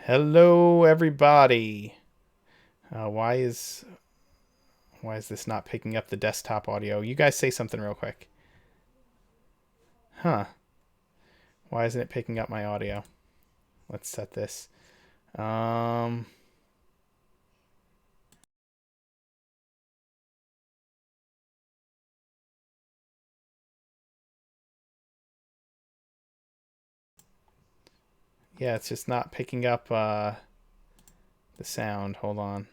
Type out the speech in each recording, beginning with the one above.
Hello, everybody. Why is this not picking up the desktop audio? You guys say something real quick. Huh? Why isn't it picking up my audio? Let's set this. Um. Yeah, it's just not picking up the sound. Hold on.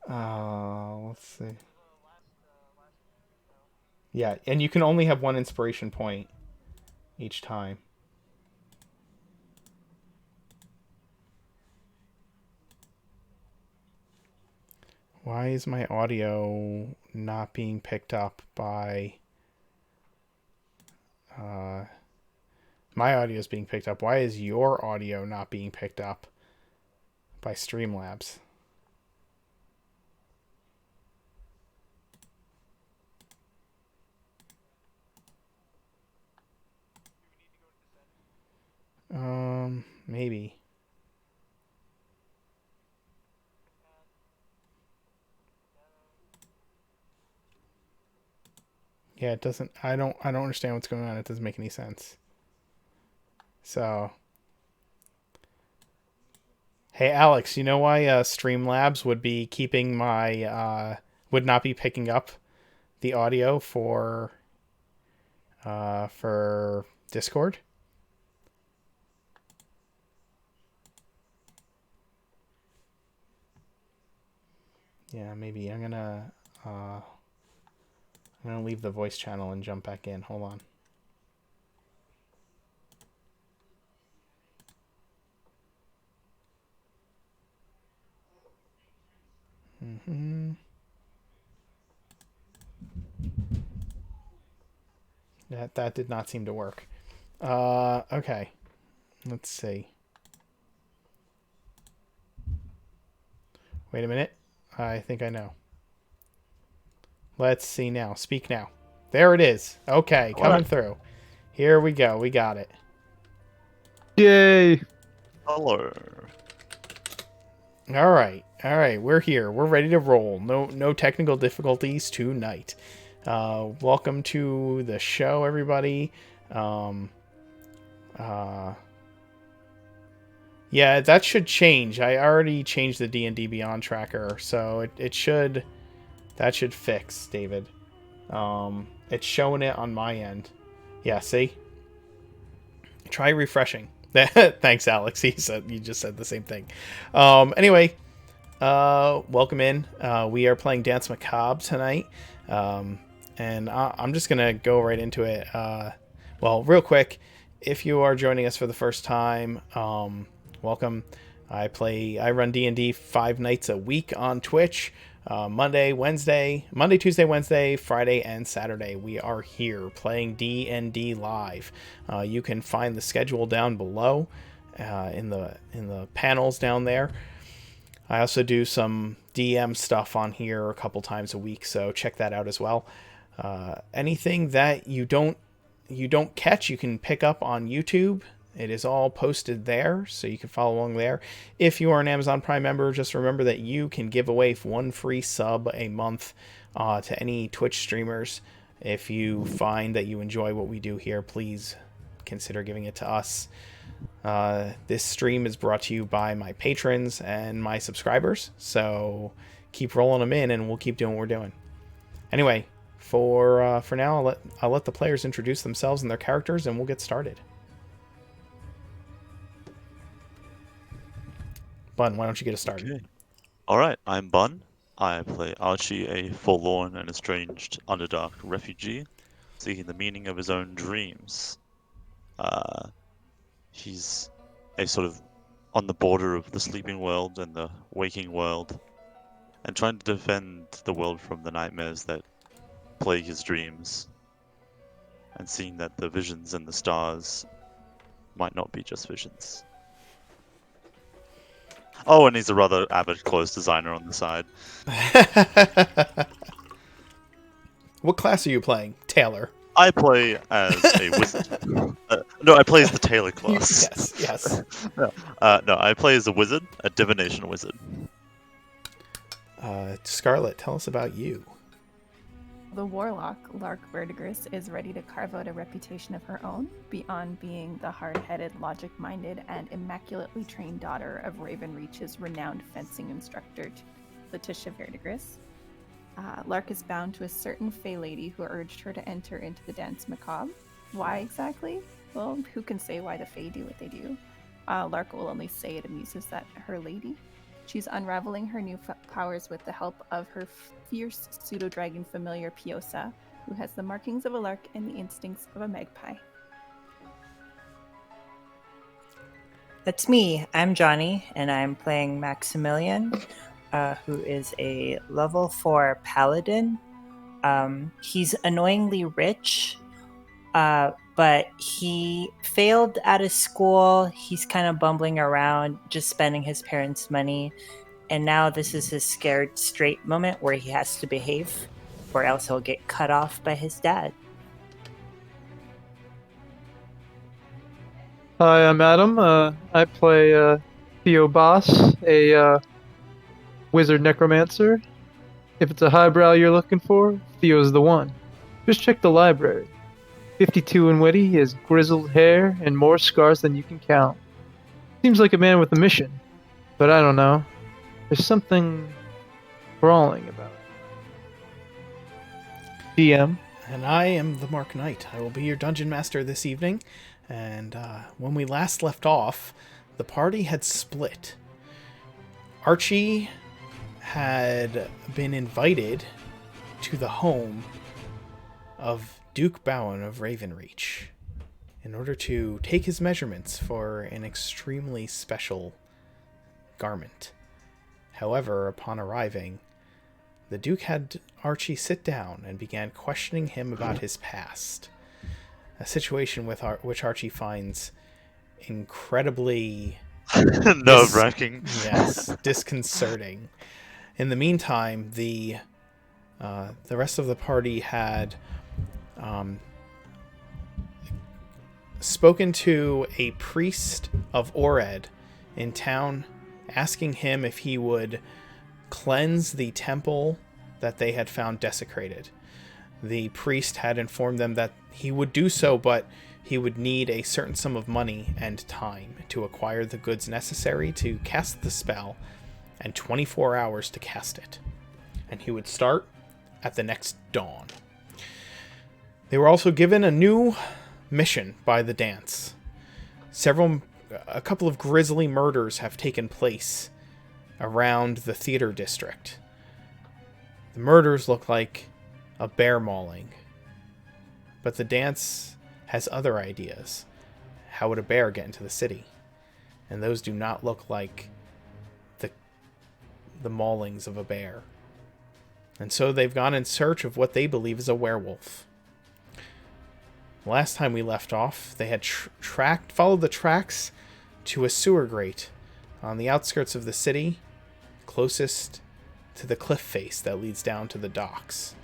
Let's see. Yeah, and you can only have one inspiration point each time. Why is my audio not being picked up by uh my audio is being picked up. Why is your audio not being picked up by Streamlabs? Maybe. Yeah, it doesn't. I don't understand what's going on. It doesn't make any sense. So, hey Alex, you know why Streamlabs would be keeping my would not be picking up the audio for Discord? Yeah, maybe I'm gonna leave the voice channel and jump back in. Hold on. Mm-hmm. That did not seem to work. Okay. Let's see. Wait a minute. I think I know. Let's see now. Speak now. There it is. Okay, All coming right. through. Here we go. We got it. Yay! Hello. All right. All right. We're here. We're ready to roll. No technical difficulties tonight. Welcome to the show, everybody. Um, uh, yeah, that should change. I already changed the D&D Beyond tracker, so it should that should fix, David. It's showing it on my end. Yeah, see? Try refreshing. Thanks, Alex. You just said the same thing. Anyway, welcome in. We are playing Danse Macabre tonight. And I'm just gonna go right into it. Well, real quick, if you are joining us for the first time, welcome. I run D&D 5 nights a week on Twitch. Monday, Tuesday, Wednesday, Friday, and Saturday. We are here playing D&D live. You can find the schedule down below in the panels down there. I also do some DM stuff on here a couple times a week, so check that out as well. Anything that you don't catch, you can pick up on YouTube. It is all posted there, so you can follow along there. If you are an Amazon Prime member, just remember that you can give away one free sub a month to any Twitch streamers. If you find that you enjoy what we do here, please consider giving it to us. This stream is brought to you by my patrons and my subscribers, so keep rolling them in, and we'll keep doing what we're doing. Anyway, for now, I'll let the players introduce themselves and their characters, and we'll get started. Bun, why don't you get us started? Okay. All right. I'm Bun. I play Archie, a forlorn and estranged Underdark refugee, seeking the meaning of his own dreams. Uh, he's a sort of on the border of the sleeping world and the waking world, and trying to defend the world from the nightmares that plague his dreams, and seeing that the visions and the stars might not be just visions. Oh, and he's a rather avid clothes designer on the side. What class are you playing? Taylor. I play as a wizard. No, I play as the tailor class. Yes. No, I play as a wizard, a divination wizard. Scarlet, tell us about you. The warlock, Lark Verdigris, is ready to carve out a reputation of her own, beyond being the hard-headed, logic-minded, and immaculately trained daughter of Ravenreach's renowned fencing instructor, Letitia Verdigris. Lark is bound to a certain fey lady who urged her to enter into the Danse Macabre. Why exactly? Well, who can say why the fey do what they do? Lark will only say it amuses that her lady. She's unraveling her new powers with the help of her fierce pseudo-dragon familiar Piosa, who has the markings of a lark and the instincts of a magpie. That's me. I'm Johnny, and I'm playing Maximilian, who is a level 4 paladin. He's annoyingly rich, but he failed out of school. He's kind of bumbling around, just spending his parents' money. And now this is his scared straight moment where he has to behave, or else he'll get cut off by his dad. Hi, I'm Adam. I play Theo Boss, a wizard necromancer. If it's a highbrow you're looking for, Theo's the one. Just check the library. 52 and witty, he has grizzled hair and more scars than you can count. Seems like a man with a mission, but I don't know. There's something brawling about it. DM. And I am the Mark Knight. I will be your dungeon master this evening. And when we last left off, the party had split. Archie had been invited to the home of Duke Bowen of Ravenreach in order to take his measurements for an extremely special garment. However, upon arriving, the Duke had Archie sit down and began questioning him about his past. A situation with which Archie finds incredibly Nerve-wracking. Yes, disconcerting. In the meantime, the rest of the party had spoken to a priest of Ored in town, asking him if he would cleanse the temple that they had found desecrated. The priest had informed them that he would do so, but he would need a certain sum of money and time to acquire the goods necessary to cast the spell, and 24 hours to cast it. And he would start at the next dawn. They were also given a new mission by the Danse. A couple of grisly murders have taken place around the theater district. The murders look like a bear mauling, but the Danse has other ideas. How would a bear get into the city? And those do not look like the maulings of a bear. And so they've gone in search of what they believe is a werewolf. Last time we left off, they had followed the tracks to a sewer grate on the outskirts of the city, closest to the cliff face that leads down to the docks.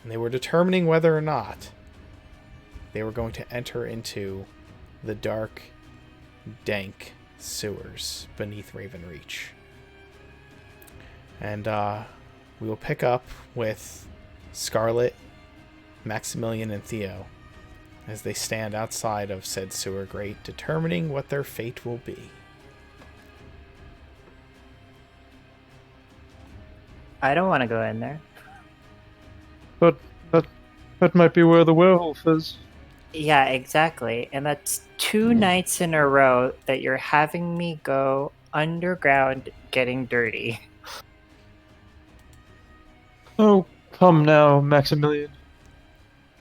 And they were determining whether or not they were going to enter into the dark, dank sewers beneath Ravenreach. And we will pick up with Scarlet, Maximilian, and Theo as they stand outside of said sewer grate, determining what their fate will be. I don't want to go in there. But that might be where the werewolf is. Yeah, exactly. And that's 2 nights in a row that you're having me go underground getting dirty. Oh, come now, Maximilian.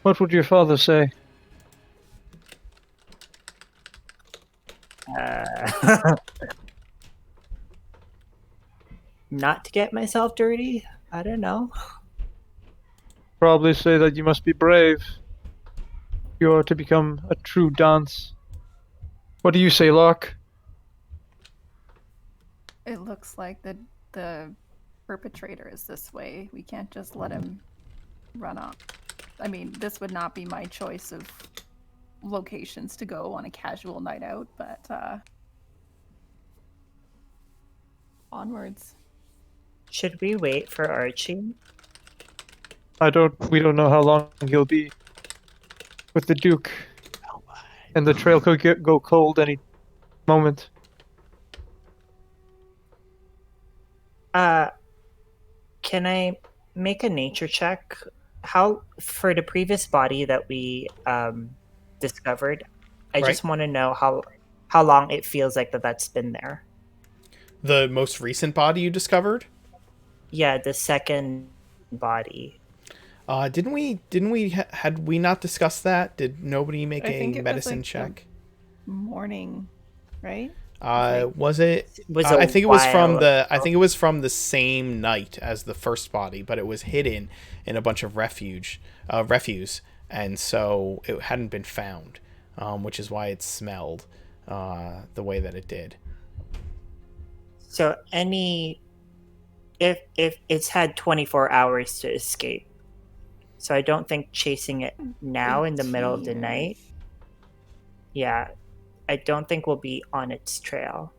What would your father say? Uh, not to get myself dirty. I don't know. Probably say that you must be brave. You are to become a true Danse. What do you say, Locke? It looks like the perpetrator is this way. We can't just let him run off. I mean, this would not be my choice of locations to go on a casual night out, but onwards. Should we wait for Archie? We don't know how long he'll be with the Duke. And the trail could go cold any moment. Can I make a nature check? How for the previous body that we discovered? I Right. just want to know how long it feels like that's been there. The most recent body you discovered? Yeah, the second body. Didn't we had we not discussed that? Did nobody make I think a it was, medicine like, check? Morning, right? Was it? Was I a think it was from while the. I ago. think it was from the same night as the first body, but it was hidden in a bunch of refuse, and so it hadn't been found, which is why it smelled the way that it did. So if it's had 24 hours to escape. So I don't think chasing it now in the middle of the 18 night. -ish. Yeah, I don't think we'll be on its trail.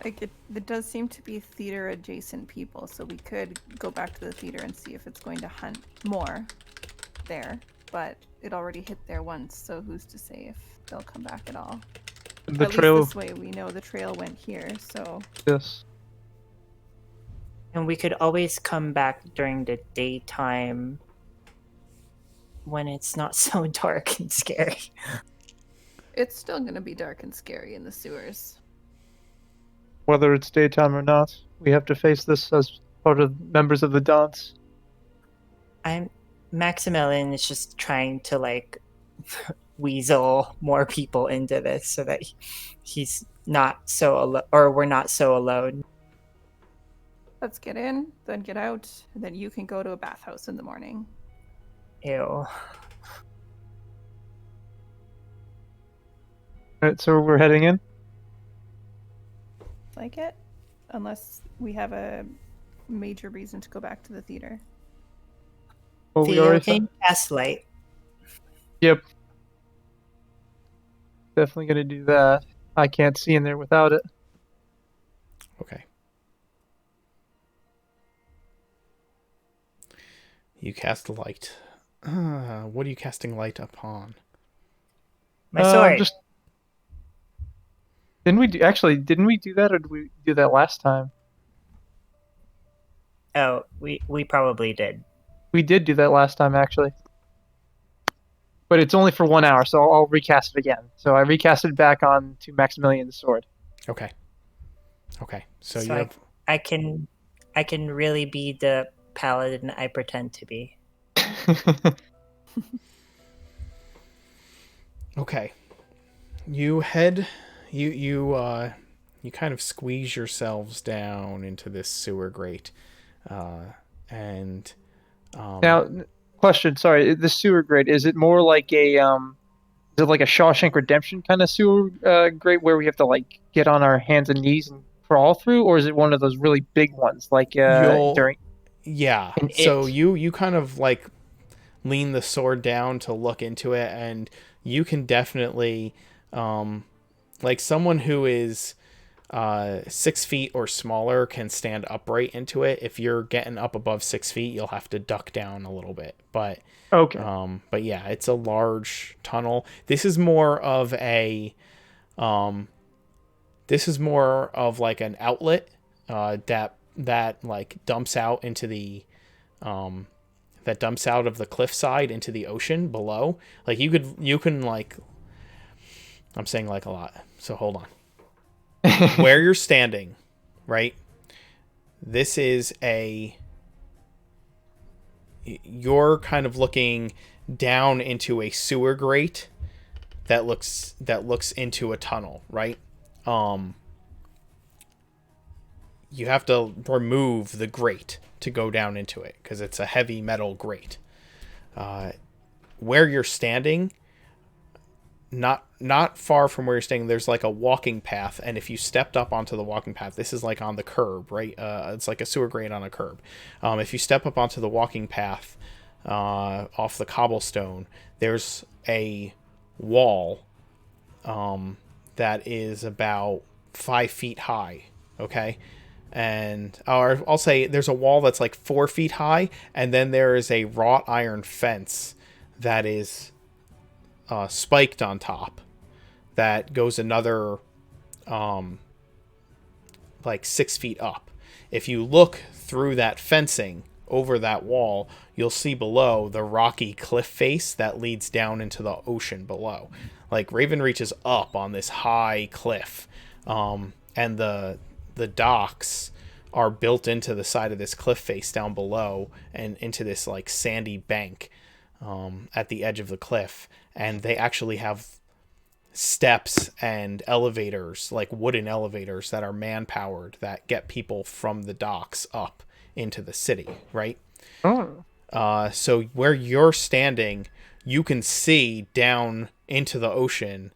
Like it does seem to be theater adjacent people, so we could go back to the theater and see if it's going to hunt more there. But it already hit there once, so who's to say if they'll come back at all? The At trail. least this way we know the trail went here, so Yes. And we could always come back during the daytime when it's not so dark and scary. it's still gonna be dark and scary in the sewers. Whether it's daytime or not, we have to face this as part of members of the dance. Maximilian is just trying to like weasel more people into this so that he's not so alone, or we're not so alone. Let's get in, then get out, and then you can go to a bathhouse in the morning. Ew. Alright, so we're heading in. Like it? Unless we have a major reason to go back to the theater. Well, we Theo, already can you cast light? Yep. Definitely gonna do that. I can't see in there without it. Okay. You cast light. What are you casting light upon? My sword. Didn't we do that, or did we do that last time? Oh, we probably did. We did do that last time, actually. But it's only for 1 hour, so I'll recast it again. So I recast it back on to Maximilian's sword. Okay. Okay. So So you have. I can really be the paladin I pretend to be. Okay. You head. You kind of squeeze yourselves down into this sewer grate, and. Now, question. Sorry, the sewer grate, is it more like a is it like a Shawshank Redemption kind of sewer grate where we have to like get on our hands and knees and crawl through, or is it one of those really big ones like during? Yeah. in So It? you kind of like lean the sword down to look into it, and you can definitely like someone who is 6 feet or smaller can stand upright into it. If you're getting up above 6 feet, you'll have to duck down a little bit. But Okay. but yeah, it's a large tunnel. This is more of like an outlet that like dumps out into the that dumps out of the cliffside into the ocean below. Like you can like, I'm saying like a lot, so hold on. Where you're standing, right? this is you're kind of looking down into a sewer grate that looks into a tunnel, right? You have to remove the grate to go down into it because it's a heavy metal grate. Where you're standing, not far from where you're standing, there's like a walking path, and if you stepped up onto the walking path, this is like on the curb, right? It's like a sewer grate on a curb. If you step up onto the walking path off the cobblestone, there's a wall that is about 5 feet high, okay? Or I'll say there's a wall that's like 4 feet high, and then there is a wrought iron fence that is spiked on top that goes another like 6 feet up. If you look through that fencing over that wall, you'll see below the rocky cliff face that leads down into the ocean below. Like Ravenreach is up on this high cliff, and the docks are built into the side of this cliff face down below and into this like sandy bank at the edge of the cliff, and they actually have steps and elevators, like wooden elevators that are man powered, that get people from the docks up into the city, right? So where you're standing, you can see down into the ocean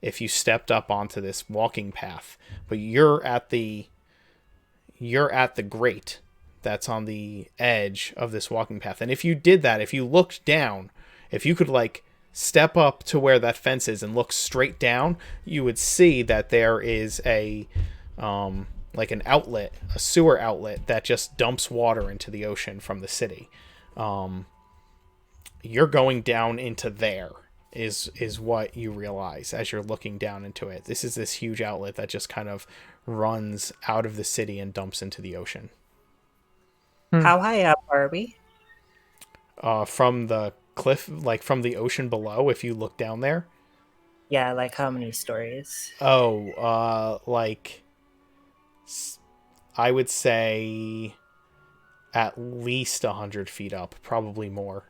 if you stepped up onto this walking path, but you're at the grate that's on the edge of this walking path. And if you did that, if you looked down, if you could like step up to where that fence is and look straight down, you would see that there is a like an outlet, a sewer outlet that just dumps water into the ocean from the city. You're going down into there is what you realize as you're looking down into it. This is this huge outlet that just kind of runs out of the city and dumps into the ocean. How high up are we? From the cliff, like from the ocean below, if you look down there. Yeah, like how many stories? Like I would say at least 100 feet up, probably more.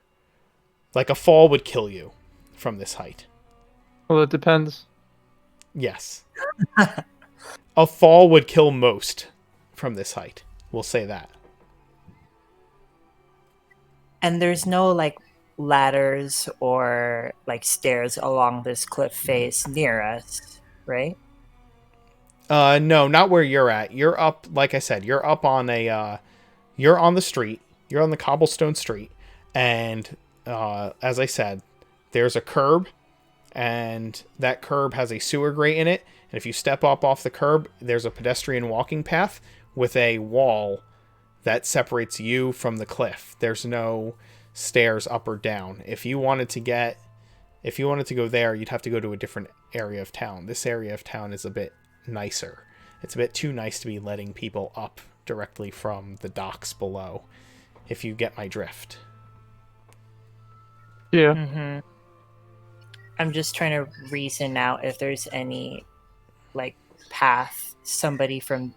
Like a fall would kill you from this height. Well, it depends. Yes. A fall would kill most from this height. We'll say that. And there's no like ladders or like stairs along this cliff face near us, right? No, not where you're at. You're up, like I said, you're up on you're on the street. You're on the cobblestone street. And as I said, there's a curb, and that curb has a sewer grate in it. And if you step up off the curb, there's a pedestrian walking path with a wall that separates you from the cliff. There's no stairs up or down. If you wanted to go there, you'd have to go to a different area of town. This area of town is a bit nicer. It's a bit too nice to be letting people up directly from the docks below, if you get my drift. Yeah. Mm-hmm. I'm just trying to reason out if there's any like path somebody from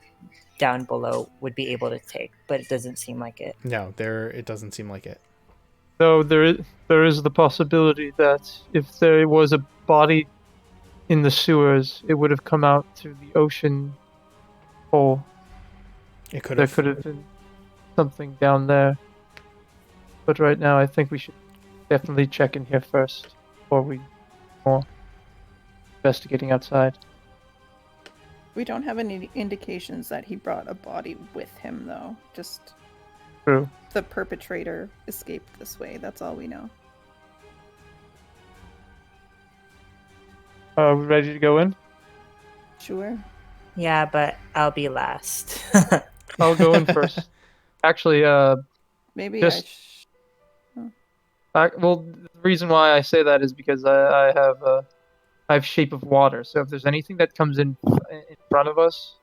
down below would be able to take, but it doesn't seem like it. No, it doesn't seem like it. Though there is the possibility that if there was a body in the sewers, it would have come out through the ocean hole. It could There have. could have been something down there. But right now, I think we should definitely check in here first before we more investigating outside. We don't have any indications that he brought a body with him, though. Just True. the perpetrator escaped this way. That's all we know. Are we ready to go in? Sure. Yeah, but I'll be last. I'll go in first. Actually, Maybe Just- I well, the reason why I say that is because I have shape of water. So if there's anything that comes in front of us,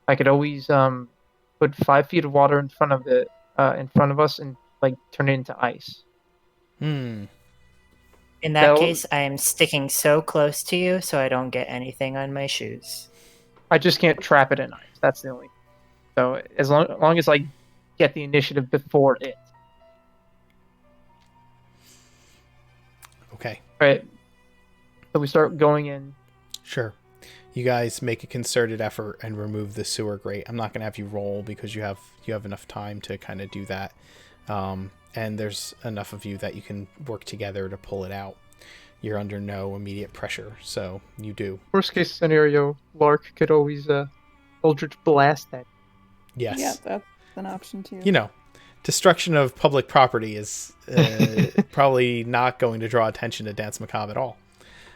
I could always put 5 feet of water in front of it, in front of us, and like turn it into ice. In that That'll- case, I am sticking so close to you so I don't get anything on my shoes. I just can't trap it in ice. That's the only. So as long as I get the initiative before it. Okay. All right. So we start going in. Sure. You guys make a concerted effort and remove the sewer grate. I'm not going to have you roll because you have enough time to kind of do that. And there's enough of you that you can work together to pull it out. You're under no immediate pressure, so you do. Worst case scenario, Lark could always Eldritch Blast that. Yes. Yeah, that's an option too. You know, destruction of public property is probably not going to draw attention to Danse Macabre at all.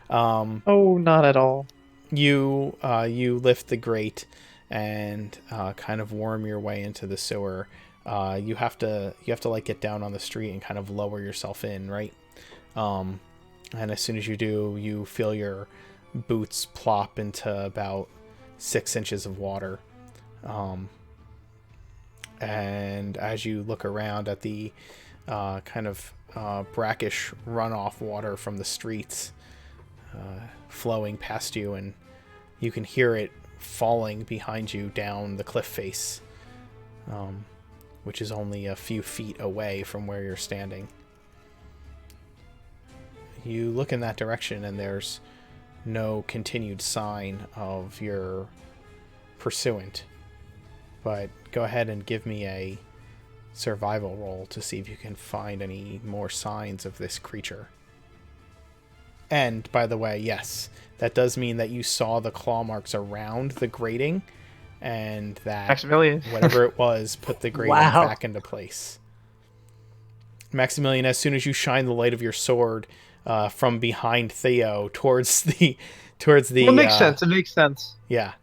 Oh, not at all. You lift the grate and kind of worm your way into the sewer. You have to like get down on the street and kind of lower yourself in, right? And as soon as you do, you feel your boots plop into about 6 inches of water. And as you look around at the kind of brackish runoff water from the streets flowing past you, and you can hear it falling behind you down the cliff face, which is only a few feet away from where you're standing. You look in that direction and there's no continued sign of your pursuant, but go ahead and give me a survival roll to see if you can find any more signs of this creature. And by the way, yes, that does mean that you saw the claw marks around the grating, and that Maximilian. whatever it was put the grating Wow. back into place. Maximilian, as soon as you shine the light of your sword from behind Theo towards the Well, it makes sense. It makes sense. Yeah.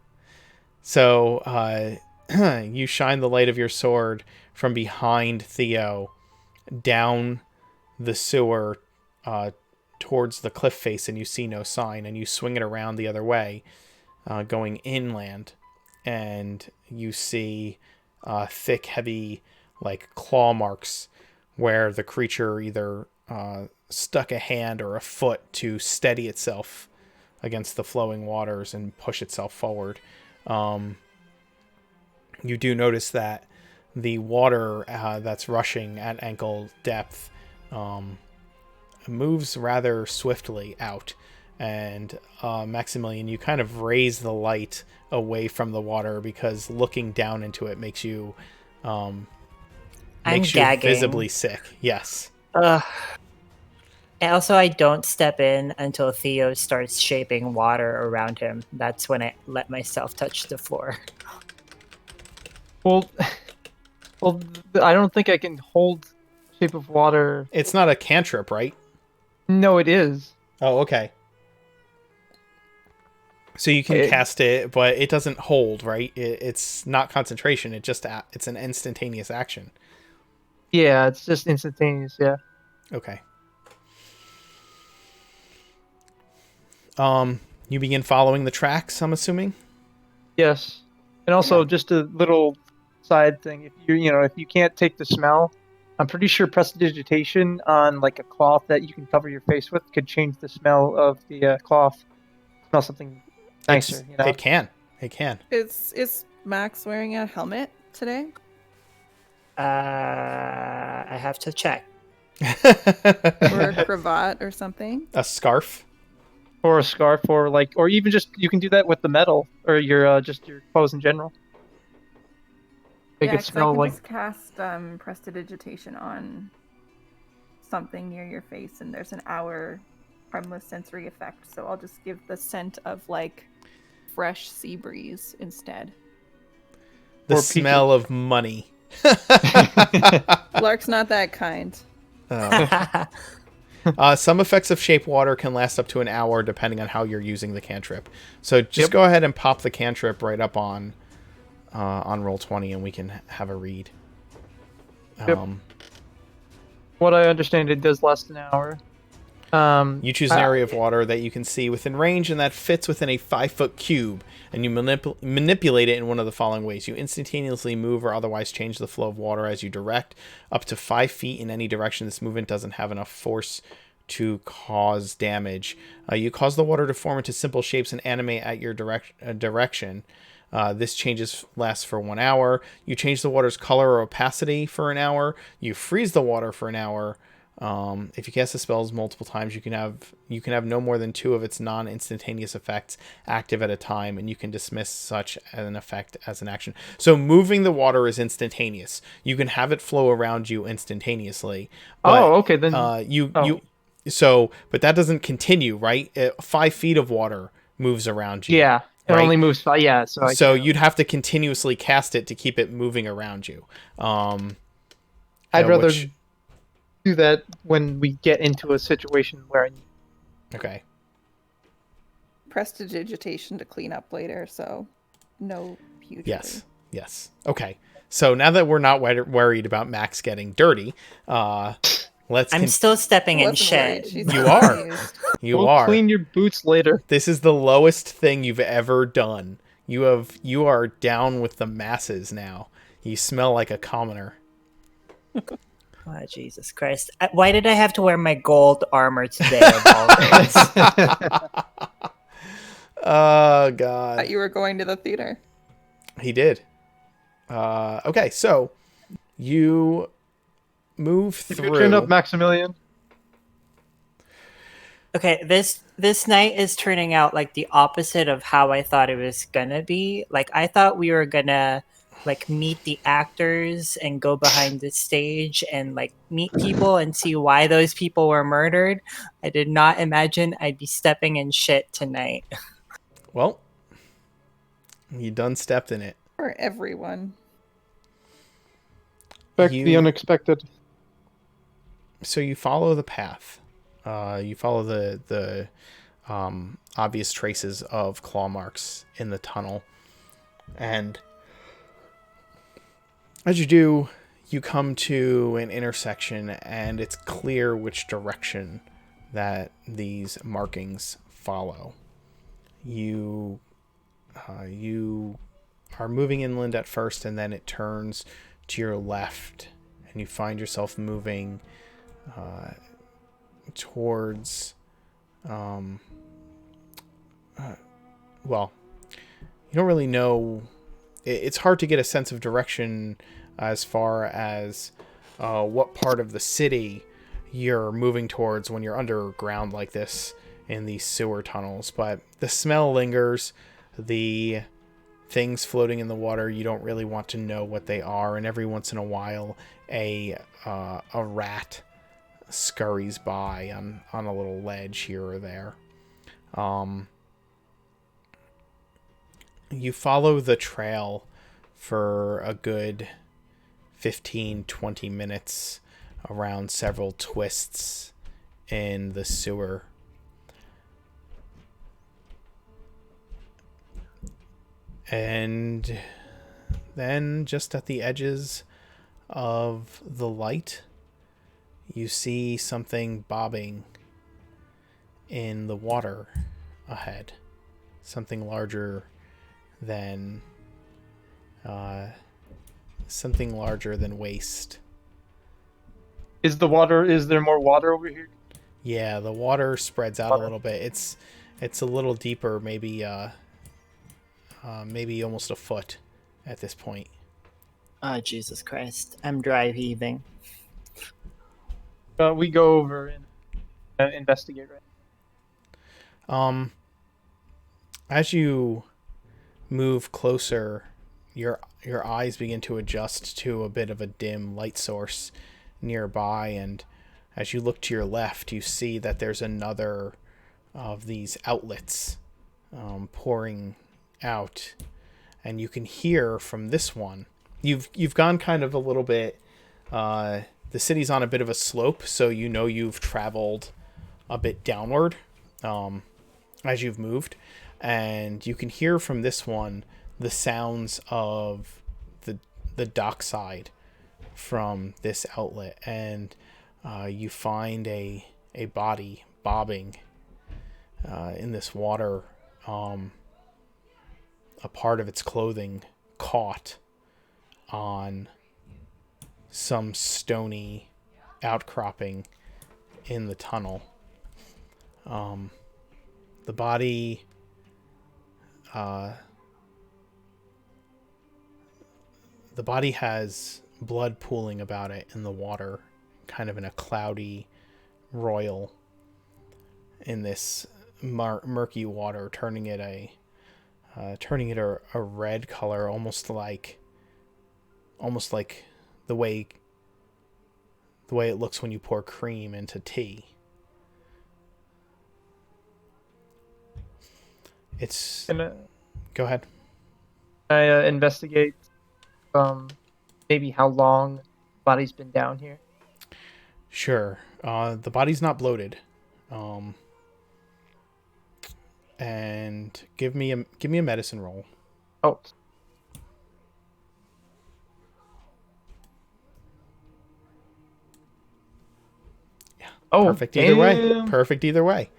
So you shine the light of your sword from behind Theo down the sewer towards the cliff face, and you see no sign, and you swing it around the other way, going inland, and you see thick, heavy, like claw marks where the creature either stuck a hand or a foot to steady itself against the flowing waters and push itself forward. You do notice that the water that's rushing at ankle depth moves rather swiftly out. And Maximilian, you kind of raise the light away from the water because looking down into it makes you gagging. visibly sick. Yes. And also, I don't step in until Theo starts shaping water around him. That's when I let myself touch the floor. Well, I don't think I can hold Shape of Water. It's not a cantrip, right? No, it is. Oh, okay. So you can cast it, but it doesn't hold, right? It's not concentration. It's an instantaneous action. Yeah, it's just instantaneous. Yeah. Okay. You begin following the tracks, I'm assuming? Yes. And also, just a little side thing: if you can't take the smell, I'm pretty sure prestidigitation on like a cloth that you can cover your face with could change the smell of the cloth. Smell something nicer. It can. Is Max wearing a helmet today? I have to check. Or a cravat or something? A scarf? Or a scarf, or even just you can do that with the metal or your just your clothes in general. Make it smell I can like. just cast prestidigitation on something near your face, and there's an hour harmless sensory effect. So I'll just give the scent of like fresh sea breeze instead. The Or smell of money. Lark's not that kind. Some effects of shape water can last up to an hour depending on how you're using the cantrip. So just go ahead and pop the cantrip right up on Roll20 and we can have a read. What I understand, it does last an hour. You choose an area of water that you can see within range and that fits within a 5-foot cube, and you manipulate it in one of the following ways. You instantaneously move or otherwise change the flow of water as you direct up to 5 feet in any direction. This movement doesn't have enough force to cause damage. You cause the water to form into simple shapes and animate at your direction. This lasts for 1 hour. You change the water's color or opacity for an hour. You freeze the water for an hour. If you cast the spells multiple times, you can have no more than 2 of its non-instantaneous effects active at a time, and you can dismiss such an effect as an action. So moving the water is instantaneous. You can have it flow around you instantaneously. But, okay, then. but that doesn't continue, right? 5 feet of water moves around you. Yeah, it right? only moves 5. Yeah, so you'd have to continuously cast it to keep it moving around you. I'd rather do that when we get into a situation where I need. Okay. Prestidigitation to clean up later, so no huge. Yes. Okay. So now that we're not worried about Max getting dirty, let's. I'm still stepping in shit. You are. We'll clean your boots later. This is the lowest thing you've ever done. You are down with the masses now. You smell like a commoner. Oh, Jesus Christ. Why did I have to wear my gold armor today of all things? Oh, God. Thought you were going to the theater. He did. Okay, so you move through. You turned up, Maximilian. Okay, this night is turning out like the opposite of how I thought it was gonna be. Like, I thought we were gonna like meet the actors and go behind the stage and like meet people and see why those people were murdered. I did not imagine I'd be stepping in shit tonight. Well, you done stepped in it. For everyone. Expect the unexpected. So you follow the path. You follow the obvious traces of claw marks in the tunnel. And as you do, you come to an intersection, and it's clear which direction that these markings follow. You are moving inland at first, and then it turns to your left, and you find yourself moving towards well, you don't really know. It's hard to get a sense of direction as far as what part of the city you're moving towards when you're underground like this in these sewer tunnels, but the smell lingers. The things floating in the water, you don't really want to know what they are, and every once in a while a rat scurries by on a little ledge here or there. You follow the trail for a good 15-20 minutes around several twists in the sewer. And then just at the edges of the light, you see something bobbing in the water ahead. Something larger than waist. Is there more water over here? Yeah, the water spreads out a little bit. It's a little deeper, maybe almost a foot at this point. Oh, Jesus Christ. I'm dry heaving. We go over and investigate, right? As you move closer, your eyes begin to adjust to a bit of a dim light source nearby, and as you look to your left, you see that there's another of these outlets pouring out, and you can hear from this one. You've gone kind of a little bit. The city's on a bit of a slope, so you know you've traveled a bit downward as you've moved, and you can hear from this one the sounds of the dockside from this outlet, and you find a body bobbing in this water, a part of its clothing caught on some stony outcropping in the tunnel. The body the body has blood pooling about it in the water, kind of in a cloudy royal in this murky water, turning it a red color, almost like the way it looks when you pour cream into tea. It's go ahead. I investigate maybe how long the body's been down here. Sure. The body's not bloated. And give me a medicine roll. Oh. Yeah. Oh, perfect either way. damn. Perfect either way.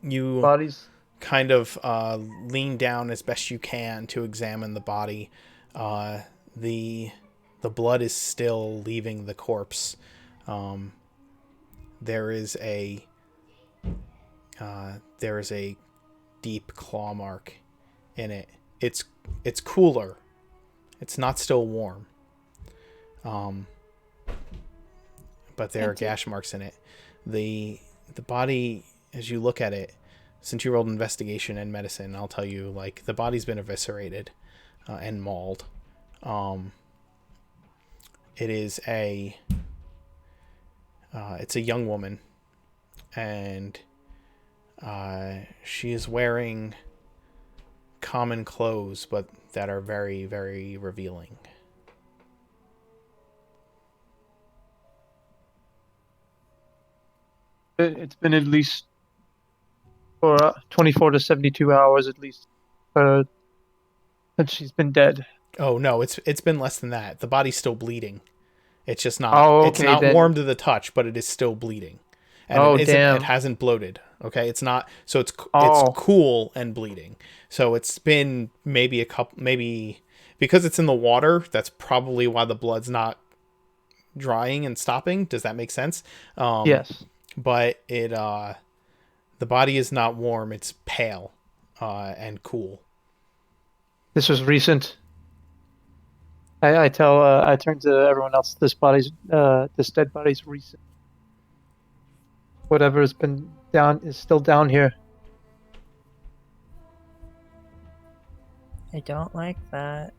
You Body's kind of lean down as best you can to examine the body. The blood is still leaving the corpse. There is a deep claw mark in it. It's cooler. It's not still warm. But there are gash marks in it. The body, as you look at it, since you rolled investigation and medicine, I'll tell you, like, the body's been eviscerated and mauled. It's a young woman, and she is wearing common clothes, but that are very, very revealing. It's been at least for 24 to 72 hours at least that she's been dead. Oh no, it's been less than that. The body's still bleeding. It's just not. Oh, it's okay, not then. warm to the touch, but it is still bleeding. And Oh, it isn't, damn. it hasn't bloated. Okay, it's not. So it's Oh. cool and bleeding. So it's been maybe because it's in the water. That's probably why the blood's not drying and stopping. Does that make sense? Yes. But the body is not warm. It's pale and cool. This was recent. I turn to everyone else. This dead body's recent. Whatever has been down is still down here. I don't like that.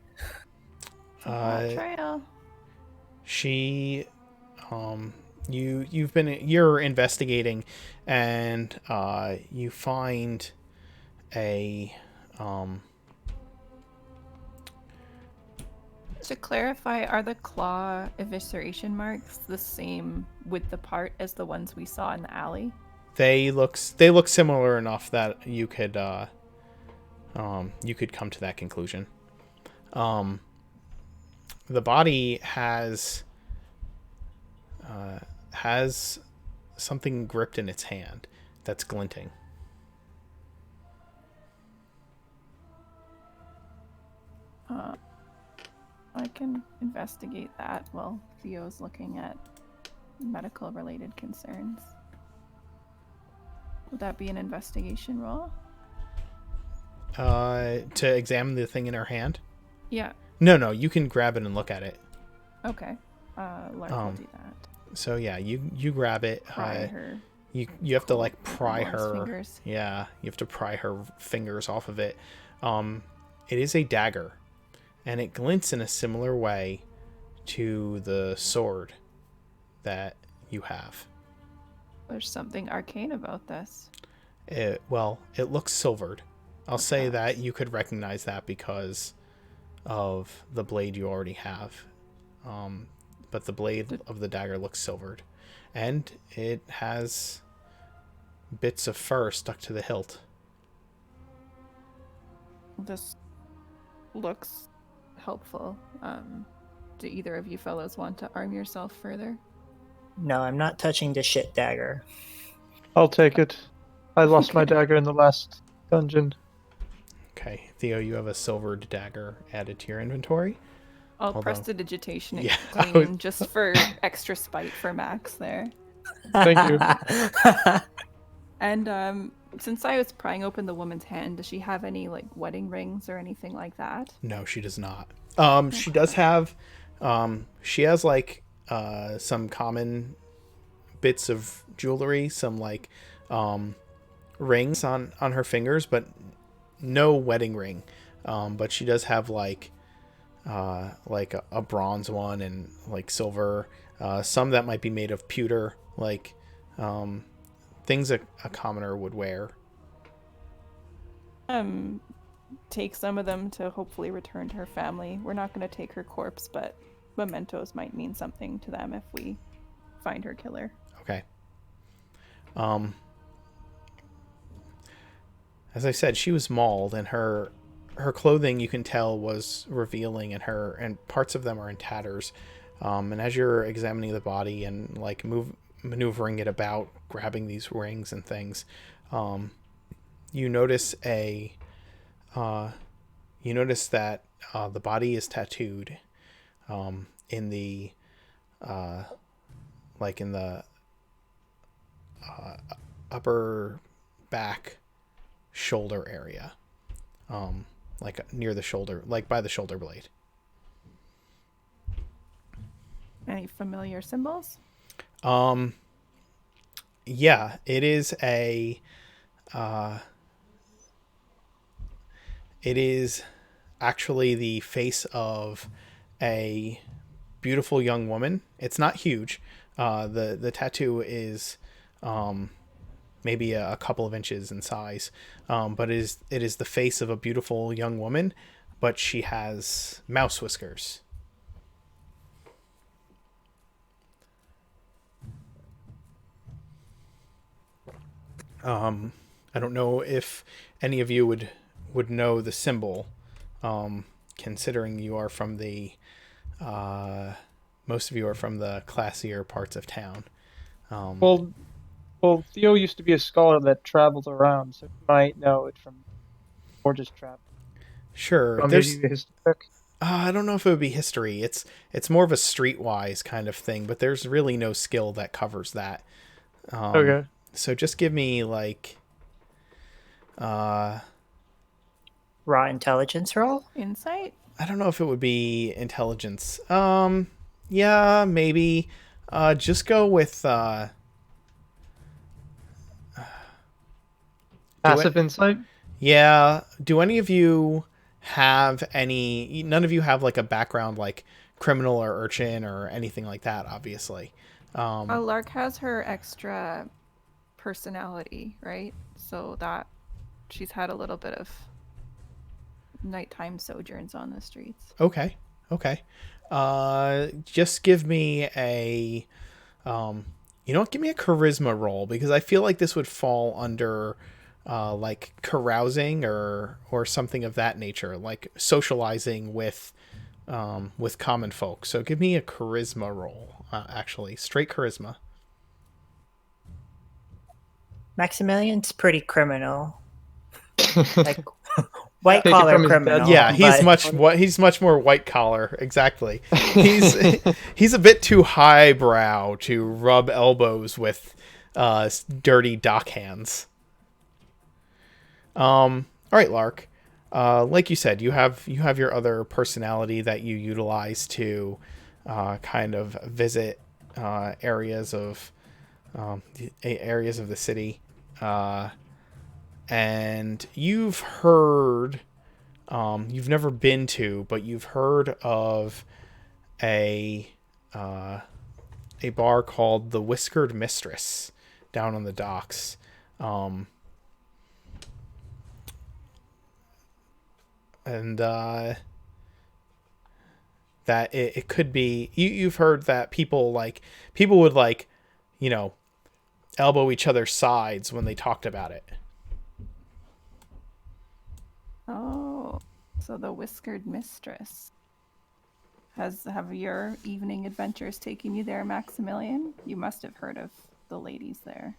Trail. She you're investigating, and you find a To clarify, are the claw evisceration marks the same with the part as the ones we saw in the alley? they look similar enough that you could come to that conclusion. The body has something gripped in its hand that's glinting. I can investigate that while Theo's looking at medical related concerns. Would that be an investigation roll? To examine the thing in her hand? Yeah. No, you can grab it and look at it. Okay. Lark will do that. So yeah, you grab it. Pry her. You have to like pry Laura's her. fingers. Yeah, you have to pry her fingers off of it. It is a dagger, and it glints in a similar way to the sword that you have. There's something arcane about this. It looks silvered. I'll say that you could recognize that because of the blade you already have. But the blade of the dagger looks silvered, and it has bits of fur stuck to the hilt. This looks helpful. Do either of you fellows want to arm yourself further? No, I'm not touching the shit dagger. I'll take it. I lost my dagger in the last dungeon. Okay, Theo, you have a silvered dagger added to your inventory. I'll Hold press on. the digitation Yeah, clean just for extra spite for Max there. Thank you. And Since I was prying open the woman's hand, does she have any like wedding rings or anything like that? No, she does not. She does have, she has like some common bits of jewelry, some like rings on her fingers, but no wedding ring. But she does have like a bronze one and like silver, some that might be made of pewter, like things a commoner would wear. Take some of them to hopefully return to her family. We're not going to take her corpse, but mementos might mean something to them if we find her killer. Okay. As I said, she was mauled, and her clothing, you can tell, was revealing, and parts of them are in tatters. And as you're examining the body and like maneuvering it about, grabbing these rings and things, you notice that the body is tattooed in the upper back shoulder area, like near the shoulder, like by the shoulder blade. Any familiar symbols? Yeah, it is actually the face of a beautiful young woman. It's not huge. The tattoo is maybe a couple of inches in size, but it is the face of a beautiful young woman, but she has mouse whiskers. I don't know if any of you would know the symbol, considering you are from the most of you are from the classier parts of town. Well, Theo used to be a scholar that travels around, so he might know it from or just travel. Sure, Maybe a history book. I don't know if it would be history. It's more of a streetwise kind of thing, but there's really no skill that covers that. Okay. So just give me like Raw intelligence roll? Insight? I don't know if it would be intelligence. Yeah, maybe. Just go with Passive insight? yeah. Do any of you have any? None of you have like a background like criminal or urchin or anything like that, obviously. Lark has her extra personality, right? So that she's had a little bit of nighttime sojourns on the streets. Okay. Just give me a you know what, give me a charisma roll, because I feel like this would fall under like carousing or something of that nature, like socializing with common folk. So give me a charisma roll, actually straight charisma. Maximilian's pretty criminal. Like white Take it collar from his criminal. dad. Yeah, but he's much more white collar. Exactly. He's a bit too highbrow to rub elbows with dirty dock hands. All right, Lark. Like you said, you have your other personality that you utilize to kind of visit areas of the city, and you've heard, you've never been to, but you've heard of a bar called the Whiskered Mistress down on the docks. And that it could be, you've heard that people would like, you know, elbow each other's sides when they talked about it. Oh, so the Whiskered Mistress. Have your evening adventures taken you there, Maximilian? You must have heard of the ladies there.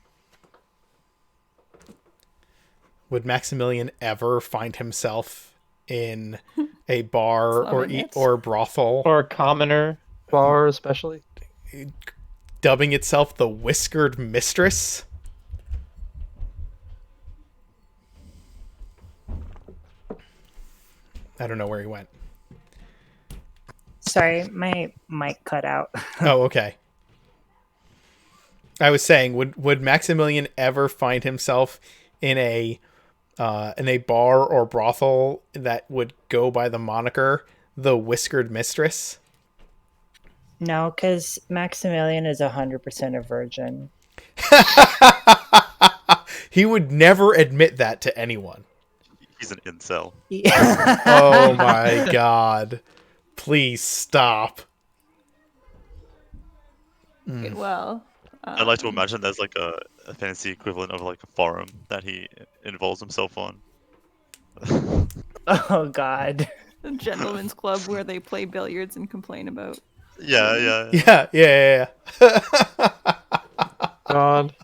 Would Maximilian ever find himself in a bar or brothel, Or a commoner bar, especially? dubbing itself the Whiskered Mistress? I don't know where he went. Sorry, my mic cut out. Oh, okay. I was saying, would Maximilian ever find himself in a bar or brothel that would go by the moniker the Whiskered Mistress? No, because Maximilian is 100% a virgin. He would never admit that to anyone. He's an incel. Oh my god. Please stop. Well, I like to imagine there's like a fantasy equivalent of like a forum that he involves himself on. Oh God. a gentleman's club where they play billiards and complain about. Yeah. Yeah. God.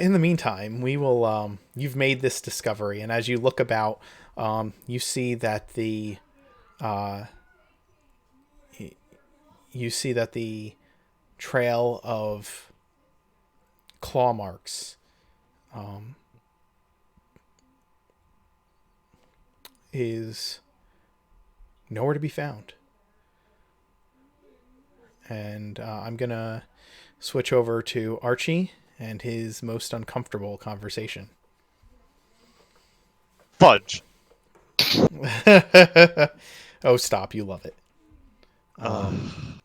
In the meantime, we will you've made this discovery, and as you look about, you see that the trail of claw marks is nowhere to be found. And I'm gonna switch over to Archie and his most uncomfortable conversation. Fudge. Oh, stop! You love it. I'm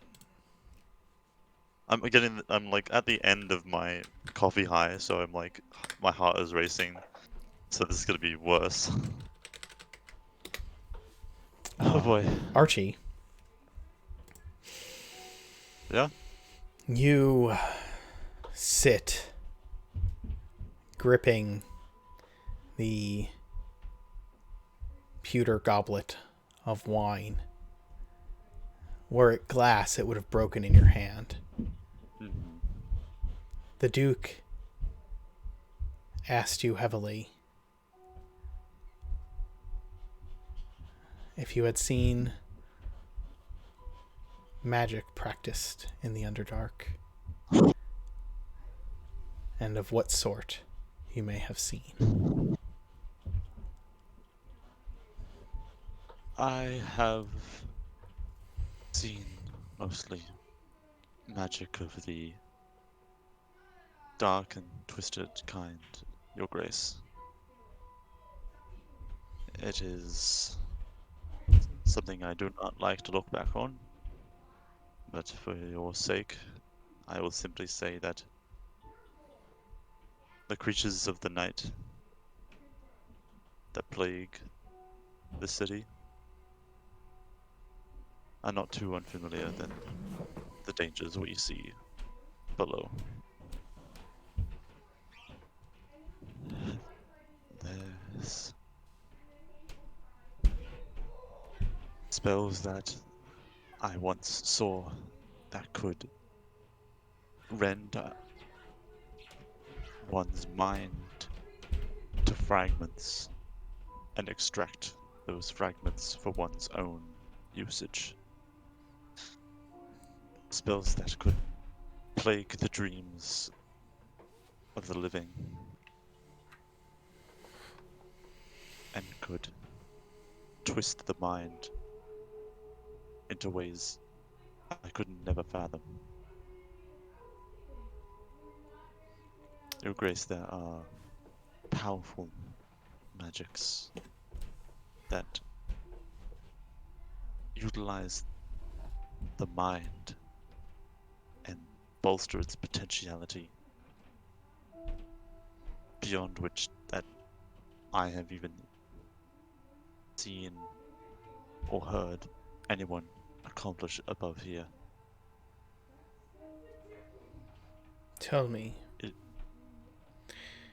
like at the end of my coffee high, so I'm like, my heart is racing. So this is gonna be worse. Oh boy. Archie, Yeah. you sit gripping the pewter goblet of wine. Were it glass, it would have broken in your hand. The Duke asked you heavily if you had seen magic practiced in the Underdark, and of what sort you may have seen. I have seen mostly magic of the dark and twisted kind, Your Grace. It is something I do not like to look back on, but for your sake, I will simply say that the creatures of the night that plague the city are not too unfamiliar than the dangers we see below. There's spells that I once saw that could rend one's mind to fragments and extract those fragments for one's own usage. Spells that could plague the dreams of the living and could twist the mind into ways I could never fathom. Your Grace, there are powerful magics that utilize the mind and bolster its potentiality beyond which that I have even seen or heard anyone accomplish above here. Tell me.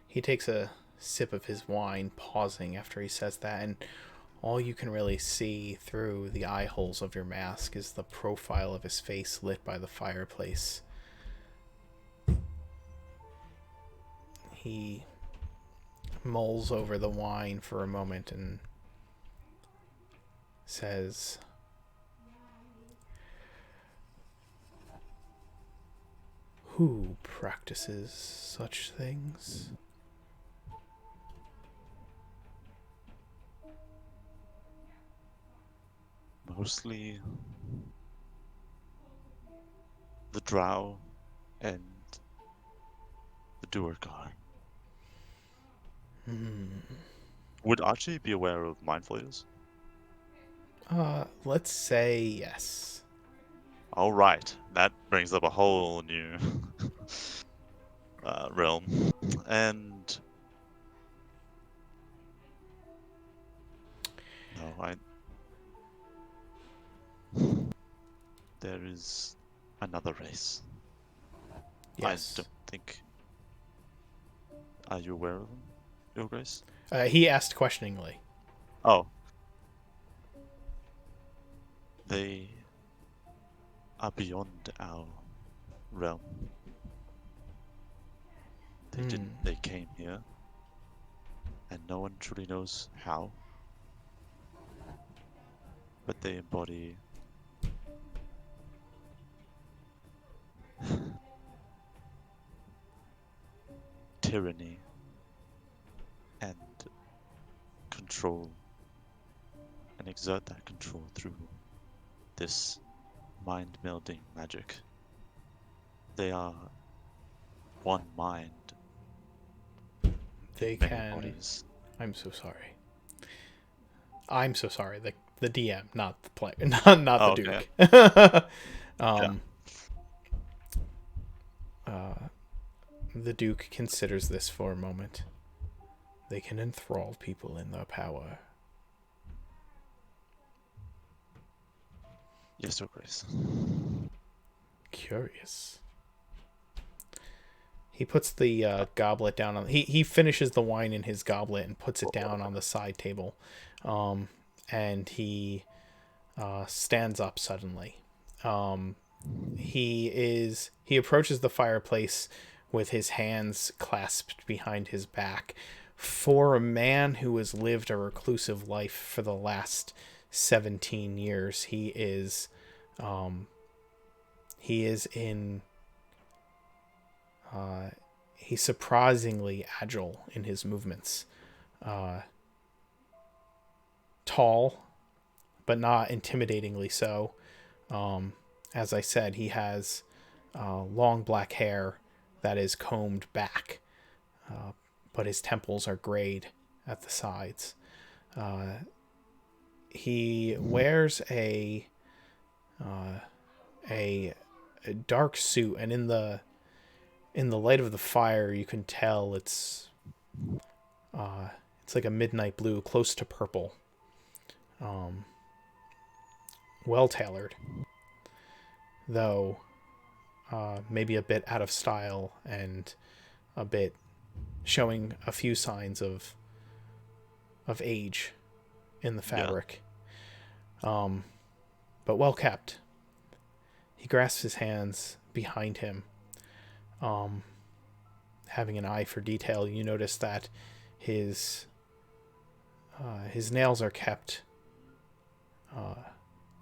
He takes a sip of his wine, pausing after he says that, and all you can really see through the eye holes of your mask is the profile of his face lit by the fireplace. He mulls over the wine for a moment and says, "Who practices such things?" mostly the drow and the Duergar. Would Archie be aware of mind flayers? Let's say yes. All right, that brings up a whole new realm, and no, there is another race. Yes. I don't think. Are you aware of them, Your Grace? He asked questioningly. Oh, they are beyond our realm. They didn't. They came here, and no one truly knows how. But they embody tyranny and control, and exert that control through this mind melding magic. They are one mind They in many can. bodies. I'm so sorry. I'm so sorry. The DM, not the player, not Oh, the okay. Duke. The Duke considers this for a moment. They can enthrall people in their power. Yes, Your Grace. Curious. He puts the goblet down on. He finishes the wine in his goblet and puts it down on the side table, and he stands up suddenly. He approaches the fireplace with his hands clasped behind his back. For a man who has lived a reclusive life for the last 17 years, he's surprisingly agile in his movements. Tall, but not intimidatingly so. As I said, he has long black hair that is combed back, but his temples are grayed at the sides. He wears a dark suit, and in the light of the fire, you can tell it's like a midnight blue, close to purple. Well tailored, though maybe a bit out of style and a bit showing a few signs of age in the fabric. Yeah. But well kept. He grasps his hands behind him, having an eye for detail. You notice that his nails are kept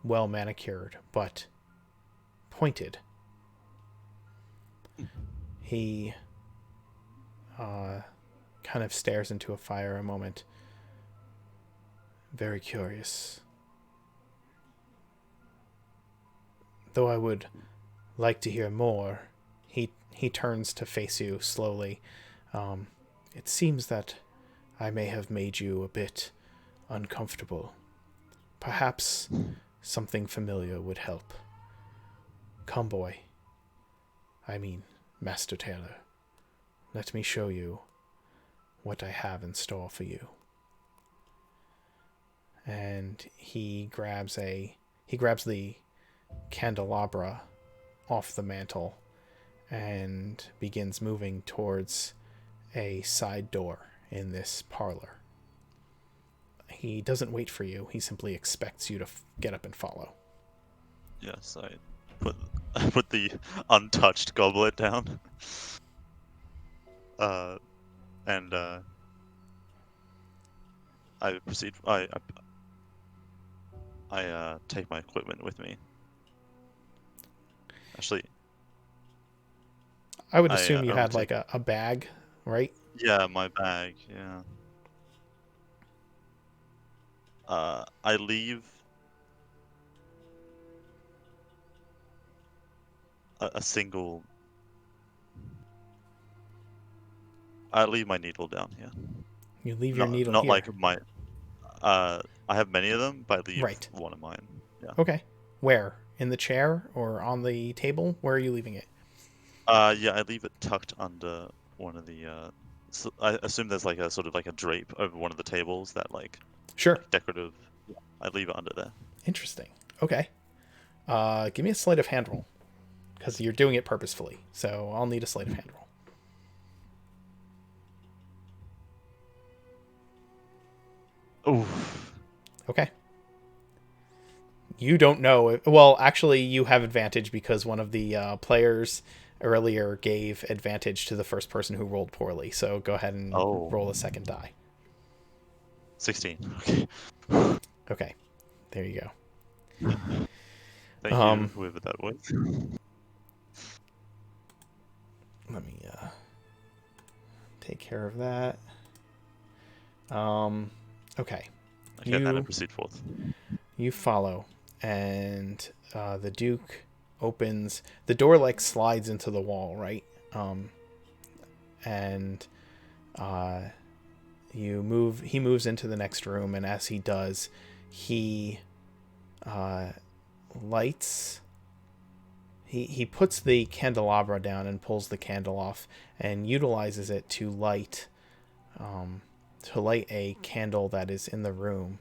well manicured, but pointed. He kind of stares into a fire a moment. Very curious. Though I would like to hear more, he turns to face you slowly. It seems that I may have made you a bit uncomfortable. Perhaps something familiar would help. Come, boy. I mean, Master Taylor. Let me show you what I have in store for you. And he grabs the candelabra off the mantle and begins moving towards a side door in this parlor. He doesn't wait for you. He simply expects you to get up and follow. Yes, I put the untouched goblet down. And I proceed. I take my equipment with me. Actually, I would assume you had like a bag, right? Yeah, my bag. Yeah. I leave a single. I leave my needle down here. You leave your needle not here. like my. I have many of them, but I leave Right. one of mine. Yeah. Okay. Where? In the chair or on the table? Where are you leaving it? Yeah, I leave it tucked under one of the. So I assume there's like a sort of like a drape over one of the tables that like Sure. decorative. Yeah, I leave it under there. Interesting. Okay. Give me a sleight of hand roll. Because you're doing it purposefully. So I'll need a sleight of hand roll. Oof. Okay. You don't know. Well, actually, you have advantage because one of the players earlier gave advantage to the first person who rolled poorly. So go ahead and roll a second die. 16. Okay. Okay. There you go. Thank you, whoever that was. Let me take care of that. Okay. Okay, then I proceed forth. You follow, and the Duke opens the door, like slides into the wall, right? And you move. He moves into the next room, and as he does, he lights. He puts the candelabra down and pulls the candle off, and utilizes it to light a candle that is in the room.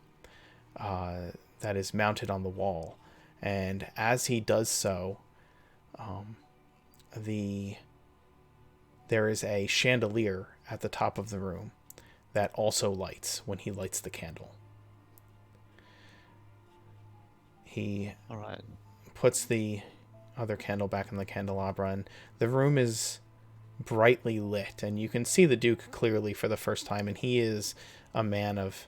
That is mounted on the wall, and as he does so, there is a chandelier at the top of the room that also lights when he lights the candle. He puts the other candle back in the candelabra, and the room is brightly lit, and you can see the Duke clearly for the first time, and he is a man of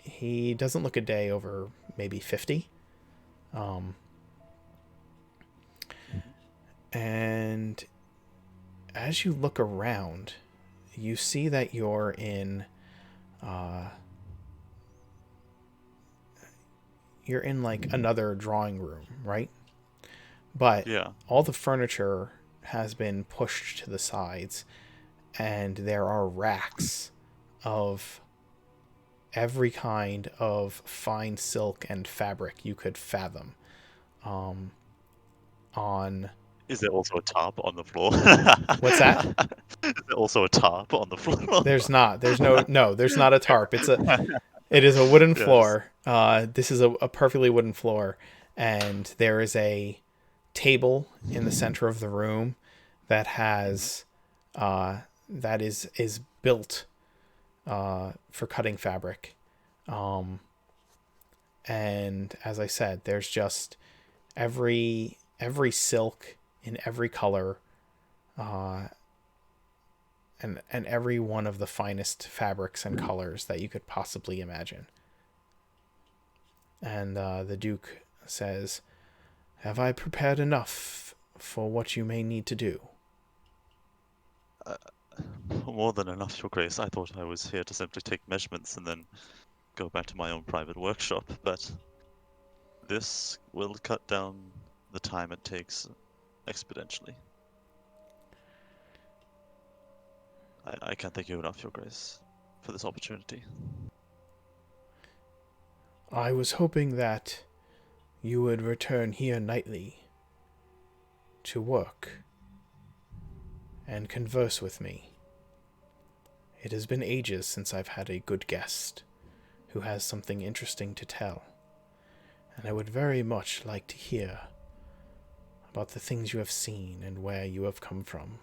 he doesn't look a day over maybe 50. And as you look around, you see that you're in like another drawing room, right? But all the furniture has been pushed to the sides, and there are racks of every kind of fine silk and fabric you could fathom. Is there also a tarp on the floor? What's that? Is there also a tarp on the floor? There's not. There's not a tarp. It is a wooden floor. This is a perfectly wooden floor, and there is a table in the center of the room that has that is built for cutting fabric. And as I said, there's just every silk in every color, and every one of the finest fabrics and colors that you could possibly imagine. And the Duke says, "Have I prepared enough for what you may need to do?" More than enough, Your Grace. I thought I was here to simply take measurements and then go back to my own private workshop, but this will cut down the time it takes exponentially. I can't thank you enough, Your Grace, for this opportunity. I was hoping that you would return here nightly to work and converse with me. It has been ages since I've had a good guest who has something interesting to tell, and I would very much like to hear about the things you have seen and where you have come from.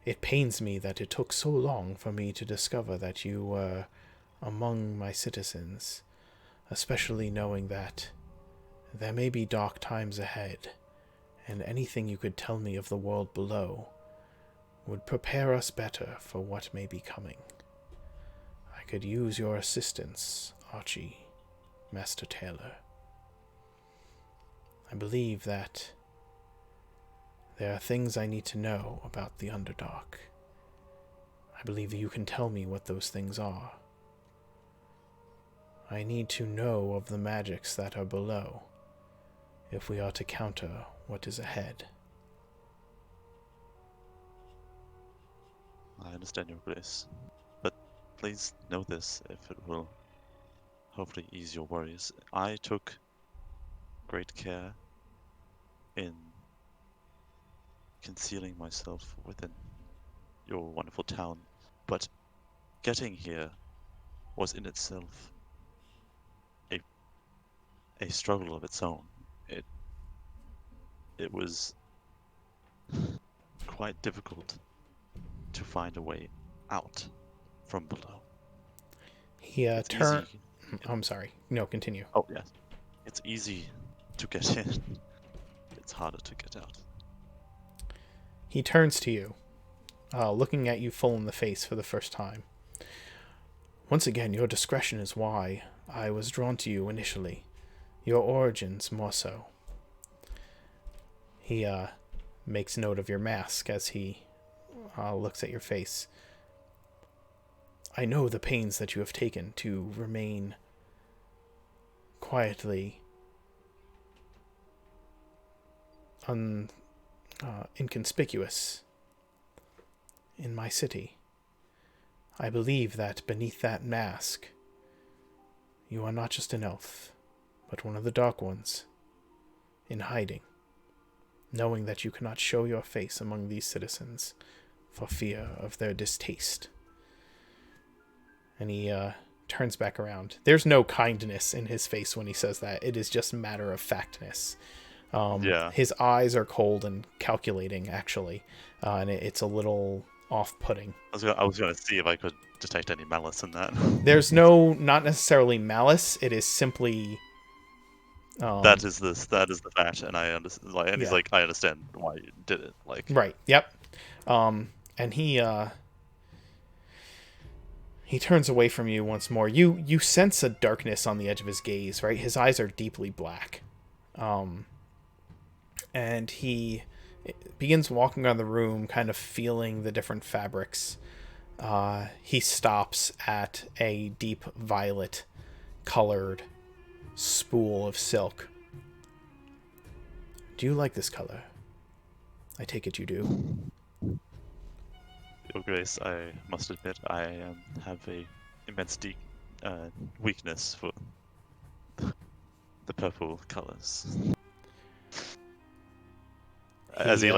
It pains me that it took so long for me to discover that you were among my citizens, especially knowing that there may be dark times ahead, and anything you could tell me of the world below would prepare us better for what may be coming. I could use your assistance, Archie, Master Taylor. I believe that there are things I need to know about the Underdark. I believe you can tell me what those things are. I need to know of the magics that are below, if we are to counter what is ahead. I understand, Your Grace. But please know this, if it will hopefully ease your worries. I took great care in concealing myself within your wonderful town, but getting here was in itself a struggle of its own. It was quite difficult to find a way out from below. He It's turn. easy. I'm sorry. No, continue. Oh yes, it's easy to get in. It's harder to get out. He turns to you, looking at you full in the face for the first time. Once again, your discretion is why I was drawn to you initially. Your origins more so. He makes note of your mask as he looks at your face. I know the pains that you have taken to remain quietly inconspicuous in my city. I believe that beneath that mask, you are not just an elf, but one of the Dark Ones, in hiding, knowing that you cannot show your face among these citizens for fear of their distaste. And he turns back around. There's no kindness in his face when he says that. It is just matter-of-factness. Yeah. His eyes are cold and calculating, actually, and it's a little off-putting. I was gonna see if I could detect any malice in that. There's not necessarily malice. It is simply. That is the fact, and I understand. Like, and he's Yeah. like, I understand why you did it. Like, Right. Yep. And he turns away from you once more. You sense a darkness on the edge of his gaze. Right. His eyes are deeply black. And he begins walking around the room, kind of feeling the different fabrics. He stops at a deep violet colored spool of silk. Do you like this color? I take it you do. Your Grace, I must admit, I have a immense weakness for the purple colors. As he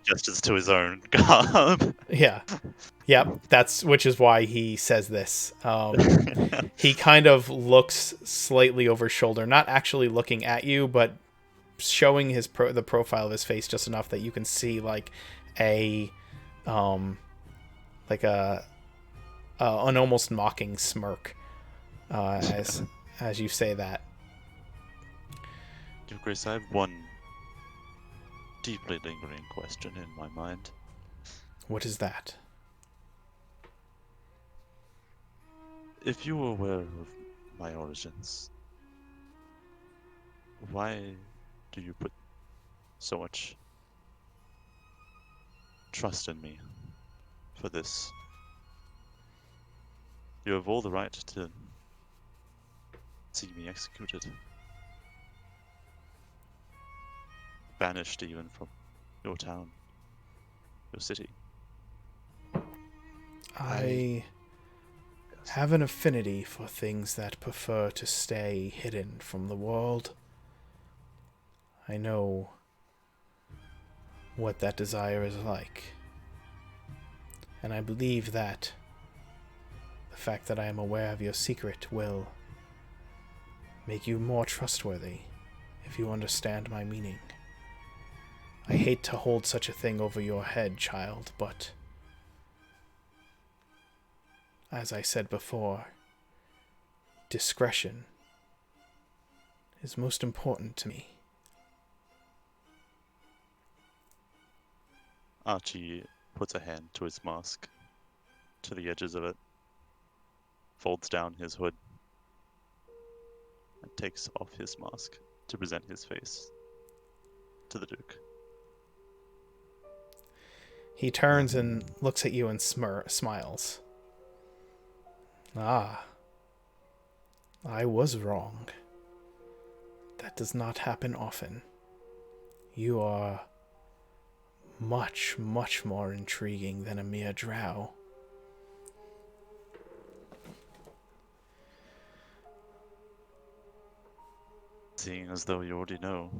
gestures to his own garb. Yeah. Yep. Which is why he says this. He kind of looks slightly over his shoulder, not actually looking at you, but showing the profile of his face just enough that you can see like an almost mocking smirk as you say that. Your Grace, I have one deeply lingering question in my mind. What is that? If you were aware of my origins, why do you put so much trust in me for this? You have all the right to see me executed. Banished even from your town, your city. I have an affinity for things that prefer to stay hidden from the world. I know what that desire is like. And I believe that the fact that I am aware of your secret will make you more trustworthy if you understand my meaning. I hate to hold such a thing over your head, child, but as I said before, discretion is most important to me. Archie puts a hand to his mask, to the edges of it, folds down his hood, and takes off his mask to present his face to the Duke. He turns and looks at you and smiles. Ah. I was wrong. That does not happen often. You are much, much more intriguing than a mere drow. Seeing as though you already know,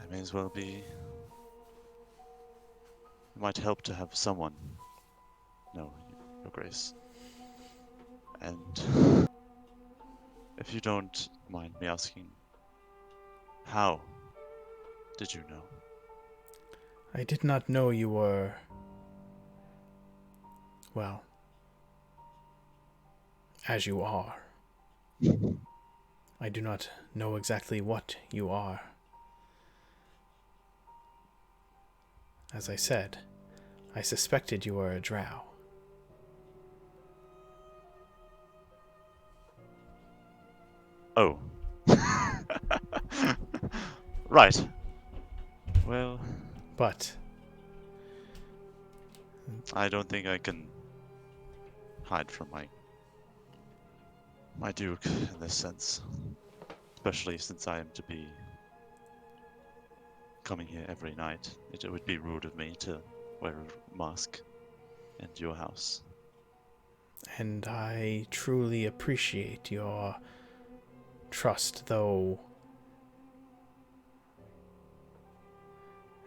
I may as well be. It might help to have someone know, Your Grace. And if you don't mind me asking, how did you know? I did not know you were... well, as you are. I do not know exactly what you are. As I said, I suspected you were a drow. Oh. Right. Well, But I don't think I can hide from my Duke in this sense. Especially since I am to be coming here every night. It would be rude of me to wear a mask in your house. and I truly appreciate your trust, though...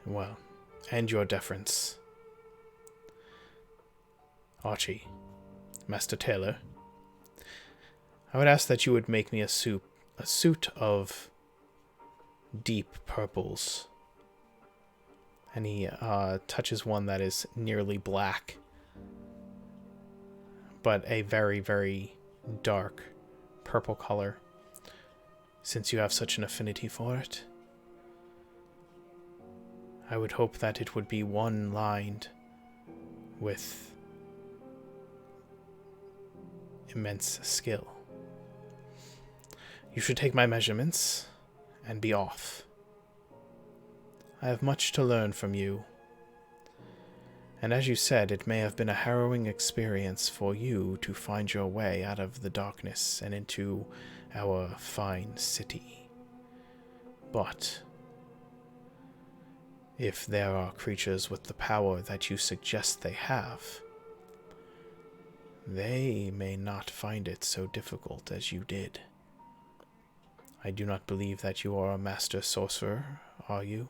well, and your deference. Archie, Master Taylor, I would ask that you would make me a suit of deep purples. And he touches one that is nearly black, but a very, very dark purple color, since you have such an affinity for it. I would hope that it would be one lined with immense skill. You should take my measurements and be off. I have much to learn from you. And as you said, it may have been a harrowing experience for you to find your way out of the darkness and into our fine city. But if there are creatures with the power that you suggest they have, they may not find it so difficult as you did. I do not believe that you are a master sorcerer, are you?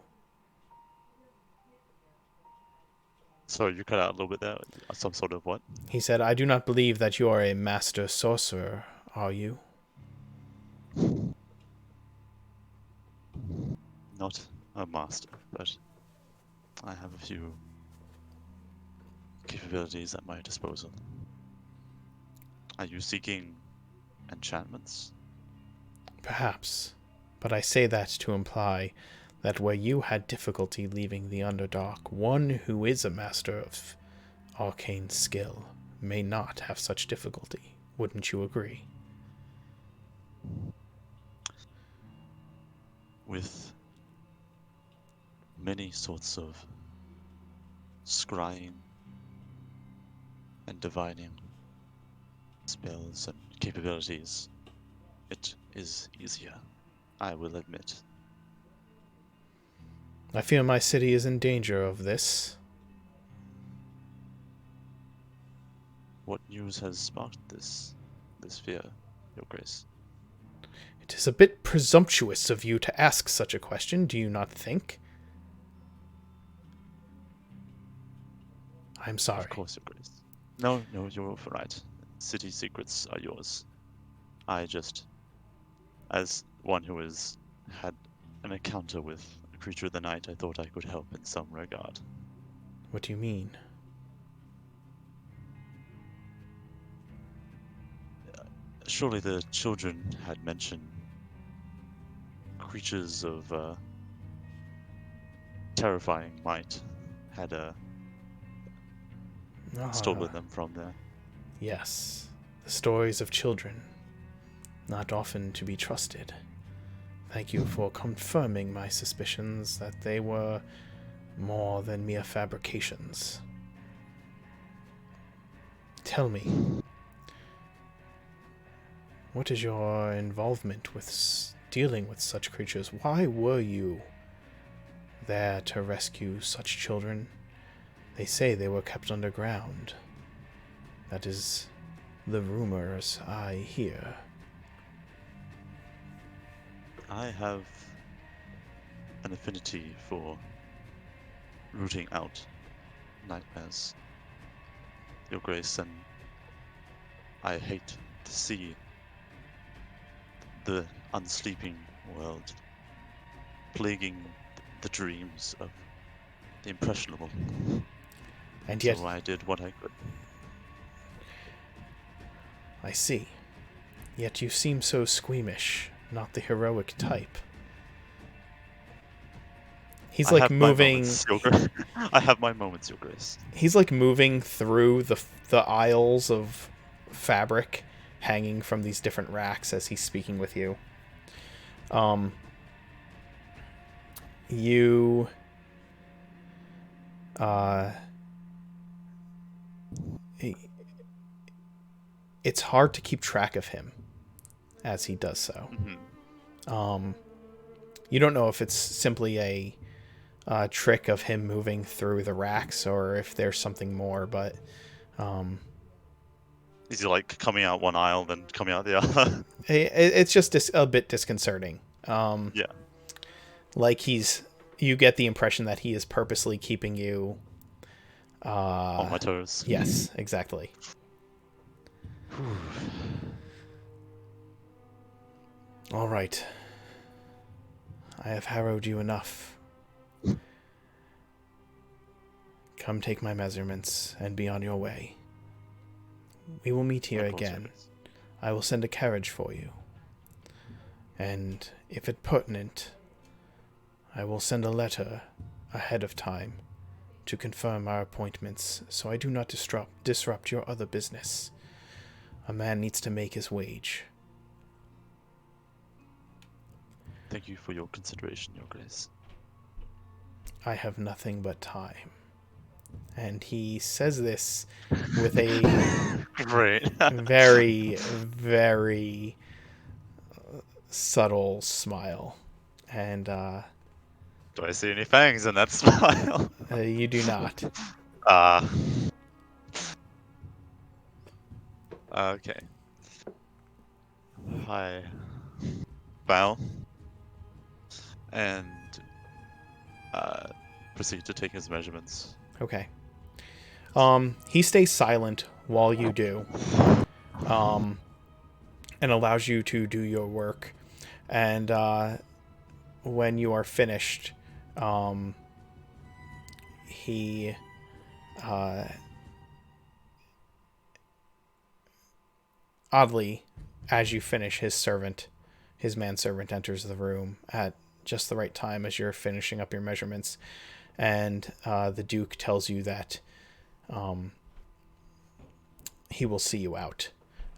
Sorry, you cut out a little bit there. Some sort of what? He said, I do not believe that you are a master sorcerer, are you? Not a master, but I have a few capabilities at my disposal. Are you seeking enchantments? Perhaps, but I say that to imply that where you had difficulty leaving the Underdark, one who is a master of arcane skill may not have such difficulty. Wouldn't you agree? With many sorts of scrying and divining spells and capabilities, it is easier, I will admit. I fear my city is in danger of this. What news has sparked this fear, Your Grace? It is a bit presumptuous of you to ask such a question, do you not think? I'm sorry. Of course, Your Grace. No, you're right. City secrets are yours. I just, as one who has had an encounter with a creature of the night, I thought I could help in some regard. What do you mean? Surely the children had mentioned creatures of terrifying might had stolen them from there. Yes, the stories of children, not often to be trusted. Thank you for confirming my suspicions that they were more than mere fabrications. Tell me, What is your involvement with dealing with such creatures? Why were you there to rescue such children? They say they were kept underground. That is the rumors I hear. I have an affinity for rooting out nightmares, Your Grace, and I hate to see the unsleeping world plaguing the dreams of the impressionable. And yet, So I did what I could. I see. Yet you seem so squeamish, not the heroic type. He's like moving. I have my moments, Your Grace. He's like moving through the aisles of fabric hanging from these different racks as he's speaking with you. You it's hard to keep track of him as he does so. Mm-hmm. You don't know if it's simply a trick of him moving through the racks or if there's something more, but is he like coming out one aisle then coming out the other? it's just a bit disconcerting. Yeah. Like you get the impression that he is purposely keeping you on my toes. Yes, exactly. All right. I have harrowed you enough. Come take my measurements and be on your way. We will meet here again. I will send a carriage for you. And if it pertinent, I will send a letter ahead of time to confirm our appointments so I do not disrupt your other business. A man needs to make his wage. Thank you for your consideration, Your Grace. I have nothing but time. And he says this with a Great. very, very subtle smile. And Do I see any fangs in that smile? you do not. Okay. I bow and proceed to take his measurements. Okay. He stays silent while you do. And allows you to do your work. And when you are finished, he oddly, as you finish, his manservant enters the room at just the right time as you're finishing up your measurements, and the Duke tells you that he will see you out.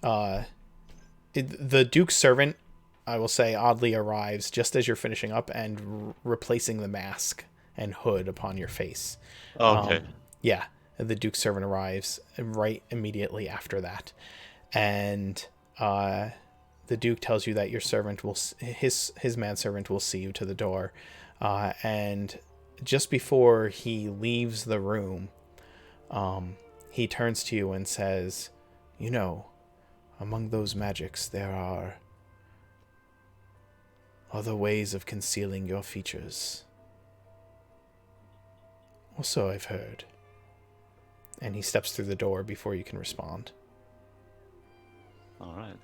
The Duke's servant, I will say, oddly arrives just as you're finishing up and replacing the mask and hood upon your face. Okay. Yeah, the Duke's servant arrives right immediately after that, and the Duke tells you that your servant his manservant will see you to the door, and just before he leaves the room, he turns to you and says, "You know, among those magics there are other ways of concealing your features. Also, I've heard." And he steps through the door before you can respond. All right.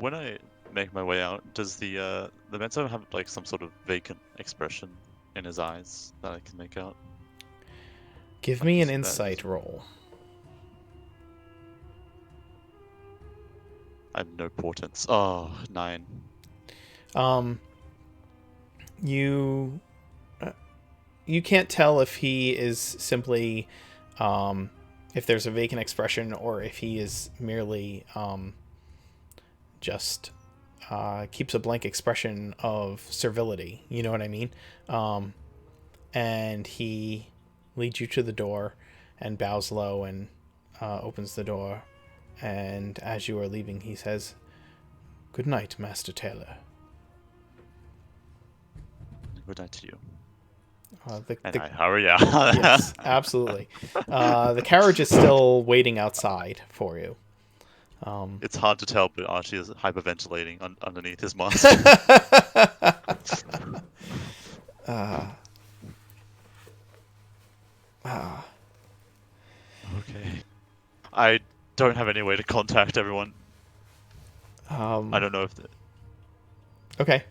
When I make my way out, does the Menzo have like some sort of vacant expression in his eyes that I can make out? Give me an insight roll. I have no portents. Oh, 9. You can't tell if he is simply if there's a vacant expression or if he is merely just keeps a blank expression of servility. You know what I mean? And he leads you to the door and bows low and opens the door And as you are leaving, he says, "Good night, Master Taylor." Good night to you. The, And I hurry out. yes, absolutely. The carriage is still waiting outside for you. It's hard to tell, but Archie is hyperventilating underneath his mask. Okay. I don't have any way to contact everyone. I don't know if... Okay.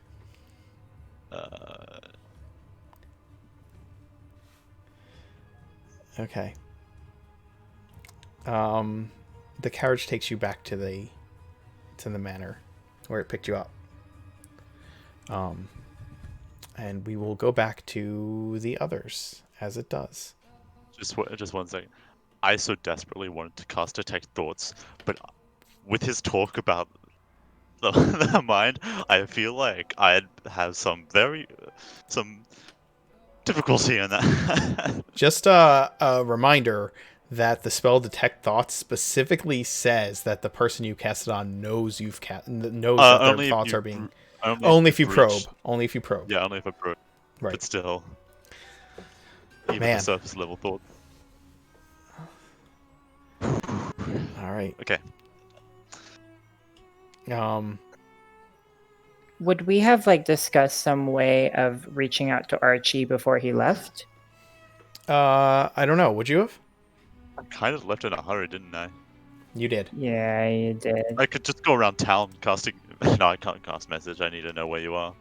Okay. The carriage takes you back to the manor where it picked you up. And we will go back to the others as it does. Just one second. I so desperately wanted to cast Detect Thoughts, but with his talk about the mind, I feel like I'd have some difficulty in that. Just a reminder that the spell Detect Thoughts specifically says that the person you cast it on knows knows that their thoughts are being... Only if you probe. Only if you probe. Yeah, only if I probe. Right. But still, even Man. the surface level thought. All right. Okay. Would we have discussed some way of reaching out to Archie before he left? I don't know. Would you have? I kind of left in a hurry, didn't I? You did. Yeah, you did. I could just go around town casting... No, I can't cast message. I need to know where you are.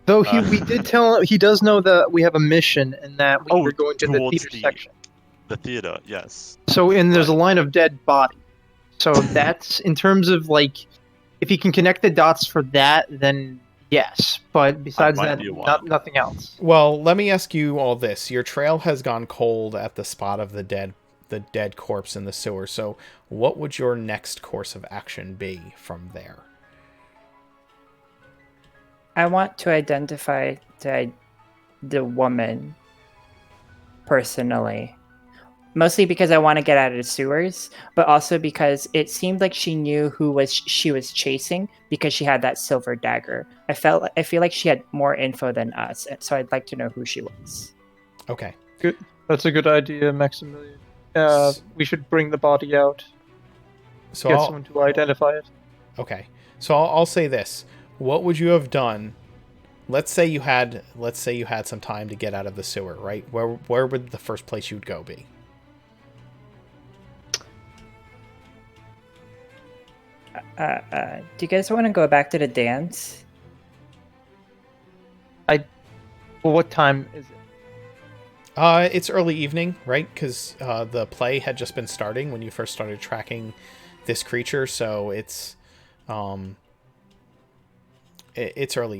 Though we did tell him, he does know that we have a mission and that we were going to the towards theater section. The theater, yes. So, and there's a Right. line of dead body. So that's, in terms of, if he can connect the dots for that, then yes. But besides might that, be a while. nothing else. Well, let me ask you all this. Your trail has gone cold at the spot of the dead corpse in the sewer. So what would your next course of action be from there? I want to identify the woman personally. Mostly because I want to get out of the sewers, but also because it seemed like she knew who she was chasing because she had that silver dagger. I feel like she had more info than us, so I'd like to know who she was. Okay. Good. That's a good idea, Maximilian. We should bring the body out. So Get I'll, someone to identify it. okay. So I'll say this. What would you have done? Let's say you had some time to get out of the sewer, right? Where would the first place you'd go be? Do you guys want to go back to the dance? Well, what time is it? It's early evening, right? Because the play had just been starting when you first started tracking this creature, so it's early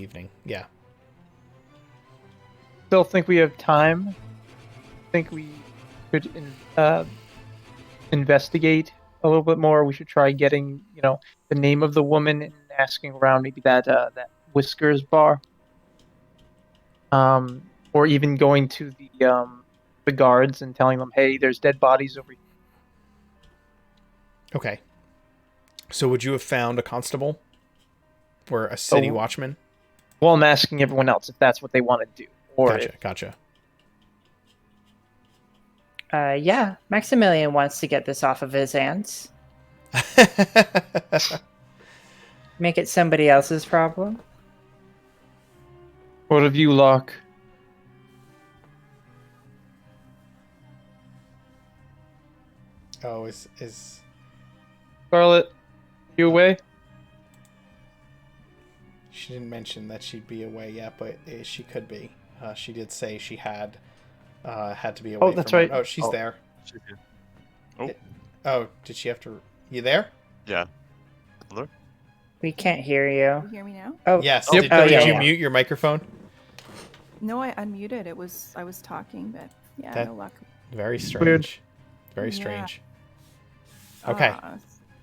evening. Yeah. Still think we have time. Think we could investigate a little bit more. We should try getting, the name of the woman and asking around maybe that Whiskers bar. Or even going to the guards and telling them, hey, there's dead bodies over here. Okay. So would you have found a constable or a city watchman? Well, I'm asking everyone else if that's what they want to do. Or Gotcha. Yeah, Maximilian wants to get this off of his hands. Make it somebody else's problem. What of you, Locke? Oh, is Scarlet, you away? she didn't mention that she'd be away yet, but she could be. She did say she had to be away. Oh, that's from right. Oh, she's there. She's here. Oh, Oh, did she have to? You there? yeah. Hello? We can't hear you. You hear me now? Oh, Yes. Yep. Did you yeah. mute your microphone? No, I unmuted. I was talking, but yeah, That- no luck. Very strange. Very Yeah. strange. Okay.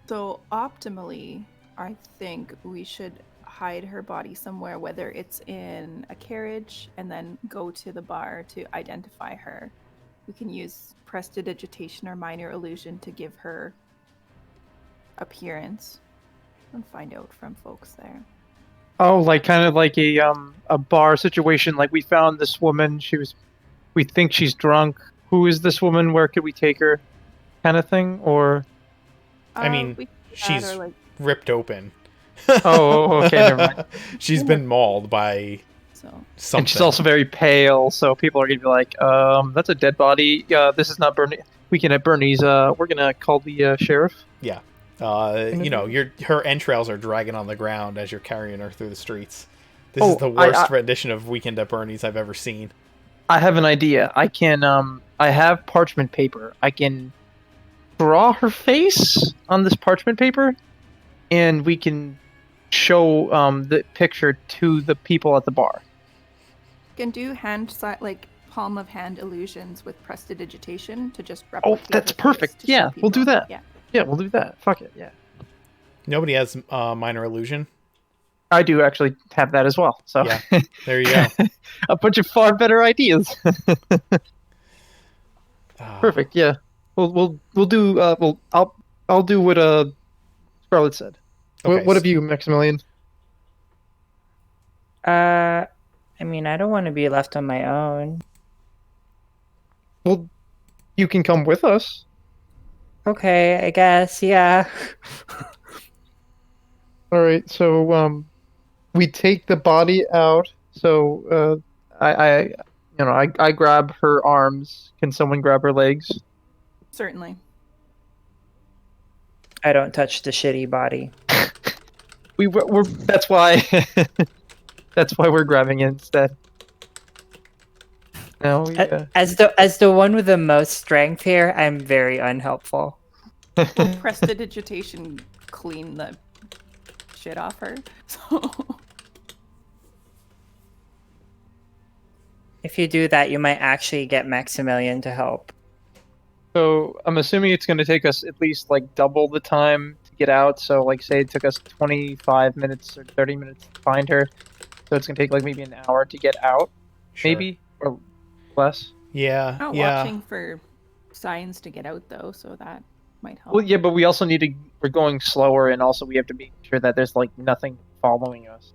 So optimally, I think we should hide her body somewhere, whether it's in a carriage and then go to the bar to identify her. We can use prestidigitation or minor illusion to give her appearance and find out from folks there. Oh, like kind of like a bar situation. Like we found this woman. We think she's drunk. Who is this woman? Where could we take her? Kind of thing, or I mean, We could do that, she's or, like, ripped open. okay, never mind. She's been mauled by so. something. And she's also very pale, so people are gonna be like, that's a dead body. This is not Bernie. Weekend at Bernie's. We're gonna call the sheriff. Yeah. Her entrails are dragging on the ground as you're carrying her through the streets. This is the worst rendition of Weekend at Bernie's I've ever seen. I have an idea. I can I have parchment paper. I can draw her face on this parchment paper, and we can show the picture to the people at the bar. You can do palm of hand illusions with prestidigitation to just Oh, replicate. that's her face perfect. to show Yeah, we'll do people. that. Yeah. Yeah, we'll do that. Fuck it. Yeah. Nobody has minor illusion. I do actually have that as well. So Yeah, there you go. a bunch of far better ideas. Perfect. Yeah. We'll do. I'll do what Scarlett said. Okay. What have you, Maximilian? I mean, I don't want to be left on my own. Well, you can come with us. Okay, I guess, yeah. All right. So we take the body out. So I grab her arms. Can someone grab her legs? Certainly. I don't touch the shitty body. We're that's why that's why we're grabbing it instead. No, As the one with the most strength here, I'm very unhelpful. Will prestidigitation clean the shit off her? So. If you do that, you might actually get Maximilian to help. So I'm assuming it's going to take us at least like double the time to get out. So like say it took us 25 minutes or 30 minutes to find her. So it's going to take like maybe an hour to get out, Sure. maybe, or less. Yeah. Not yeah. watching for signs to get out though, so that might help. Well, yeah, but we also we're going slower, and also we have to make sure that there's like nothing following us.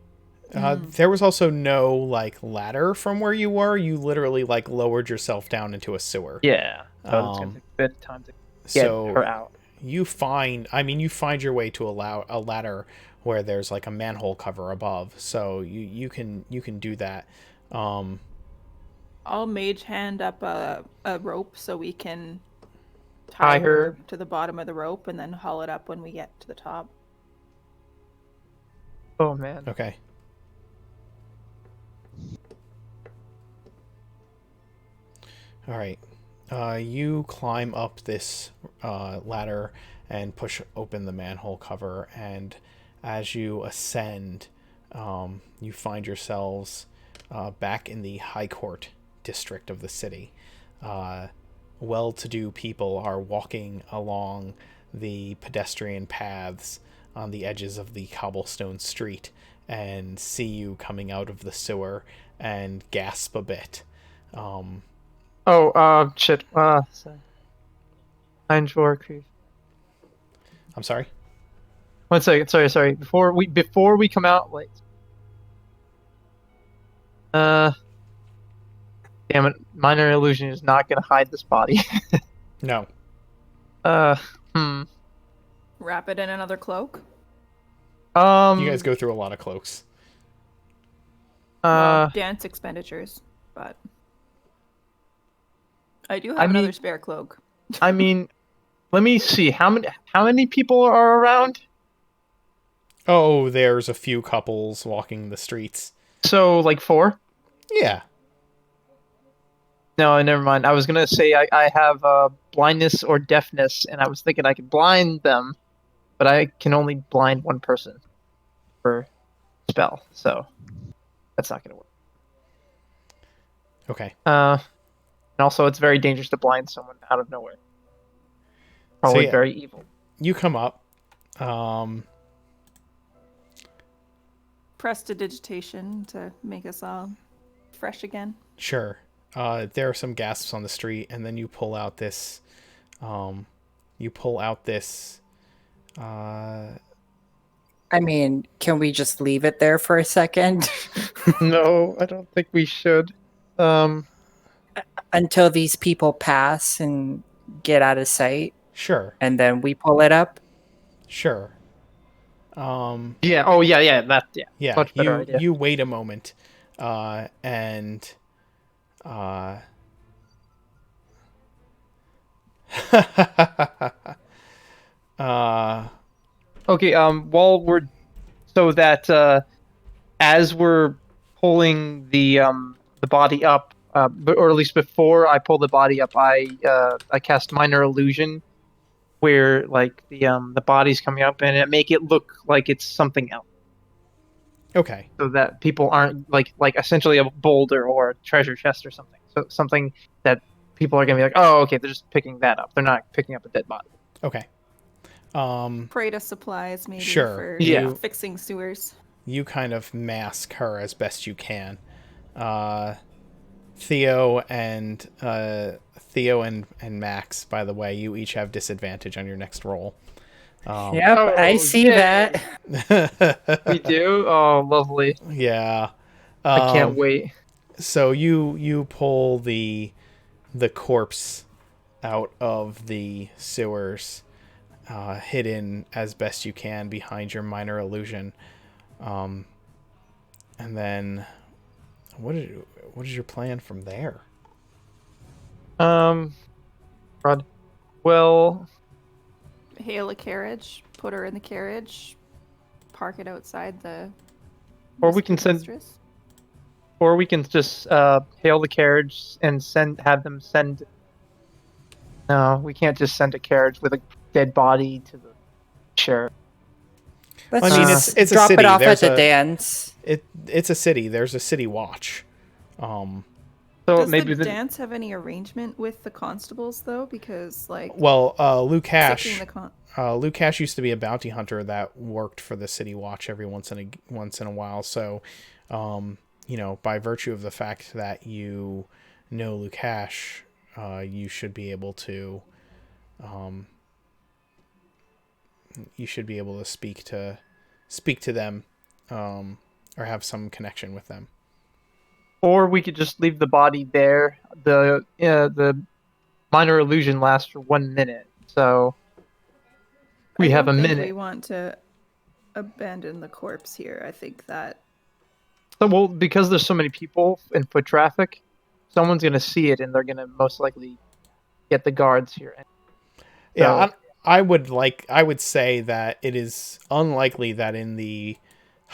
There was also no like ladder from where you were. You literally like lowered yourself down into a sewer. Yeah. So it's going to take a bit of time to get her out. You find your way to a ladder where there's like a manhole cover above. So you can do that. I'll mage hand up a rope so we can Tie tie her. her to the bottom of the rope and then haul it up when we get to the top. Oh man. Okay. All right. You climb up this ladder and push open the manhole cover, and as you ascend, you find yourselves back in the High Court district of the city. Well-to-do people are walking along the pedestrian paths on the edges of the cobblestone street and see you coming out of the sewer and gasp a bit. Shit. Sorry. I'm sorry? 1 second. Sorry. Before we come out, wait. Damn it. Minor illusion is not gonna hide this body. No. Wrap it in another cloak. You guys go through a lot of cloaks. Dance expenditures, but I do have another spare cloak. I mean, let me see. How many people are around? Oh, there's a few couples walking the streets. So, like 4? Yeah. No, never mind. I was gonna say I have blindness or deafness, and I was thinking I could blind them, but I can only blind one person per spell, so that's not gonna work. Okay. And also, it's very dangerous to blind someone out of nowhere. Probably yeah. very evil. You come up. Prestidigitation to make us all fresh again. Sure. There are some gasps on the street, and then you pull out this Uh, I mean, can we just leave it there for a second No, I don't think we should. Um, until these people pass and get out of sight, sure, and then we pull it up? sure. yeah. Oh, yeah, yeah. Yeah. Yeah, Much better idea. you wait a moment, and uh, Okay. While we're so that as we're pulling the body up, or at least before I pull the body up, I cast minor illusion, where like the body's coming up, and it make it look like it's something else, okay, so that people aren't like essentially a boulder or a treasure chest or something. So something that people are gonna be like, oh, okay, they're just picking that up. They're not picking up a dead body. okay. Pray to supplies, maybe, Sure. for Yeah. fixing sewers. You kind of mask her as best you can. Theo and Max, by the way, you each have disadvantage on your next roll. Yep, I Oh, see yay. that. We do. Oh, lovely. Yeah. I can't wait. So you pull the corpse out of the sewers, hidden as best you can behind your minor illusion, and then what is your plan from there? Rod. Well, Hail a carriage, put her in the carriage, park it outside the. Or we can mystery send- mistress. or we can just hail the carriage and have them send. No, we can't just send a carriage with a dead body to the sheriff. Let's I mean, just it's a drop city. it off There's at the a- dance. It's a city. There's a city watch. So Does maybe the dance have any arrangement with the constables though? Because like Well, Luke taking Hash. the Luke Hash used to be a bounty hunter that worked for the City Watch every once in a while. So, by virtue of the fact that you know Luke Hash, you should be able to, speak to them, or have some connection with them. Or we could just leave the body there. The minor illusion lasts for 1 minute, so we I have a don't think minute. We want to abandon the corpse here. I think that So, well, because there's so many people in foot traffic, someone's gonna see it, and they're gonna most likely get the guards here. Yeah, So- I would say that it is unlikely that in the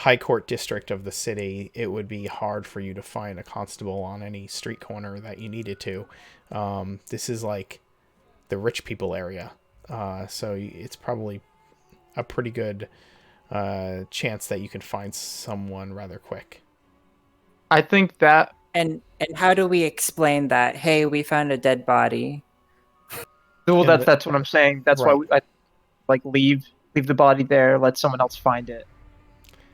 High Court district of the city, it would be hard for you to find a constable on any street corner that you needed to. This is like the rich people area, so it's probably a pretty good chance that you can find someone rather quick. I think that And how do we explain that? Hey, we found a dead body. well, And that's what I'm saying. That's why Right. I leave the body there, let someone else find it.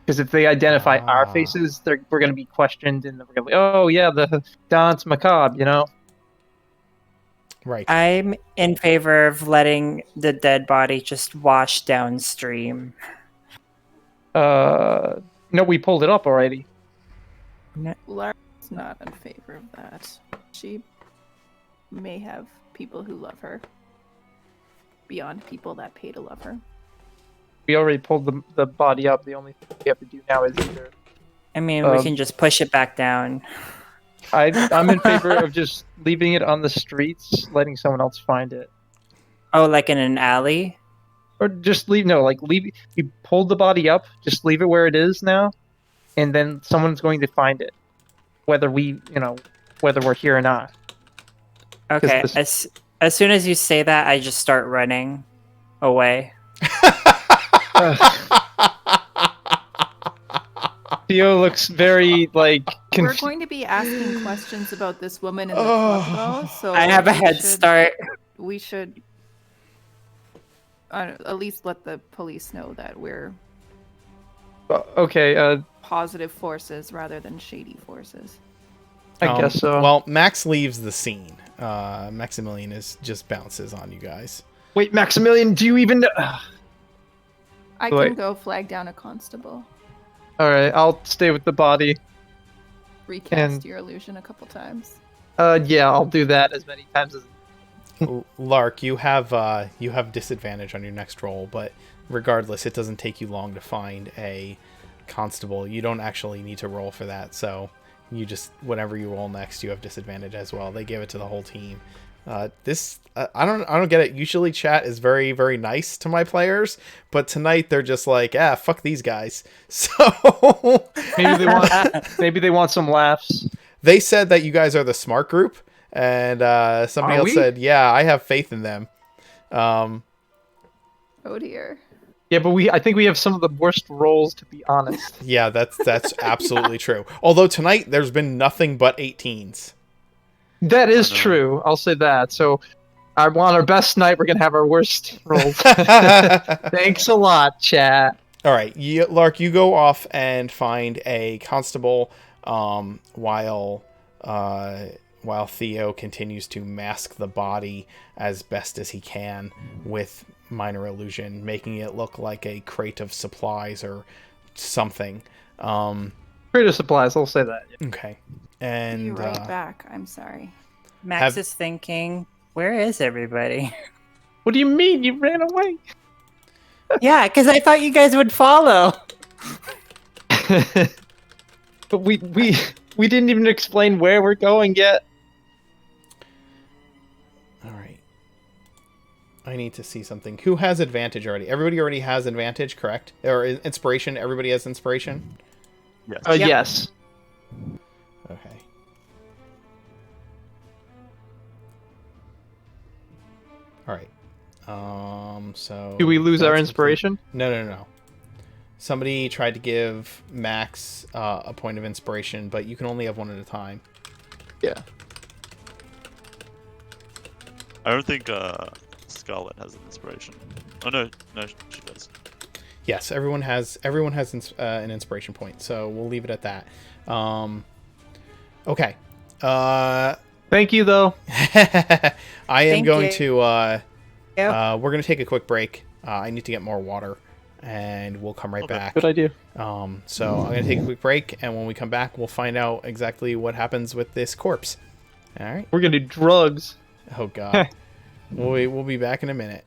Because if they identify our faces, we're going to be questioned, and we're going to be, oh yeah, the Danse Macabre, you know. Right. I'm in favor of letting the dead body just wash downstream. No, we pulled it up already. Lara's not in favor of that. She may have people who love her beyond people that pay to love her. We already pulled the body up. The only thing we have to do now is either. I mean, we can just push it back down. I'm in favor of just leaving it on the streets, letting someone else find it, Oh, like in an alley? or just leave. No, like leave. We pulled the body up. Just leave it where it is now, and then someone's going to find it, whether we're here or not. Okay. this- As soon as you say that, I just start running away. Theo looks very like We're going to be asking questions about this woman in the Oh. club, though, so I have a we head should- start. We should at least let the police know that we're Okay. positive forces rather than shady forces. I guess so. Well, Max leaves the scene. Maximilian just bounces on you guys. Wait, Maximilian, do you even know? I Wait. can go flag down a constable. All right, I'll stay with the body. Recast And- your illusion a couple times. Yeah, I'll do that as many times as. Lark, you have disadvantage on your next roll, but regardless, it doesn't take you long to find a constable. You don't actually need to roll for that, so you just whenever you roll next, you have disadvantage as well. They give it to the whole team. I don't get it. Usually, chat is very very nice to my players, but tonight they're just like, fuck these guys. So Maybe they want some laughs. they said that you guys are the smart group, and somebody Are else we? said, yeah, I have faith in them. Oh dear. Yeah, but I think we have some of the worst rolls, to be honest. Yeah, that's absolutely true. Although tonight there's been nothing but 18s. That is I know. true. I'll say that. So, I want our best night. We're gonna have our worst rolls. All Thanks a lot, chat. right, Lark, you go off and find a constable, while Theo continues to mask the body as best as he can with minor illusion, making it look like a crate of supplies or something. Creative supplies. I'll say that. Yeah. Okay, and Be right back. I'm sorry. Max is thinking, where is everybody? What do you mean you ran away? Yeah, because I thought you guys would follow. But we didn't even explain where we're going yet. all right. I need to see something. Who has advantage already? Everybody already has advantage, correct? Or inspiration? Everybody has inspiration? Yes. Yep. Yes. Okay. All right. So Do we lose our that's inspiration? No. Somebody tried to give Max a point of inspiration, but you can only have one at a time. Yeah. I don't think Scarlet has an inspiration. Oh no, she does. Yes, everyone has an inspiration point, so we'll leave it at that. Okay. Thank you, though. I am Thank going you. to Yeah. we're gonna take a quick break. I need to get more water, and we'll come right Okay. back. Good idea. So I'm gonna take a quick break, and when we come back, we'll find out exactly what happens with this corpse. All right. We're gonna do drugs. Oh God. We'll be back in a minute.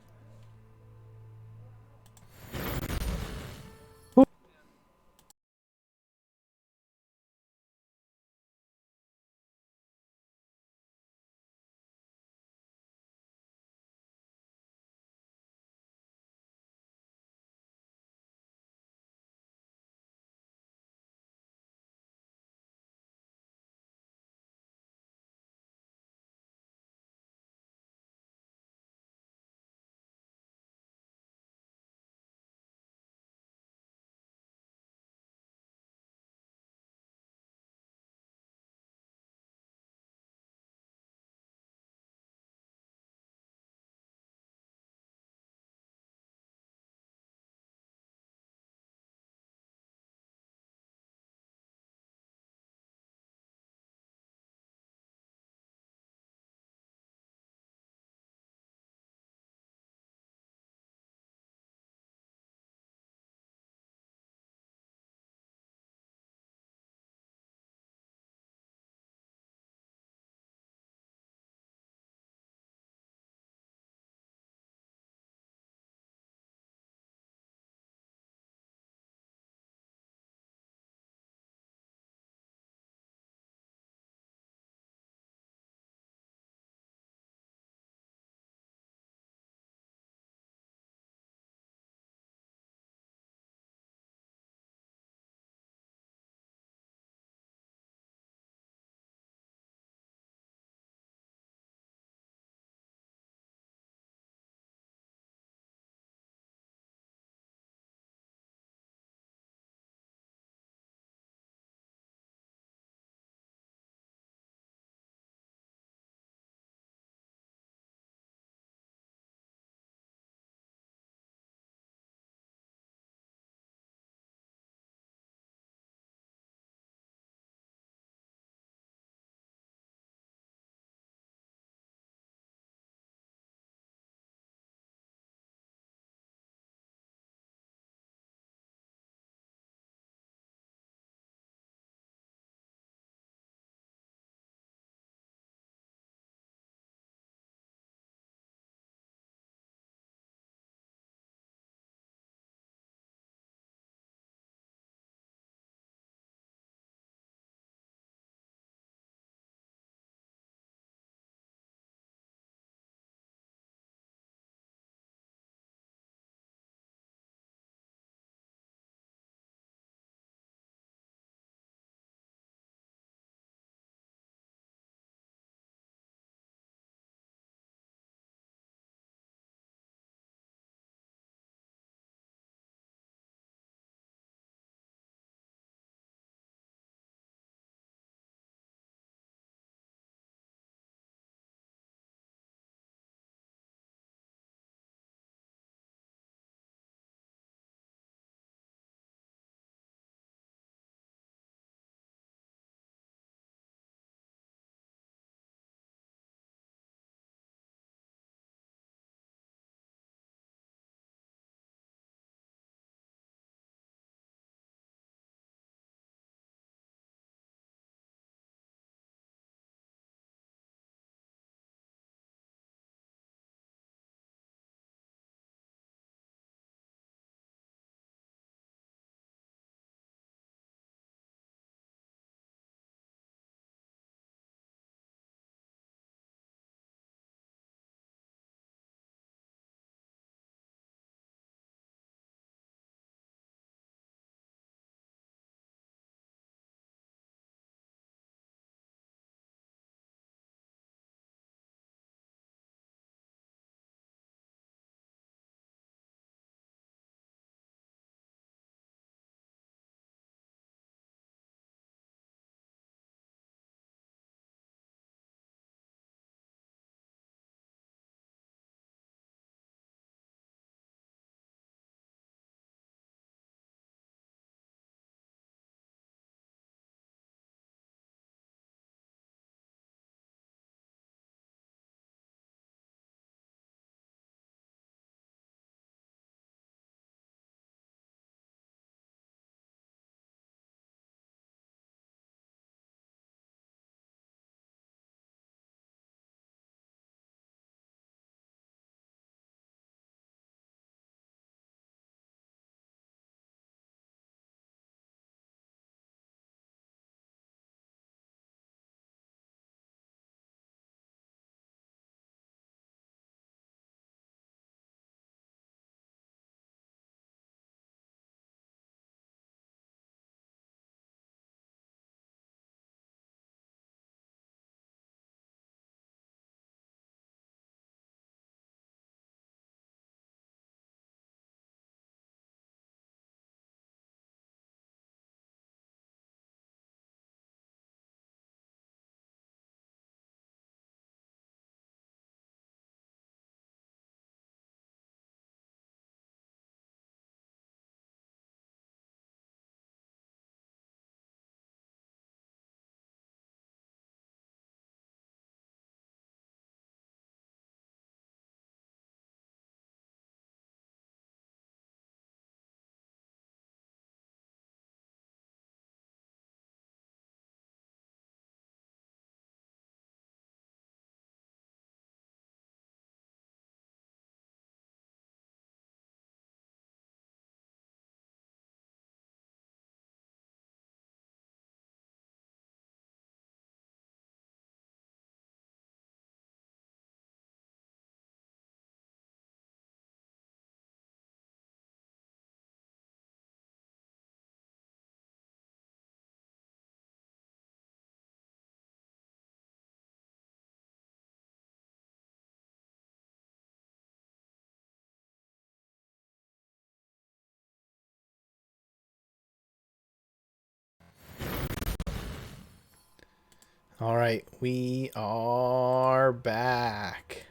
All right, we are back.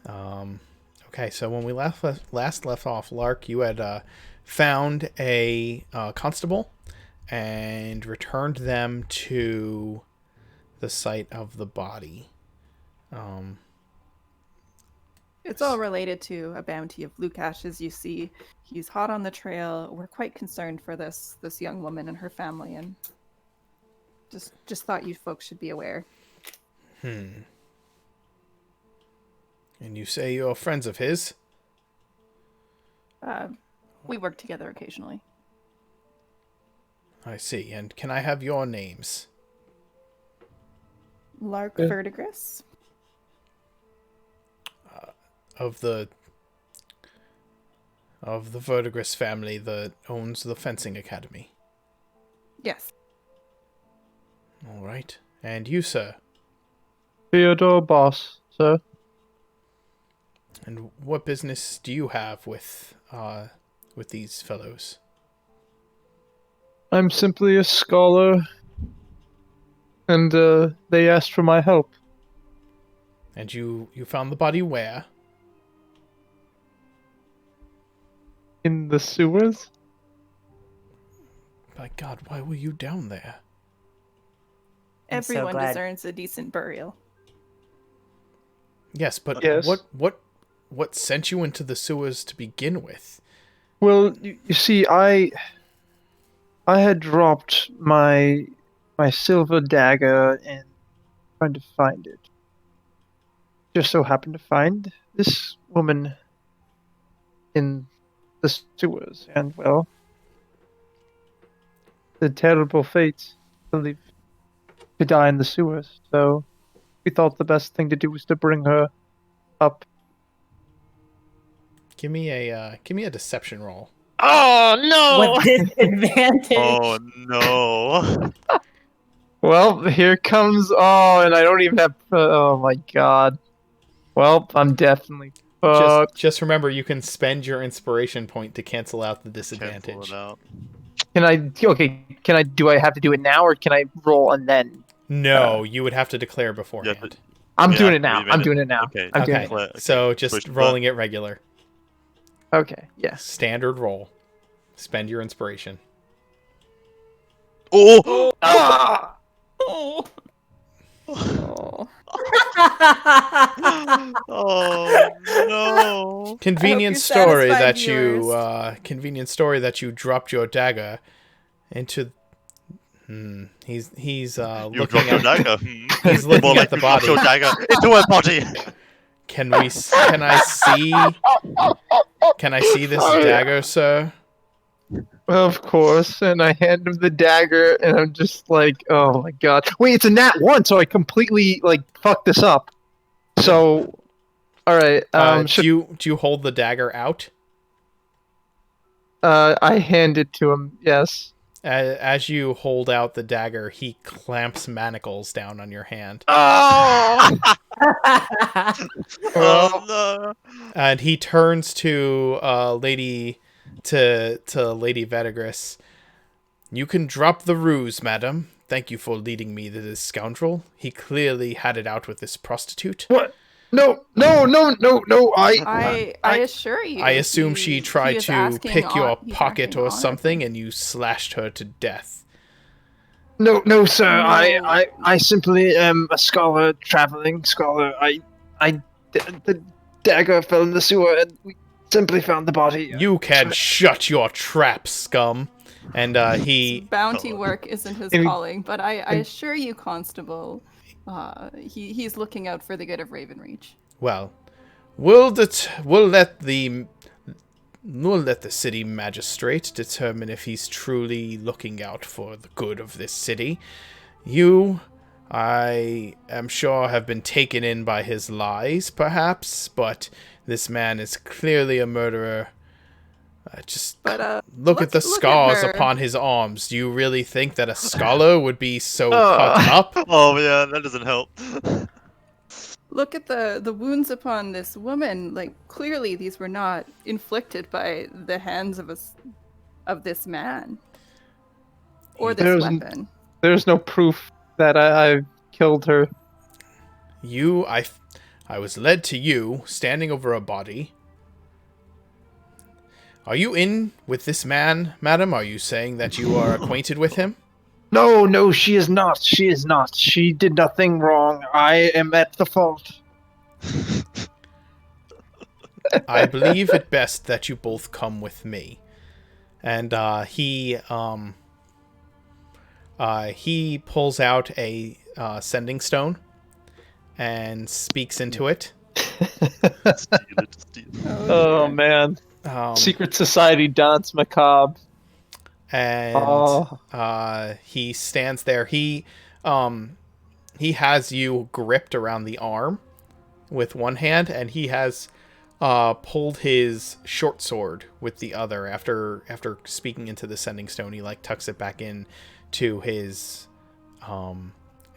Okay, so when we last left off, Lark, you had found a constable and returned them to the site of the body. It's all related to a bounty of Lukash. As you see, he's hot on the trail. We're quite concerned for this young woman and her family, and just thought you folks should be aware. And you say you're friends of his? We work together occasionally. I see. And can I have your names? Lark Verdigris. Of the Verdigris family that owns the fencing academy. Yes. All right. And you, sir? Theodore Boss, sir. And what business do you have with these fellows? I'm simply a scholar, and they asked for my help. And you found the body where? In the sewers? By God, why were you down there? I'm so Everyone glad. deserves a decent burial. Yes, but Yes. what sent you into the sewers to begin with? Well, you see, I had dropped my silver dagger and trying to find it. Just so happened to find this woman in the sewers, and well, the terrible fate to die in the sewers. So we thought the best thing to do was to bring her up. Give me a deception roll. Oh no! With disadvantage. Oh no! Well, here comes. Oh, and I don't even have. Oh my god. Well, I'm definitely fucked. Just remember, you can spend your inspiration point to cancel out the Cancel disadvantage. it out. Can I? Okay. Can I? Do I have to do it now, or can I roll and then? No, you would have to declare beforehand. but- I'm Yeah, doing it now. you made I'm it. doing it now. Okay. I'm doing Okay, it. Declare- so okay, just push the rolling it regular. Okay. Yes. Standard roll. Spend your inspiration. Oh! Ah! Oh. Oh. Oh no! Convenient you're story satisfied, that you convenient story that you dropped your dagger into. He's You looking dropped your at. dagger. He's looking More at like the you dropped body. your dagger into her body. Can I see this Oh, yeah. dagger, sir? Of course. And I hand him the dagger, and I'm just like, oh my god. Wait, it's a nat 1, so I completely like fucked this up. So, all right. Do you hold the dagger out? I hand it to him. Yes. As you hold out the dagger, he clamps manacles down on your hand, Oh. Oh no! and he turns to Lady Verdigris. You can drop the ruse, madam. Thank you for leading me to this scoundrel. He clearly had it out with this prostitute. What? No. I assure you. I assume he- she he tried is to asking pick your he's pocket acting or something, honorably. and you slashed her to death. No, sir. No. I simply am a scholar, traveling scholar. The dagger fell in the sewer, and we simply found the body. You can shut your trap, scum. And he Bounty work isn't his And- calling, but I assure you, Constable, he's looking out for the good of Ravenreach. well, we'll let the city magistrate determine if he's truly looking out for the good of this city. You, I am sure, have been taken in by his lies, perhaps, but this man is clearly a murderer. Just But look at the let's look at scars her. upon his arms. Do you really think that a scholar would be so cut up? Oh yeah, that doesn't help. Look at the wounds upon this woman. Like, clearly these were not inflicted by the hands of this man or this There's weapon. There's no proof that I killed her. I was led to you, standing over a body. Are you in with this man, madam? Are you saying that you are acquainted with him? No, she is not. She is not. She did nothing wrong. I am at the fault. I believe it best that you both come with me. And he pulls out a sending stone and speaks into it. Steal it. Oh man. Secret Society Danse Macabre. And he stands there. He has you gripped around the arm with one hand, and he has pulled his short sword with the other. After speaking into the sending stone, he tucks it back in to his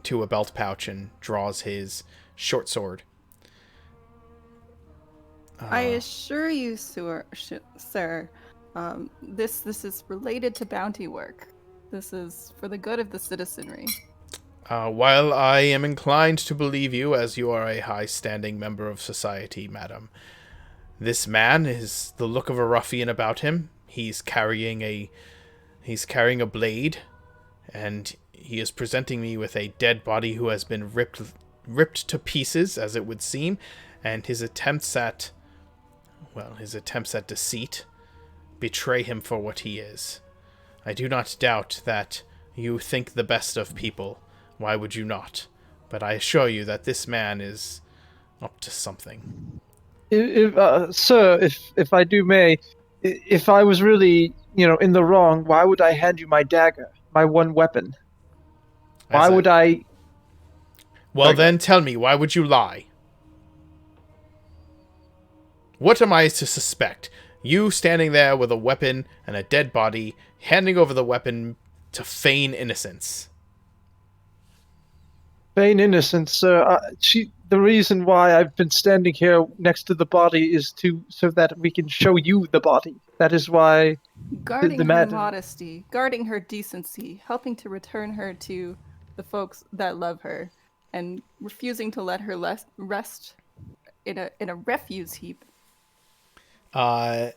to a belt pouch and draws his short sword. I assure you, sir, this is related to bounty work. This is for the good of the citizenry. While I am inclined to believe you, as you are a high-standing member of society, madam, this man is the look of a ruffian about him. He's carrying a blade, and he is presenting me with a dead body who has been ripped to pieces, as it would seem, and his attempts at deceit betray him for what he is. I do not doubt that you think the best of people. Why would you not? But I assure you that this man is up to something. Sir, if I do may, if I was really, in the wrong, why would I hand you my dagger, my one weapon? Why would I? Well, then tell me, why would you lie? What am I to suspect? You standing there with a weapon and a dead body, handing over the weapon to feign innocence. Feign innocence, sir. The reason why I've been standing here next to the body is so that we can show you the body. That is why. Guarding her modesty, guarding her decency, helping to return her to the folks that love her, and refusing to let her rest in a refuse heap. I'm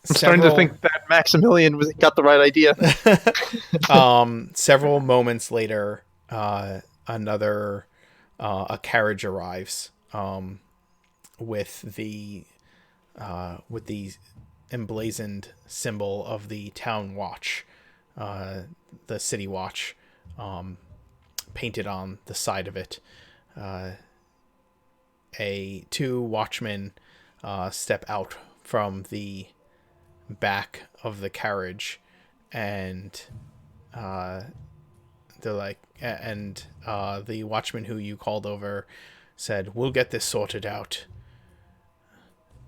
starting to think that Maximilian got the right idea. Several moments later, a carriage arrives with the emblazoned symbol of the town watch, the city watch, painted on the side of it. Two watchmen step out from the back of the carriage, and they're like, and the watchman who you called over said, "We'll get this sorted out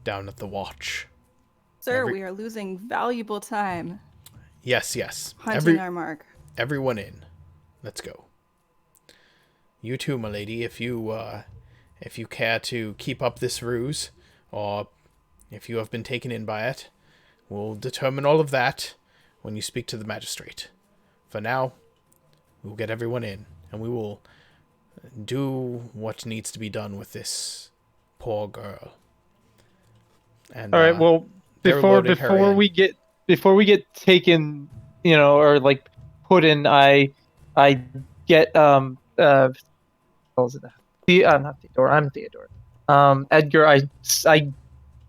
down at the watch." Sir, we are losing valuable time. Yes. Hunting our mark. Everyone in. Let's go. You too, my lady, if you care to keep up this ruse, or if you have been taken in by it, we'll determine all of that when you speak to the magistrate. For now, we'll get everyone in, and we will do what needs to be done with this poor girl. And all right. Well, before we get taken, or put in, I get what was it? Not Theodore. I'm Theodore. Edgar. I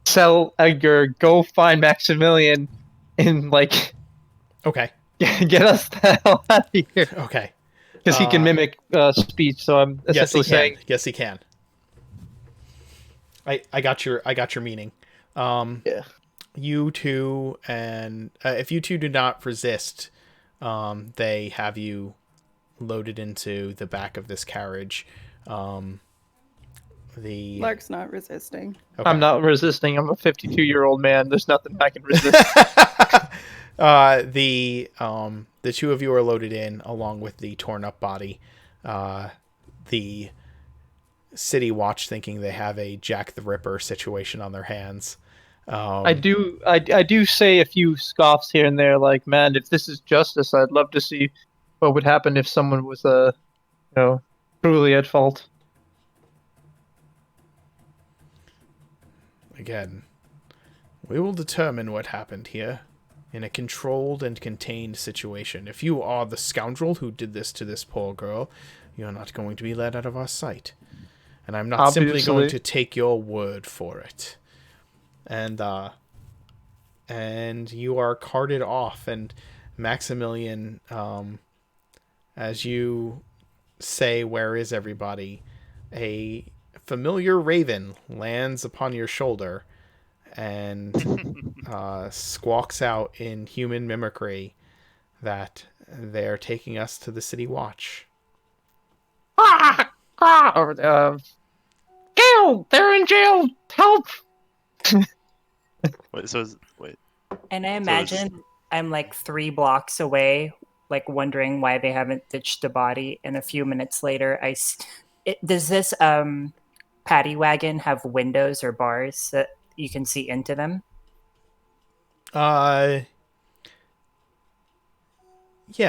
tell Edgar, go find Maximilian, and okay, get us the hell out of here. Okay. Because he can mimic speech, so I'm essentially saying. Yes, he can. I got your meaning. Yeah. You two, and if you two do not resist, they have you loaded into the back of this carriage. Lark's not resisting. Okay. I'm not resisting. I'm a 52-year-old man. There's nothing I can resist. The two of you are loaded in along with the torn up body. The city watch, thinking they have a Jack the Ripper situation on their hands. I do say a few scoffs here and there, like, man, if this is justice, I'd love to see what would happen if someone was truly at fault. Again, we will determine what happened here in a controlled and contained situation. If you are the scoundrel who did this to this poor girl, you are not going to be let out of our sight. And I'm not simply going to take your word for it. And you are carted off, and Maximilian, as you say, "Where is everybody?" a familiar raven lands upon your shoulder and squawks out in human mimicry that they're taking us to the city watch. Jail! They're in jail! Help! Wait. And I imagine I'm like 3 blocks away, like wondering why they haven't ditched the body. And a few minutes later, does this paddy wagon have windows or bars that you can see into them? Yeah,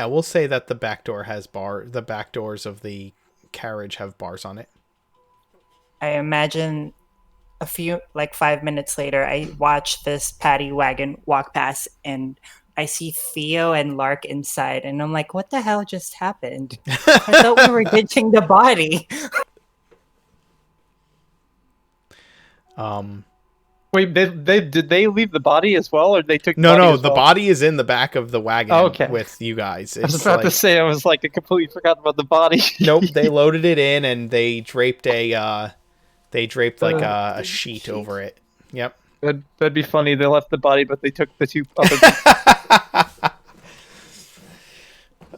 we'll say that the back door has the back doors of the carriage have bars on it. I imagine a few, like 5 minutes later, I watch this paddy wagon walk past and I see Theo and Lark inside. And I'm like, what the hell just happened? I thought we were ditching the body. Wait, did they leave the body as well, or they took? No, the body is in the back of the wagon with you guys. I was about to say, I completely forgot about the body. Nope, they loaded it in and they draped a sheet over it. Yep. That'd be funny. They left the body, but they took the 2 other.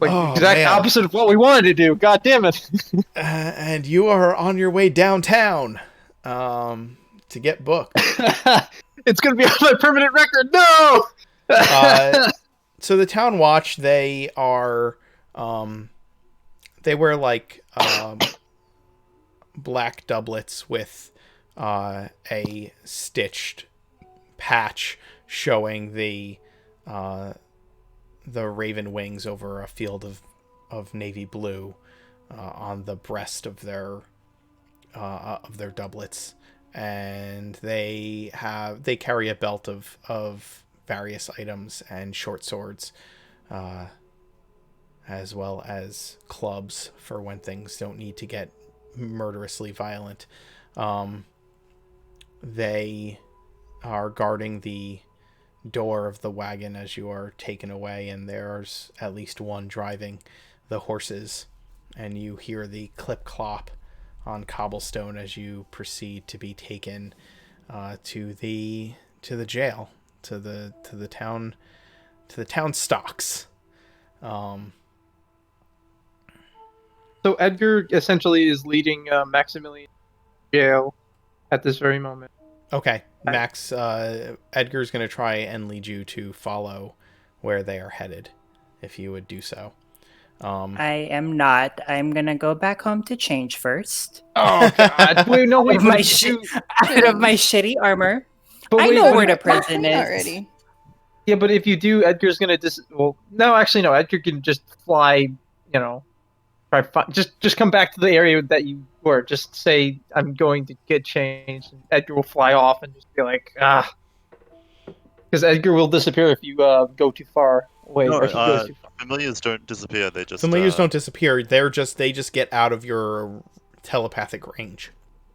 Exact opposite of what we wanted to do. God damn it! And you are on your way downtown. To get booked. It's gonna be on my permanent record. No. So the town watch, they are they wear like black doublets with a stitched patch showing the raven wings over a field of navy blue on the breast of their doublets. And they carry a belt of various items and short swords, as well as clubs for when things don't need to get murderously violent. They are guarding the door of the wagon as you are taken away, and there's at least one driving the horses, and you hear the clip-clop on cobblestone as you proceed to be taken to the jail, to the town stocks. So Edgar essentially is leading Maximilian to jail at this very moment. Okay, Max. Edgar's going to try and lead you to follow where they are headed, if you would do so. I am not. I'm gonna go back home to change first. Oh God! Wait, no, wait. Out of my shitty armor. But I know where the prison is already. Yeah, but if you do, Edgar's gonna no, actually, no. Edgar can just fly. Just come back to the area that you were. Just say I'm going to get changed, and Edgar will fly off and just be like, because Edgar will disappear if you go too far away. No, or he goes too far. Familiars don't disappear. They just don't disappear. They just get out of your telepathic range.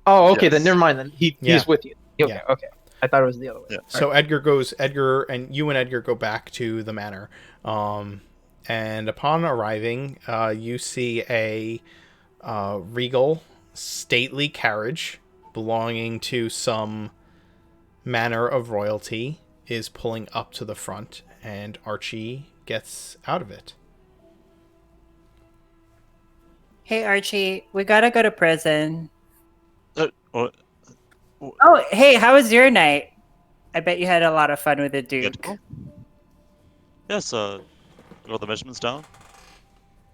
Oh, okay. Yes. Then never mind. Then he's with you. Okay, Yeah. okay. I thought it was the other way. Yeah. So Edgar and Edgar go back to the manor. And upon arriving, you see a regal, stately carriage belonging to some manor of royalty is pulling up to the front, and Archie gets out of it. Hey Archie, we gotta go to prison. What? Oh, hey, how was your night? I bet you had a lot of fun with the Duke. Yes, got the measurements down.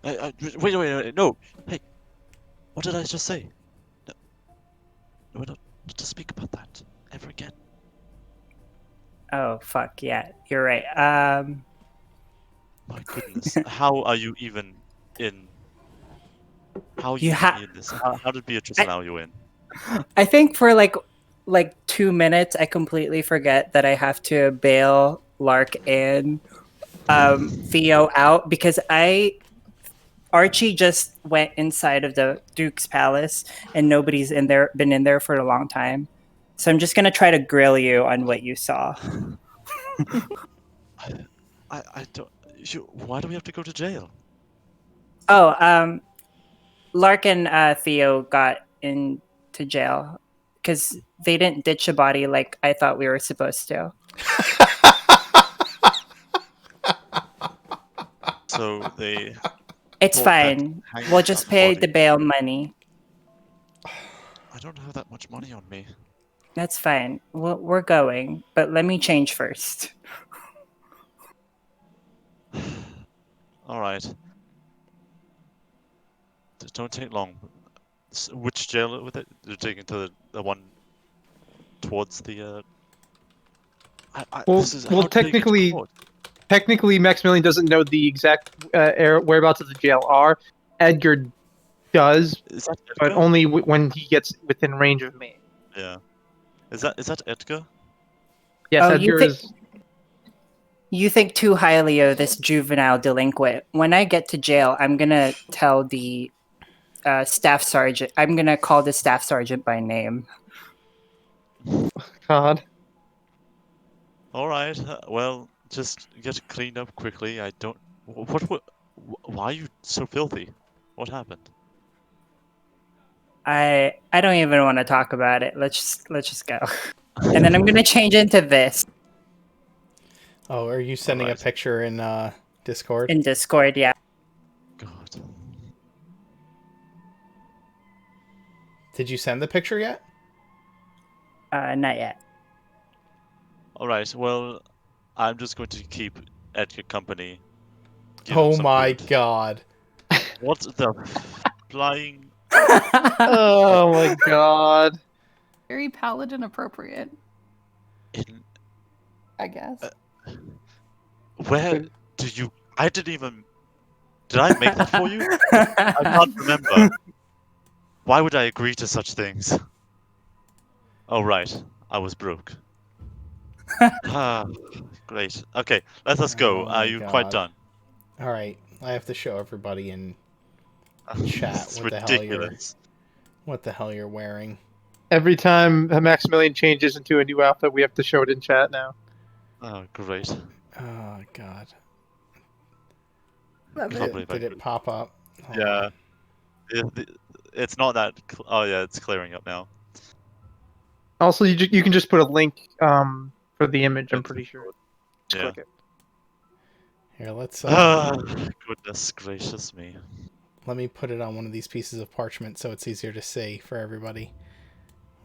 Wait, no. Hey, what did I just say? No, we're not to speak about that ever again. Oh, fuck, yeah, you're right. My goodness, how are you even in How are You you ha- in this? How did Beatrice allow you in? I think for like 2 minutes, I completely forget that I have to bail Lark and Theo out because Archie just went inside of the Duke's palace and nobody's been in there for a long time. So I'm just gonna try to grill you on what you saw. I don't. Why do we have to go to jail? Oh, Lark and Theo got into jail because they didn't ditch a body like I thought we were supposed to. So they It's thought that fine. hanging We'll up just a pay body- the bail money. I don't have that much money on me. That's fine. We're going, but let me change first. All right. Don't take long. Which jail with it? You're taking to the one towards the. Well, This is well, how did they get to technically, court? technically, Maximilian doesn't know the exact whereabouts of the jail are. Edgar does, Is that but Edgar? only when he gets within range of me. Yeah. Is that Edgar? Yes, Oh, Edgar is. you think too highly of this juvenile delinquent. When I get to jail, I'm gonna tell the staff sergeant. I'm gonna call the staff sergeant by name. God. All right. Well, just get it cleaned up quickly. I don't. What? Why are you so filthy? What happened? I don't even want to talk about it. Let's just go. And then I'm gonna change into this Oh, are you sending a Alright. picture in Discord? in Discord. Yeah. God. Did you send the picture yet? Not yet. All right. Well, I'm just going to keep Edgar company. Give him Oh some my food. god. What the flying? Oh my God. Very paladin appropriate, In I guess. where do you? I didn't even. Did I make that for you? I can't remember. Why would I agree to such things? Oh right, I was broke. Ah, great. Okay, let us go. Oh Are my you quite God. done? Alright, I have to show everybody in chat It's what the hell ridiculous. you're wearing. Every time Maximilian changes into a new outfit, we have to show it in chat now. Oh, great. Oh god. I can't believe I Did it could- pop up? Hold Yeah. on. It's not that. Oh yeah, it's clearing up now. Also, you can just put a link for the image. I'm It's- pretty sure. Just Yeah. click it. Here, let's Ah, goodness gracious me. let me put it on one of these pieces of parchment so it's easier to see for everybody.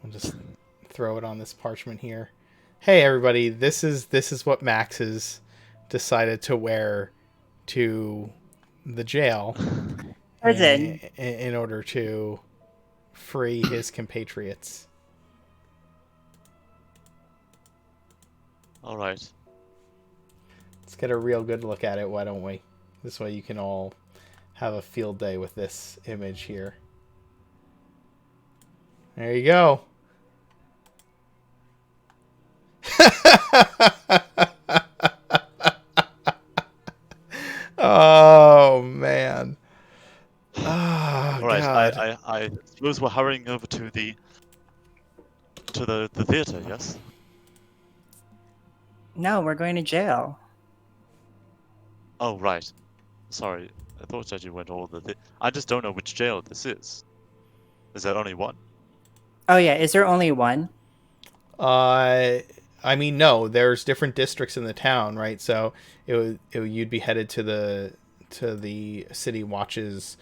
I'll just throw it on this parchment here. Hey everybody, this is what Max has decided to wear to the jail Prison. in order to free his compatriots. All right. Let's get a real good look at it, why don't we? This way you can all have a field day with this image here. There you go. Oh man. Oh, All right. God. I suppose we're hurrying over to the theater. Yes. No, we're going to jail. Oh right. Sorry. I thought that you went all the. I just don't know which jail this is. Is there only one? Oh yeah, is there only one? I mean, no. There's different districts in the town, right? So you'd be headed to the city watches,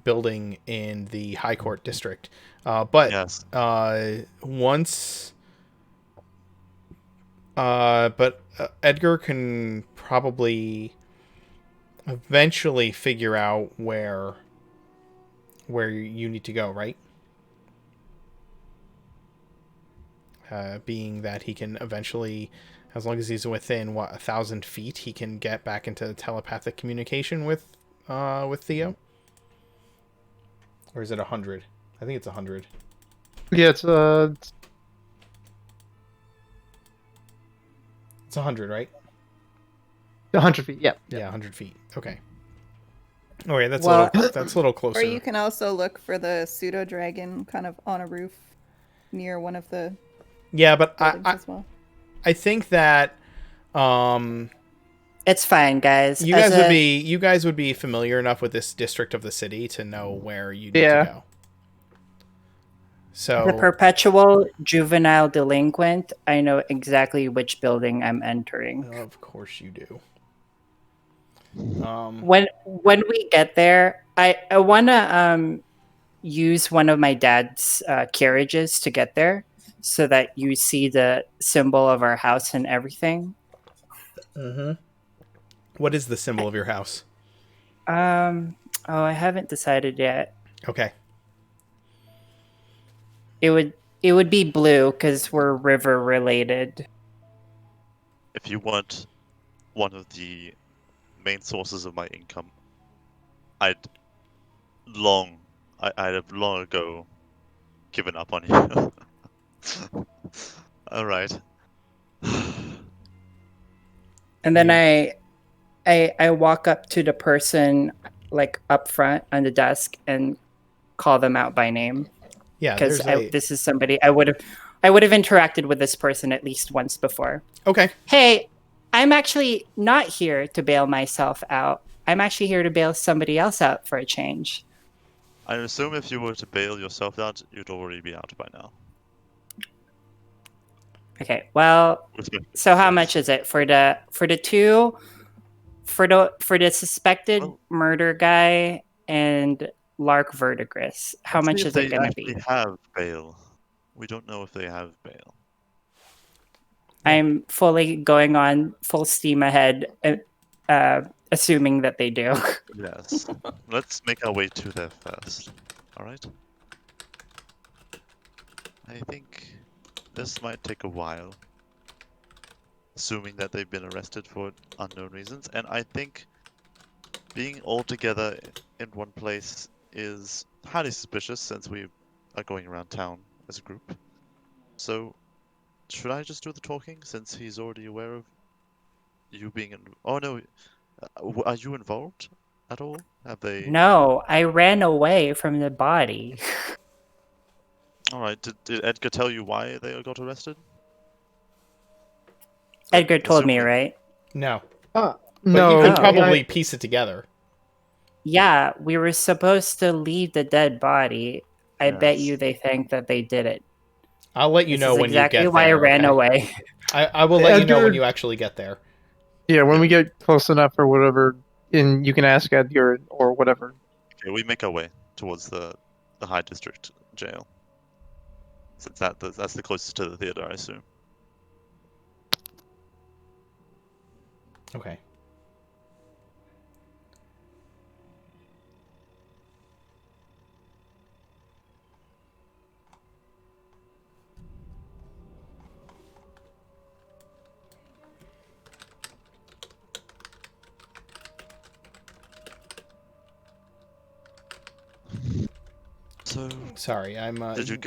building in the High Court district. But Yes. Edgar can probably eventually figure out where you need to go, right? Being that he can eventually, as long as he's within 1,000 feet, he can get back into telepathic communication with with Theo? Or is it 100? I think it's 100. Yeah, it's It's 100, right? 100 feet. Yeah. Yeah, 100 feet. Okay. Okay, that's Well- a little closer. Or you can also look for the pseudo dragon kind of on a roof near one of the Yeah, but buildings as well. I think that It's fine, guys. you guys would be familiar enough with this district of the city to know where you need Yeah. to go. So The perpetual juvenile delinquent, I know exactly which building I'm entering. of course you do. When we get there, I wanna use one of my dad's carriages to get there, so that you see the symbol of our house and everything. What is the symbol of your house? Oh, I haven't decided yet. Okay. It would be blue because we're river related. If you want one of the main sources of my income, I'd have long ago given up on you. All right. And then I walk up to the person like up front on the desk and call them out by name. Yeah, Because there's a... this is somebody I would have interacted with this person at least once before. Okay. Hey, I'm actually not here to bail myself out. I'm actually here to bail somebody else out for a change. I assume if you were to bail yourself out, you'd already be out by now. Okay, well, so how much is it for the two, for the suspected murder guy and Lark Verdigris? How Let's much see is if it they going to be? actually have bail. We don't know if they have bail. I'm fully going on full steam ahead, assuming that they do. Yes. Let's make our way to there first. Alright? I think this might take a while. Assuming that they've been arrested for unknown reasons. And I think being all together in one place is highly suspicious since we are going around town as a group. So, should I just do the talking since he's already aware of you being in... Oh no, are you involved at all? Have they... No, I ran away from the body. Alright, did Edgar tell you why they got arrested? Edgar told me, Assuming- right? No. But No, you could Oh. probably piece it together. Yeah, we were supposed to leave the dead body. I bet Yes. you they think that they did it. I'll let you This know is when exactly you get why there. I ran okay? away. I will let you know when Edgar- you actually get there. Yeah, when we get close enough or whatever, and you can ask Edgar or whatever. Okay, we make our way towards the High District jail. Since that's the closest to the theater, I assume. Okay. So, Sorry, I'm. did you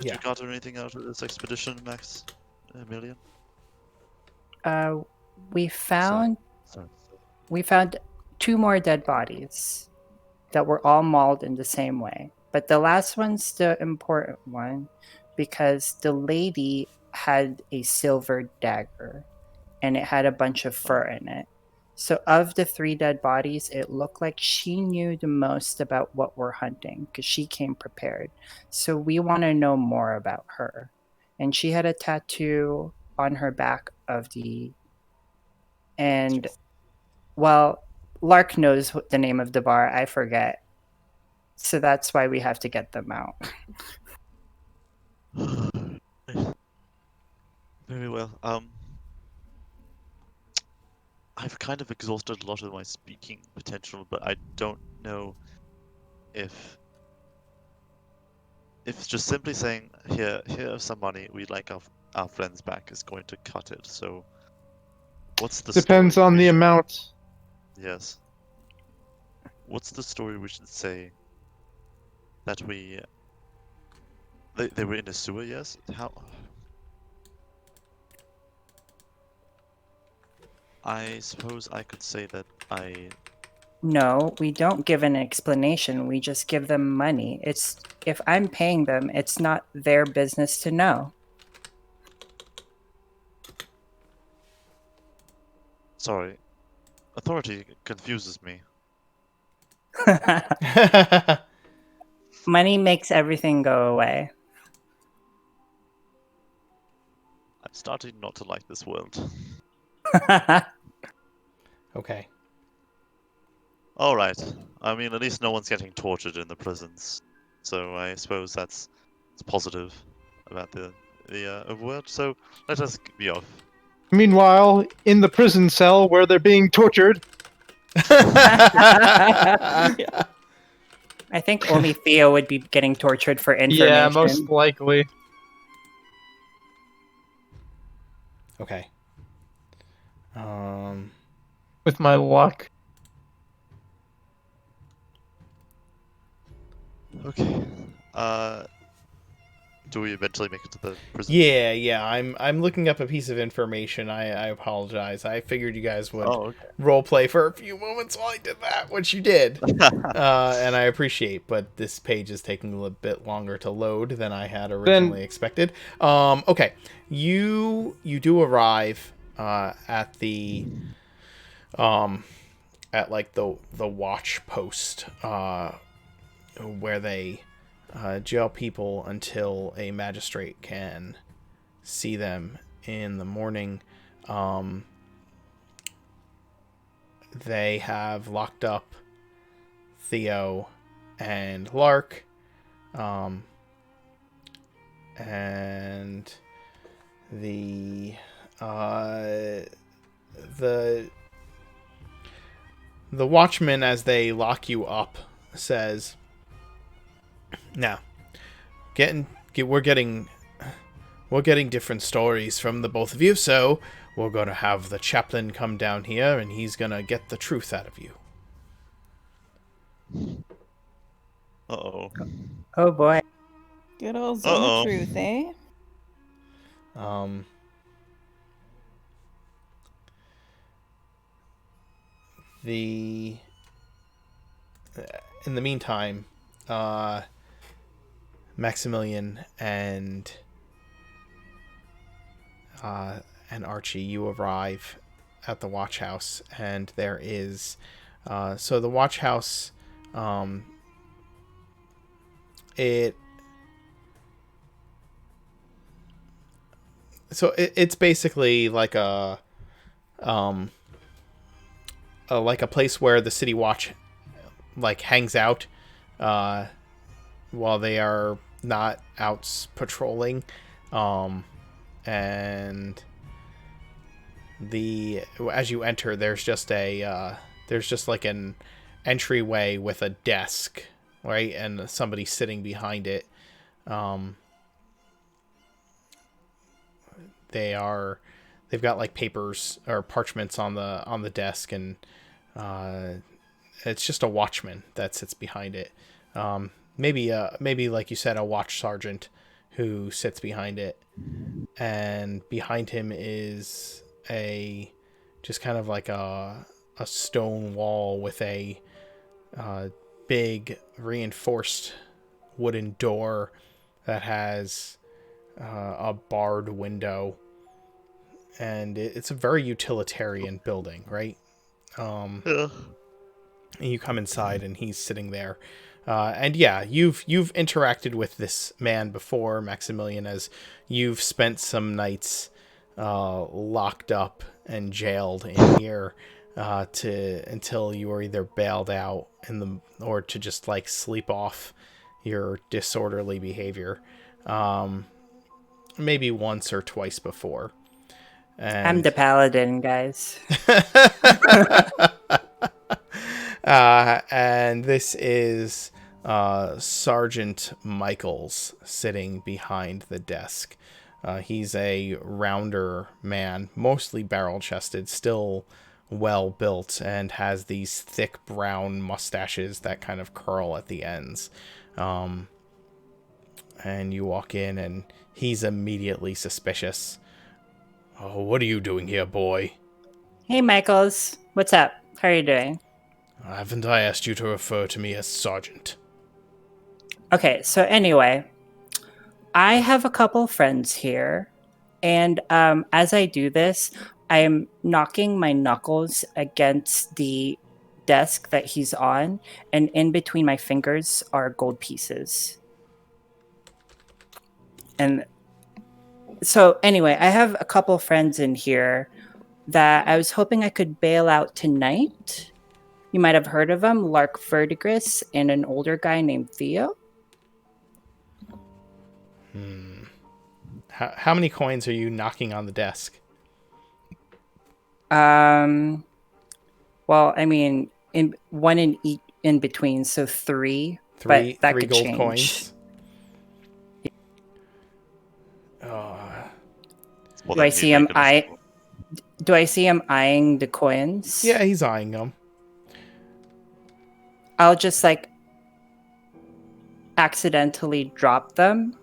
yeah. gather anything out of this expedition, Max? Emilian? We found Sorry. we found 2 more dead bodies that were all mauled in the same way. But the last one's the important one because the lady had a silver dagger and it had a bunch of fur in it. So of the 3 dead bodies, it looked like she knew the most about what we're hunting because she came prepared. So we want to know more about her. And she had a tattoo on her back of the... And, well, Lark knows the name of the bar. I forget. So that's why we have to get them out. Very well. I've kind of exhausted a lot of my speaking potential, but I don't know if just simply saying here's some money, we'd like our friends back is going to cut it. So what's the Depends story? on the amount. Yes. what's the story we should say that they were in a sewer? Yes. How? I suppose I could say that No, we don't give an explanation. We just give them money. It's if I'm paying them, it's not their business to know. Sorry, authority confuses me. Money makes everything go away. I'm starting not to like this world. Okay. All right. I mean, at least no one's getting tortured in the prisons, so I suppose it's positive about the overworld. So let us be off. Meanwhile, in the prison cell where they're being tortured, I think only Theo would be getting tortured for information. yeah, most likely. Okay. With my luck. Okay. Do we eventually make it to the prison? Yeah. I'm looking up a piece of information. I apologize. I figured you guys would Oh, okay. role play for a few moments while I did that, which you did, and I appreciate. But this page is taking a little bit longer to load than I had originally expected. Okay, you do arrive at the at like the watch post where they jail people until a magistrate can see them in the morning. They have locked up Theo and Lark, and the watchman, as they lock you up, says, "Now, we're getting different stories from the both of you, so we're gonna have the chaplain come down here, and he's gonna get the truth out of you." Uh-oh. Oh boy. Good old zone of truth, eh? In the meantime, Maximilian and Archie, you arrive at the watch house, and there is so the watch house, it's basically like a place where the city watch like hangs out while they are not out patrolling, and as you enter, there's just like an entryway with a desk, right, and somebody sitting behind it. They've got like papers or parchments on the desk, and it's just a watchman that sits behind it. Maybe like you said, a watch sergeant who sits behind it, and behind him is just kind of like a stone wall with a big reinforced wooden door that has a barred window, and it's a very utilitarian building, right? Yeah. And you come inside, and he's sitting there. And yeah, you've interacted with this man before, Maximilian, as you've spent some nights locked up and jailed in here until you were either bailed out or to just like sleep off your disorderly behavior. Maybe once or twice before. I'm the paladin, guys. And this is Sergeant Michaels sitting behind the desk. He's a rounder man, mostly barrel-chested, still well built and has these thick brown mustaches that kind of curl at the ends. And you walk in, and he's immediately suspicious. Oh, what are you doing here, boy? Hey, Michaels. What's up? How are you doing? Haven't I asked you to refer to me as Sergeant? Okay, so anyway, I have a couple friends here, and as I do this, I'm knocking my knuckles against the desk that he's on, and in between my fingers are gold pieces. And so anyway, I have a couple friends in here that I was hoping I could bail out tonight. You might have heard of them, Lark Verdigris and an older guy named Theo. How many coins are you knocking on the desk? Well, I mean, in between, so three. Three But that three could gold change. coins. Well, Do I then see he'd him make an offer. Do I see him eyeing the coins? Yeah, he's eyeing them. I'll just like accidentally drop them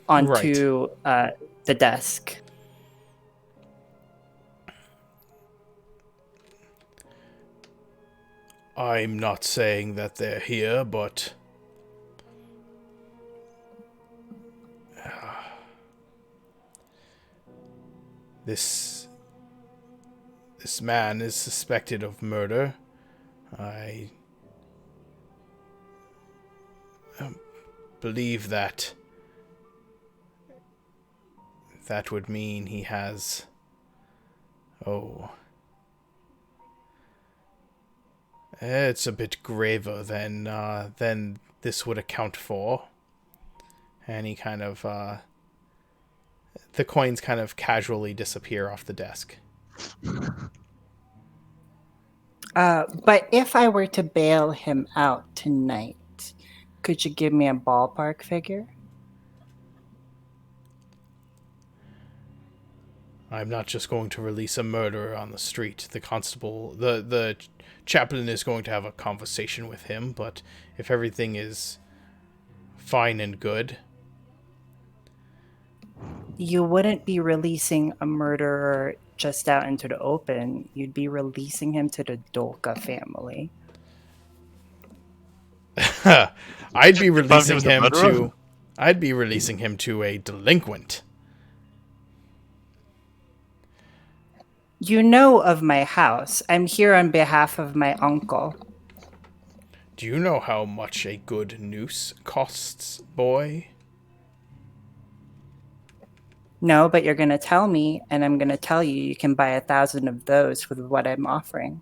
onto the desk. I'm not saying that they're here, but this man is suspected of murder. I believe that would mean he has... It's a bit graver than this would account for. And he kind of... the coins kind of casually disappear off the desk. But if I were to bail him out tonight, could you give me a ballpark figure? I'm not just going to release a murderer on the street. The constable, the chaplain is going to have a conversation with him, but if everything is fine and good... You wouldn't be releasing a murderer just out into the open. You'd be releasing him to the Dolka family. I'd be releasing was a him murderer? to... I'd be releasing him to a delinquent. You know of my house. I'm here on behalf of my uncle. Do you know how much a good noose costs, boy? No, but you're going to tell me, and I'm going to tell you you can buy 1,000 of those with what I'm offering.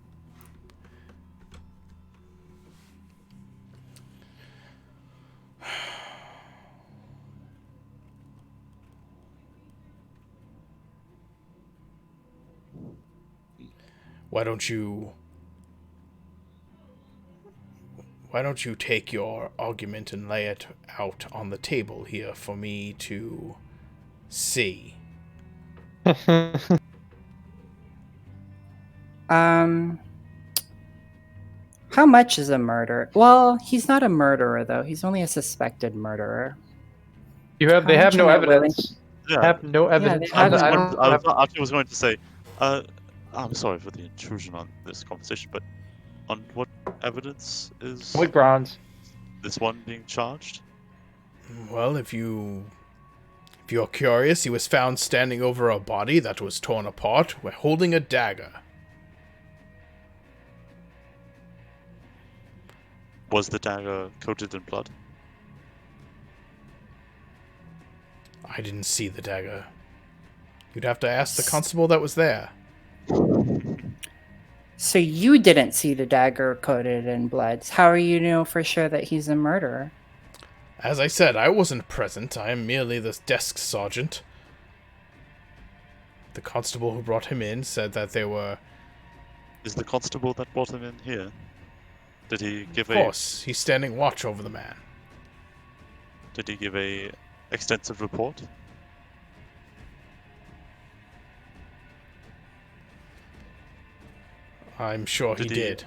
Why don't you take your argument and lay it out on the table here for me to see? How much is a murder? Well, he's not a murderer, though. He's only a suspected murderer. They How have much no am I willing- evidence. Yeah. Have no evidence. they have I no- don't have- I was going to say, I'm sorry for the intrusion on this conversation, but on what evidence is What grounds? this one being charged? Well, if you're curious, he was found standing over a body that was torn apart, holding a dagger. Was the dagger coated in blood? I didn't see the dagger. You'd have to ask the constable that was there. So you didn't see the dagger coated in blood. How are you know for sure that he's a murderer? As I said, I wasn't present. I am merely the desk sergeant. The constable who brought him in said that they were... Is the constable that brought him in here? Did he give Of course, he's standing watch over the man. Did he give a extensive report? I'm sure he Did he- did.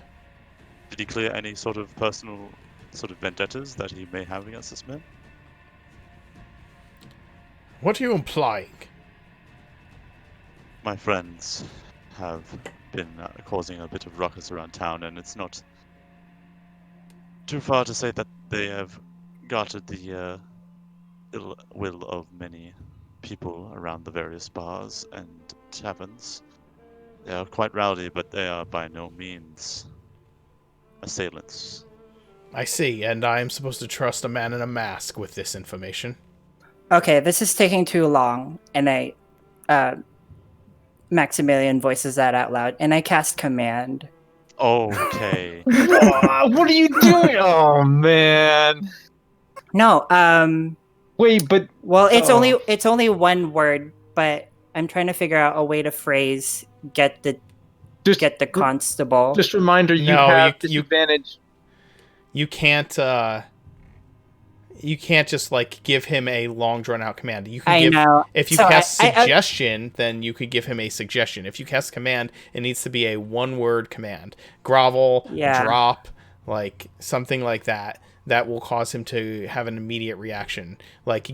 Did he clear any sort of personal sort of vendettas that he may have against this man? What are you implying? My friends have been causing a bit of ruckus around town, and it's not too far to say that they have garnered the ill will of many people around the various bars and taverns. They are quite rowdy, but they are by no means assailants. I see, and I am supposed to trust a man in a mask with this information. Okay, this is taking too long, and Maximilian voices that out loud, and I cast command. Okay. What are you doing? Oh man. No, Wait, but well, Oh. it's only one word, but I'm trying to figure out a way to phrase get the constable. just reminder, you No, have you- disadvantage. You can't just like give him a long drawn out command. You can I give know. if you So cast I- suggestion, then you could give him a suggestion. If you cast command, it needs to be a one word command. Grovel, Yeah. drop, like something like that. That will cause him to have an immediate reaction. Like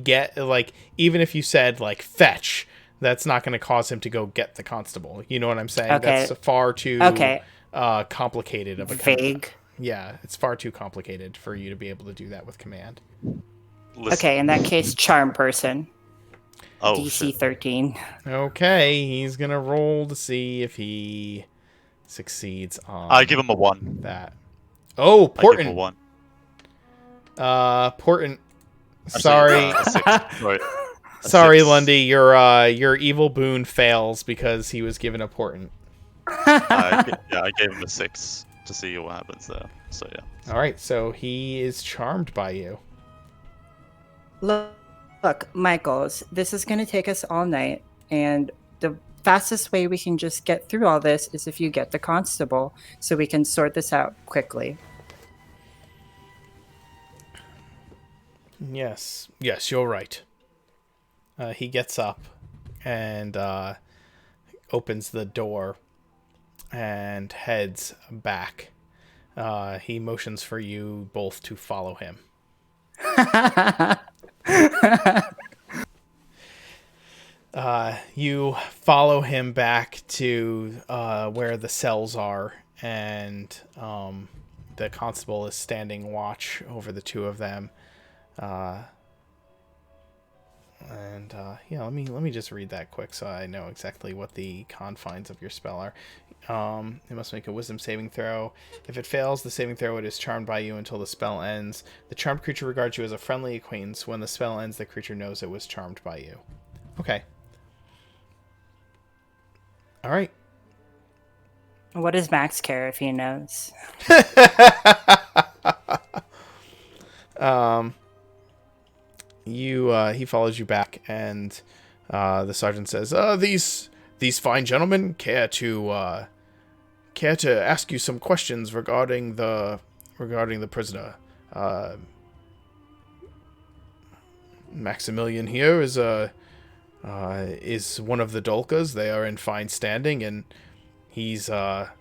even if you said like fetch, that's not going to cause him to go get the constable. You know what I'm saying? Okay. That's far too Okay. complicated of a Vague. Yeah, it's far too complicated for you to be able to do that with command. Listen. Okay, in that case, charm person. Oh, DC shit. 13. Okay, he's gonna roll to see if he succeeds on I give him a 1. that. Oh, I give him a Portent. 1. Portent. Actually, Sorry, a 6. Sorry. A sorry, 6. Lundy. Your evil boon fails because he was given a Portent. I gave him a 6 to see what happens there. So yeah. All right, so he is charmed by you. Look, Michaels, this is going to take us all night, and the fastest way we can just get through all this is if you get the constable, so we can sort this out quickly. Yes, you're right. He gets up and opens the door and heads back. He motions for you both to follow him. You follow him back to where the cells are, and the constable is standing watch over the two of them. Let me just read that quick so I know exactly what the confines of your spell are. It must make a wisdom saving throw. If it fails the saving throw, it is charmed by you until the spell ends. The charmed creature regards you as a friendly acquaintance. When the spell ends, the creature knows it was charmed by you. Okay. All right. What does Max care if he knows? He follows you back, and the sergeant says, these fine gentlemen care to ask you some questions regarding the prisoner. Maximilian here is one of the Dolkas. They are in fine standing, and he is a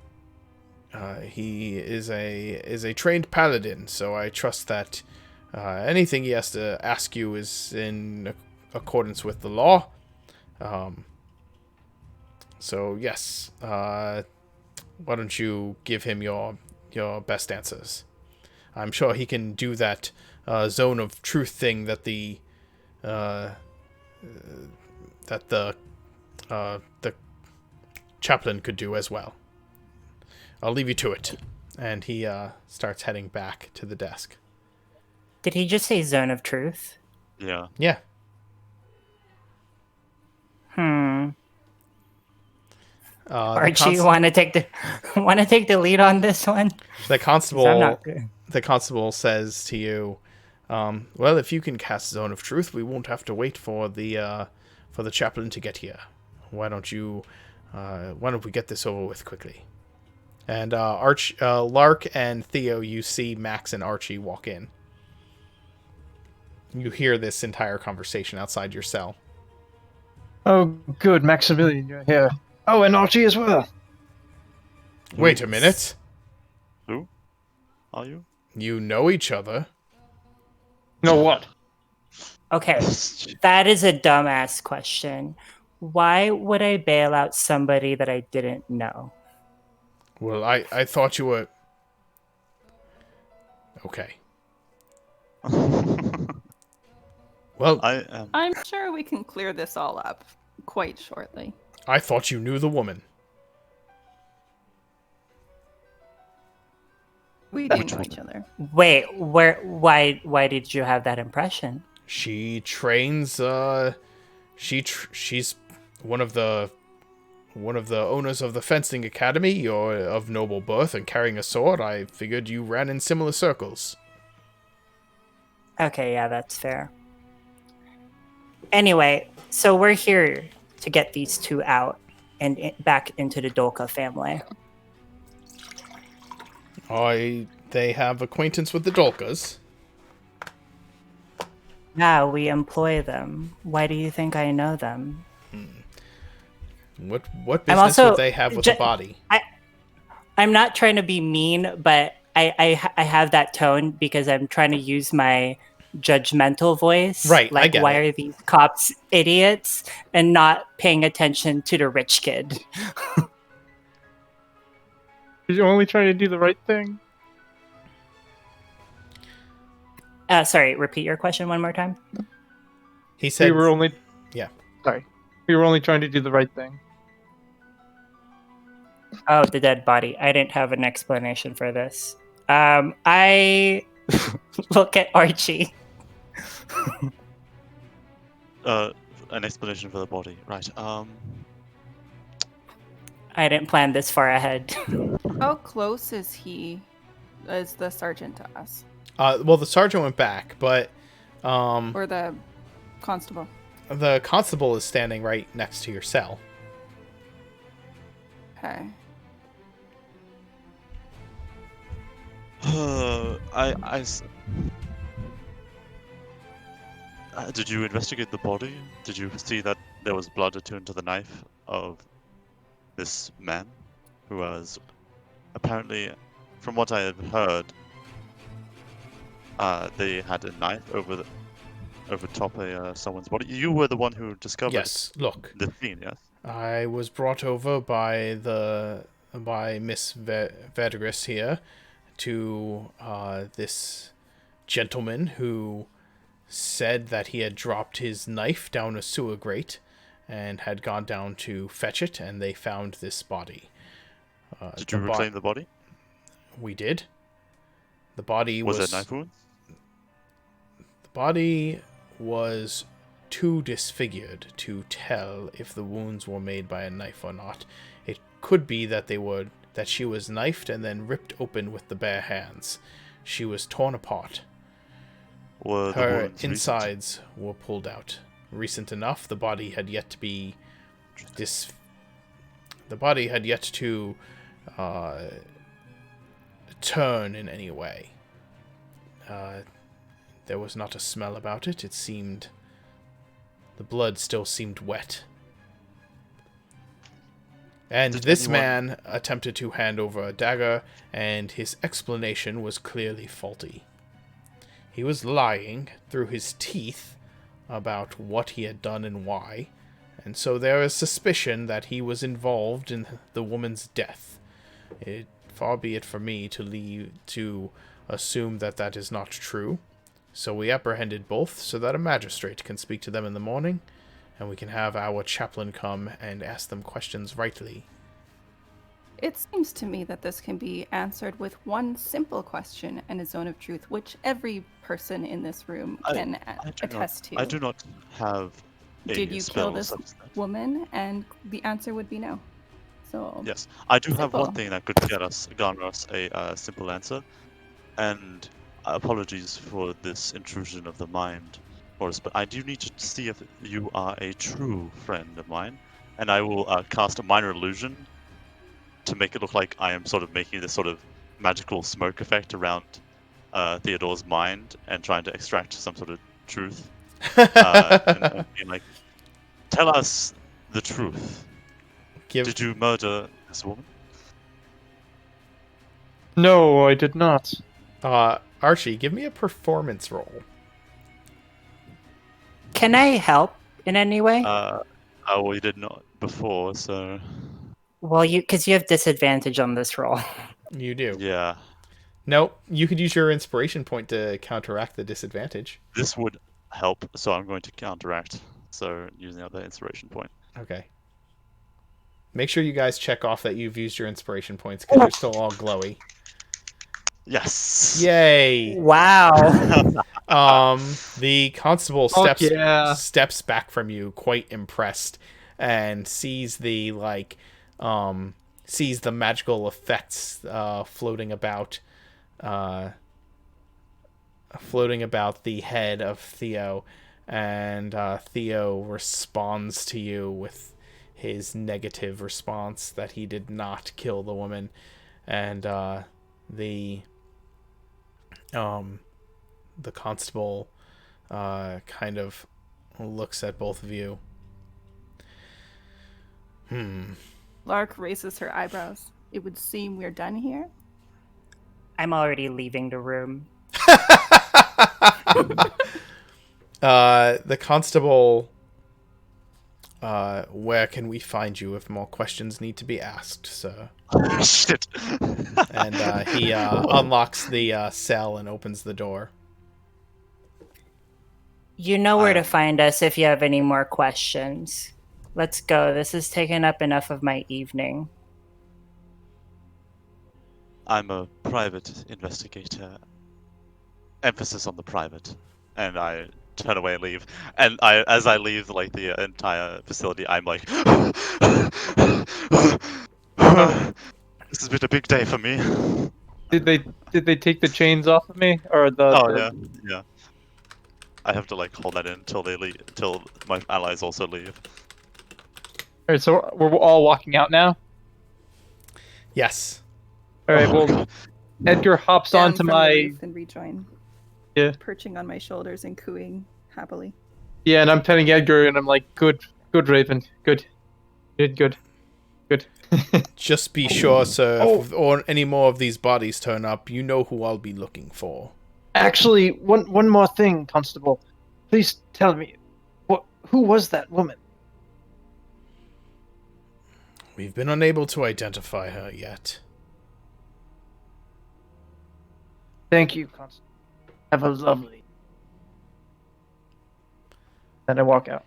trained paladin. So I trust that anything he has to ask you is in accordance with the law. So yes, why don't you give him your best answers? I'm sure he can do that zone of truth thing that the chaplain could do as well. I'll leave you to it. And he starts heading back to the desk. Did he just say zone of truth? Yeah. Yeah. Archie, want to take the lead on this one? The 'Cause I'm not constable good. the constable says to you, well, if you can cast Zone of Truth, we won't have to wait for the chaplain to get here. Why don't we get this over with quickly? And Lark and Theo, you see Max and Archie walk in. You hear this entire conversation outside your cell. Oh, good, Maximilian, you're here. Oh, and Archie as well. Wait a minute. Who are you? You know each other. No what? Okay, that is a dumbass question. Why would I bail out somebody that I didn't know? Well, I thought you were... Okay. Well, I am. I'm sure we can clear this all up quite shortly. I thought you knew the woman. We do know each other. Wait, why did you have that impression? She trains, she's one of the owners of the fencing academy. You're of noble birth and carrying a sword. I figured you ran in similar circles. Okay, yeah, that's fair. Anyway, so we're here to get these two out and back into the Dolka family. They have acquaintance with the Dolkas. Yeah, we employ them. Why do you think I know them? What business would they have with a body? I'm not trying to be mean, but I have that tone because I'm trying to use my judgmental voice. Right, I like, get why it. are these cops idiots and not paying attention to the rich kid? You're only trying to do the right thing. Sorry, repeat your question one more time. He said... We were only. Yeah. Sorry. We were only trying to do the right thing. Oh, the dead body. I didn't have an explanation for this. I look at Archie. An explanation for the body, right? I didn't plan this far ahead. How close is the sergeant to us? Well, the sergeant went back, but Or the constable? the constable is standing right next to your cell. Okay. Did you investigate the body? Did you see that there was blood attuned to the knife of this man, who was apparently, from what I had heard, they had a knife over top of someone's body. You were the one who discovered Yes, look. the scene, yes? I was brought over by Miss Verdigris here to this gentleman who said that he had dropped his knife down a sewer grate and had gone down to fetch it, and they found this body. Did you reclaim the body? We did. The body Was there knife wounds? The body was too disfigured to tell if the wounds were made by a knife or not. It could be that she was knifed and then ripped open with the bare hands. She was torn apart. Were the Her wounds insides were pulled out. Recent enough, the body had yet to be turn in any way. There was not a smell about it. It seemed... the blood still seemed wet. And this man attempted to hand over a dagger, and his explanation was clearly faulty. He was lying through his teeth about what he had done and why, and so there is suspicion that he was involved in the woman's death. Far be it for me to assume that that is not true. So we apprehended both so that a magistrate can speak to them in the morning, and we can have our chaplain come and ask them questions rightly. It seems to me that this can be answered with one simple question and a zone of truth, which every person in this room can attest to. I do not have a Did you spell kill this such that- woman? And the answer would be no. So Yes, I do have one Simple. thing that could garner us a simple answer, and apologies for this intrusion of the mind, Boris, but I do need to see if you are a true friend of mine, and I will cast a minor illusion to make it look like I am sort of making this sort of magical smoke effect around Theodore's mind and trying to extract some sort of truth. And being like, tell us the truth. Did you murder this woman? No, I did not. Archie, give me a performance roll. Can I help in any way? We did not before, so Well, because you have disadvantage on this roll. You do. yeah, Nope. You could use your inspiration point to counteract the disadvantage. this would help. So I'm going to counteract. So using the other inspiration point. Okay. Make sure you guys check off that you've used your inspiration points because you're still all glowy. Yes. Yay! Wow. The constable Fuck yeah. steps back from you, quite impressed, and sees the magical effects floating about the head of Theo, and Theo responds to you with his negative response that he did not kill the woman, and the constable kind of looks at both of you. Lark raises her eyebrows. It would seem we're done here. I'm already leaving the room. The constable, where can we find you if more questions need to be asked, sir? Shit. And he unlocks the cell and opens the door. You know where to find us if you have any more questions. Let's go. This has taken up enough of my evening. I'm a private investigator. Emphasis on the private. And I turn away and leave. And as I leave like the entire facility, I'm like, this has been a big day for me. Did they take the chains off of me or the? Oh yeah. I have to like hold that in until they leave, until my allies also leave. All right, so we're all walking out now. Yes. All right. Well, Edgar hops Down onto from the my roof and rejoin. Yeah. Perching on my shoulders and cooing happily. Yeah, and I'm petting Edgar, and I'm like, good, Raven, good. Just be sure, sir, if any more of these bodies turn up, you know who I'll be looking for. Actually, one more thing, Constable. Please tell me, who was that woman? We've been unable to identify her yet. Thank you, Constable. Have a lovely. Then I walk out.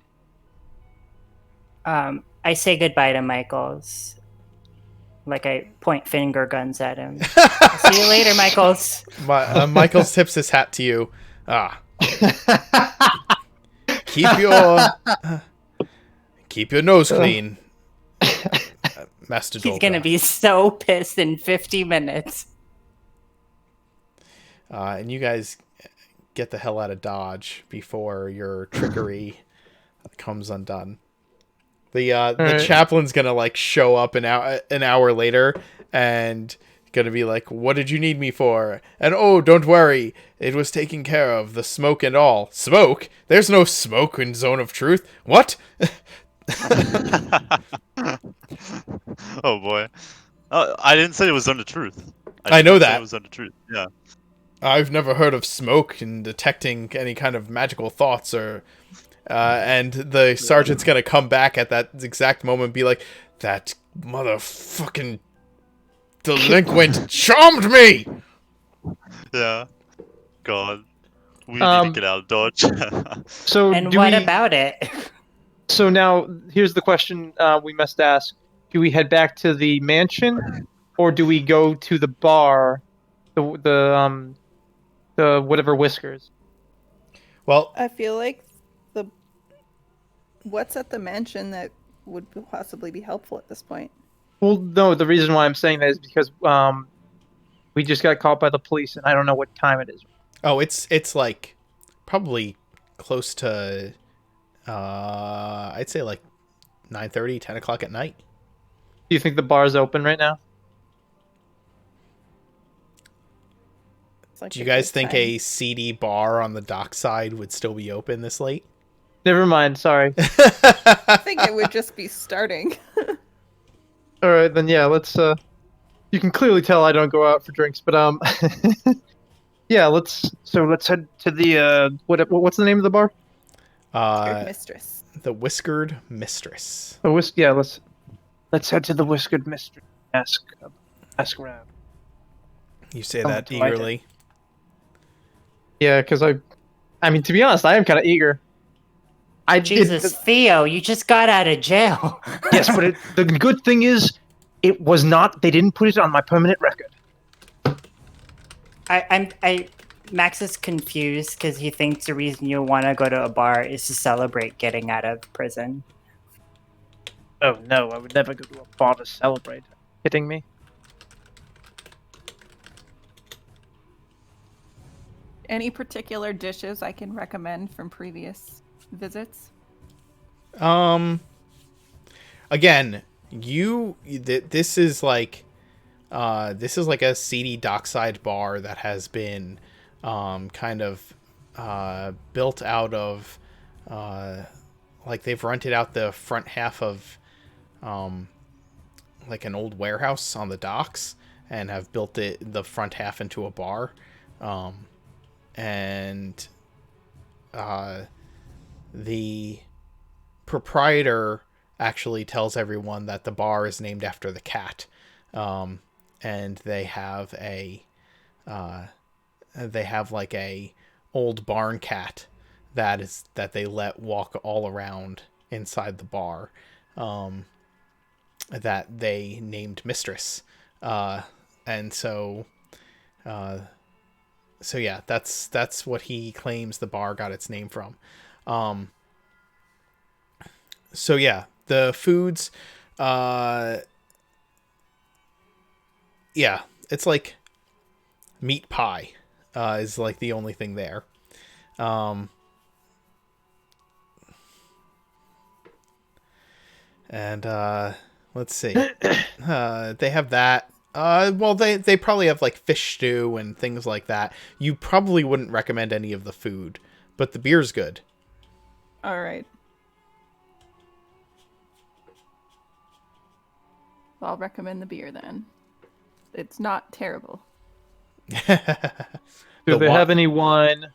I say goodbye to Michaels. Like I point finger guns at him. See you later, Michaels. Michael tips his hat to you. Keep your nose clean, Master He's Dolga. gonna be so pissed in 50 minutes. And you guys get the hell out of Dodge before your trickery comes undone. The chaplain's gonna like show up an hour later and gonna be like, "What did you need me for?" And oh, don't worry, it was taken care of. The smoke and all. Smoke? There's no smoke in Zone of Truth. What? Oh boy. I didn't say it was Zone of Truth. I know that. It was Zone of Truth. Yeah. I've never heard of smoke in detecting any kind of magical thoughts or. And the sergeant's gonna come back at that exact moment and be like, "That motherfucking delinquent charmed me!" Yeah. God. We need to get out of Dodge. So And what about it? So now here's the question we must ask: do we head back to the mansion, or do we go to the bar, the whatever Whiskers? Well, I feel like what's at the mansion that would possibly be helpful at this point? Well, no. The reason why I'm saying that is because we just got caught by the police, and I don't know what time it is. oh, it's like probably close to I'd say like 9:30, 10 o'clock at night. Do you think the bar's open right now? It's like Do you a guys good think time. a seedy bar on the dockside would still be open this late? Never mind. Sorry. I think it would just be starting. All right, then yeah. Let's You can clearly tell I don't go out for drinks, but yeah, let's head to the what's the name of the bar? Good mistress. The Whiskered Mistress. Oh, yeah, let's head to the Whiskered Mistress. Ask around. You say Come that to my eagerly. Yeah, because I mean, to be honest, I am kind of eager. Jesus, Theo, you just got out of jail. Yes, but the good thing is, it was not. They didn't put it on my permanent record. Max is confused because he thinks the reason you want to go to a bar is to celebrate getting out of prison. Oh no, I would never go to a bar to celebrate. Hitting me? Any particular dishes I can recommend from previous visits? Again, this is like a seedy dockside bar that has been kind of built out of like they've rented out the front half of like an old warehouse on the docks and have built the front half into a bar. And the proprietor actually tells everyone that the bar is named after the cat. And they have like a old barn cat that they let walk all around inside the bar, that they named Mistress. And so yeah, that's what he claims the bar got its name from. So yeah, the foods, yeah, it's like meat pie, is like the only thing there. And let's see, they have that. Well, they probably have like fish stew and things like that. You probably wouldn't recommend any of the food, but the beer's good. All right. I'll recommend the beer then. It's not terrible. Do they have any wine?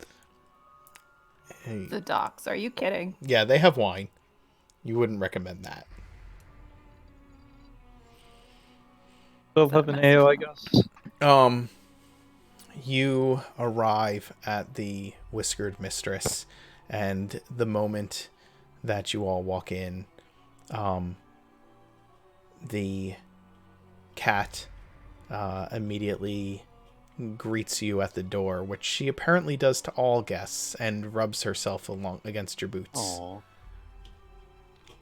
Hey. The docks. Are you kidding? Yeah, they have wine. You wouldn't recommend that. They'll have an ale, I guess. You arrive at the Whiskered Mistress, and the moment that you all walk in, the cat immediately greets you at the door, which she apparently does to all guests, and rubs herself along against your boots. Aww.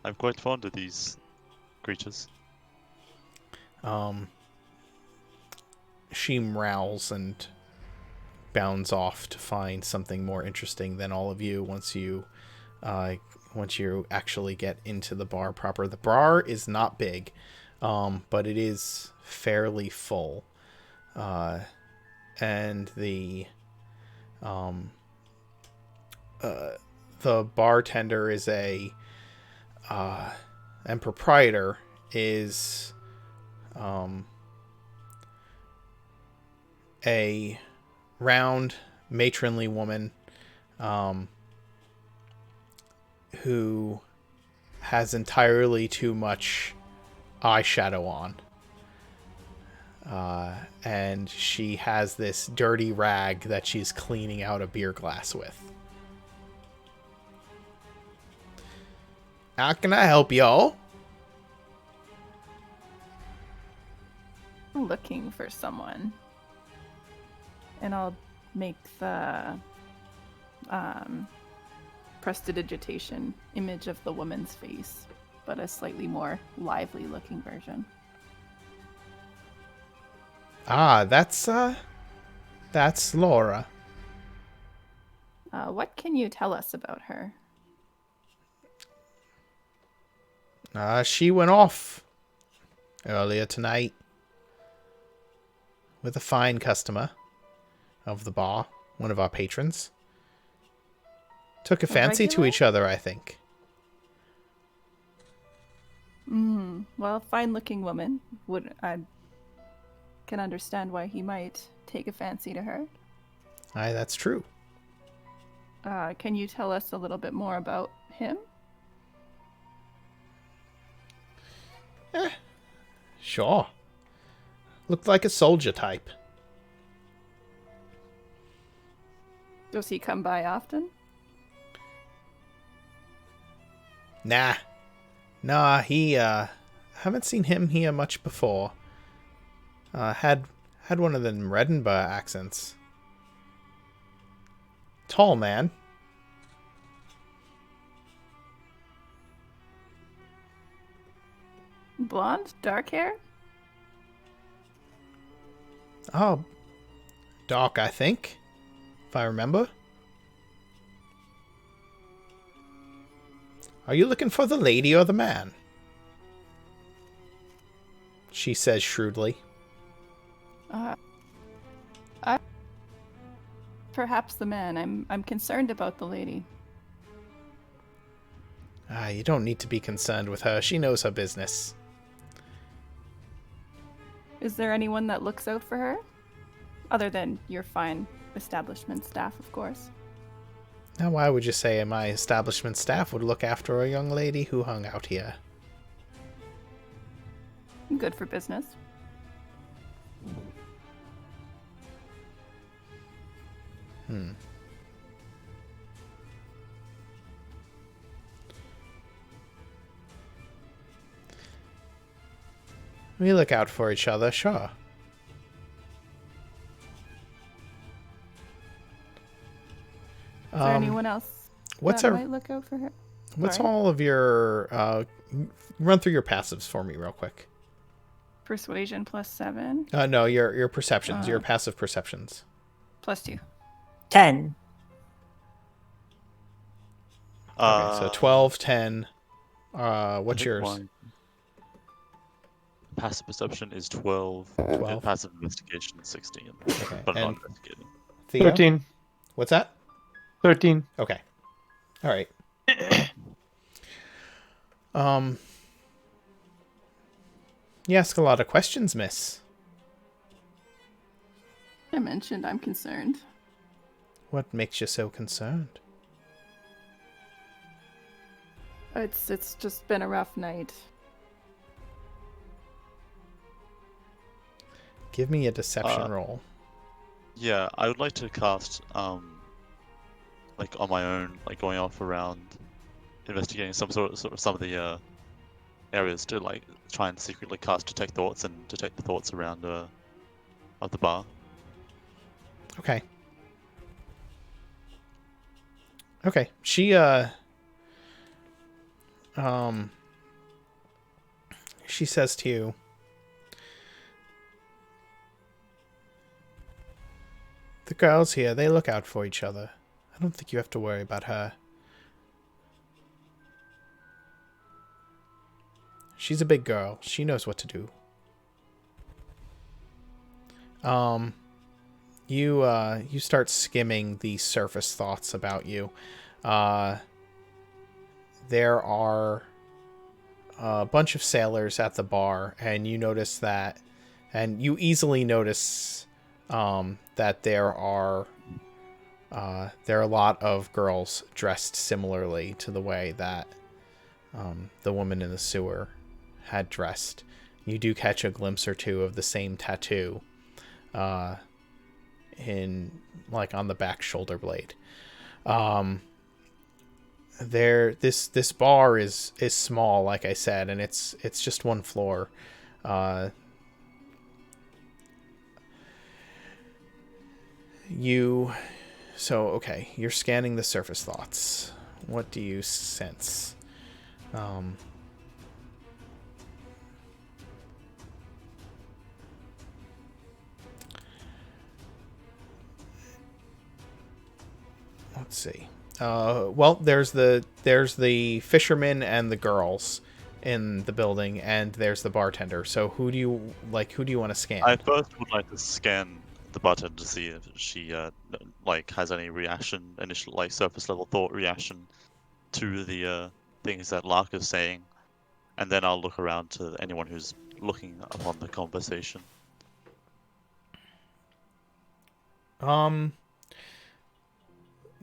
I'm quite fond of these creatures. She growls and bounds off to find something more interesting than all of you once you actually get into the bar proper. The bar is not big, but it is fairly full. And the bartender is and proprietor is a round matronly woman who has entirely too much eyeshadow on, and she has this dirty rag that she's cleaning out a beer glass with. How can I help y'all? I'm looking for someone. And I'll make the prestidigitation image of the woman's face, but a slightly more lively looking version. Ah, that's Laura. What can you tell us about her? She went off earlier tonight with a fine customer of the bar, one of our patrons. Took a fancy to each other, I think. Well, fine-looking woman. can understand why he might take a fancy to her. Aye, that's true. Can you tell us a little bit more about him? Sure. Looked like a soldier type. Does he come by often? Nah, he haven't seen him here much before. Had one of them Reddenburg accents. Tall man. Blonde? Dark hair? Oh, dark, I think, if I remember. Are you looking for the lady or the man? She says shrewdly. Perhaps the man. I'm concerned about the lady. You don't need to be concerned with her. She knows her business. Is there anyone that looks out for her? Other than your fine establishment staff, of course. Now, why would you say my establishment staff would look after a young lady who hung out here? Good for business. We look out for each other, sure. Is there anyone else what's that our- might look out for her? What's Sorry? all of your... run through your passives for me real quick. Persuasion +7, No, your perceptions, your passive perceptions. +2. 10. Okay, so 12, 10. I What's think yours? my passive perception is 12. 12. Passive investigation 16. Okay, But I'm and- not investigating. Theo? 13. What's that? 13. Okay. All right. You ask a lot of questions, miss. I mentioned I'm concerned. What makes you so concerned? It's just been a rough night. Give me a deception roll. Yeah, I would like to cast, like on my own, like going off around, investigating some of the areas to like try and secretly cast detect thoughts and detect the thoughts around of the bar. Okay. Okay. She says to you, the girls here, they look out for each other. I don't think you have to worry about her. She's a big girl. She knows what to do. You start skimming the surface thoughts about you. There are a bunch of sailors at the bar, and you notice that, and you easily notice that there are a lot of girls dressed similarly to the way that the woman in the sewer had dressed. You do catch a glimpse or two of the same tattoo in like on the back shoulder blade. This bar is small, like I said, and it's just one floor. Okay, you're scanning the surface thoughts. What do you sense? Let's see. Well, there's the fishermen and the girls in the building, and there's the bartender. So who do you want to scan? I first would like to scan the bartender to see if she like has any reaction, initial like surface level thought reaction to the things that Lark is saying, and then I'll look around to anyone who's looking upon the conversation. Um,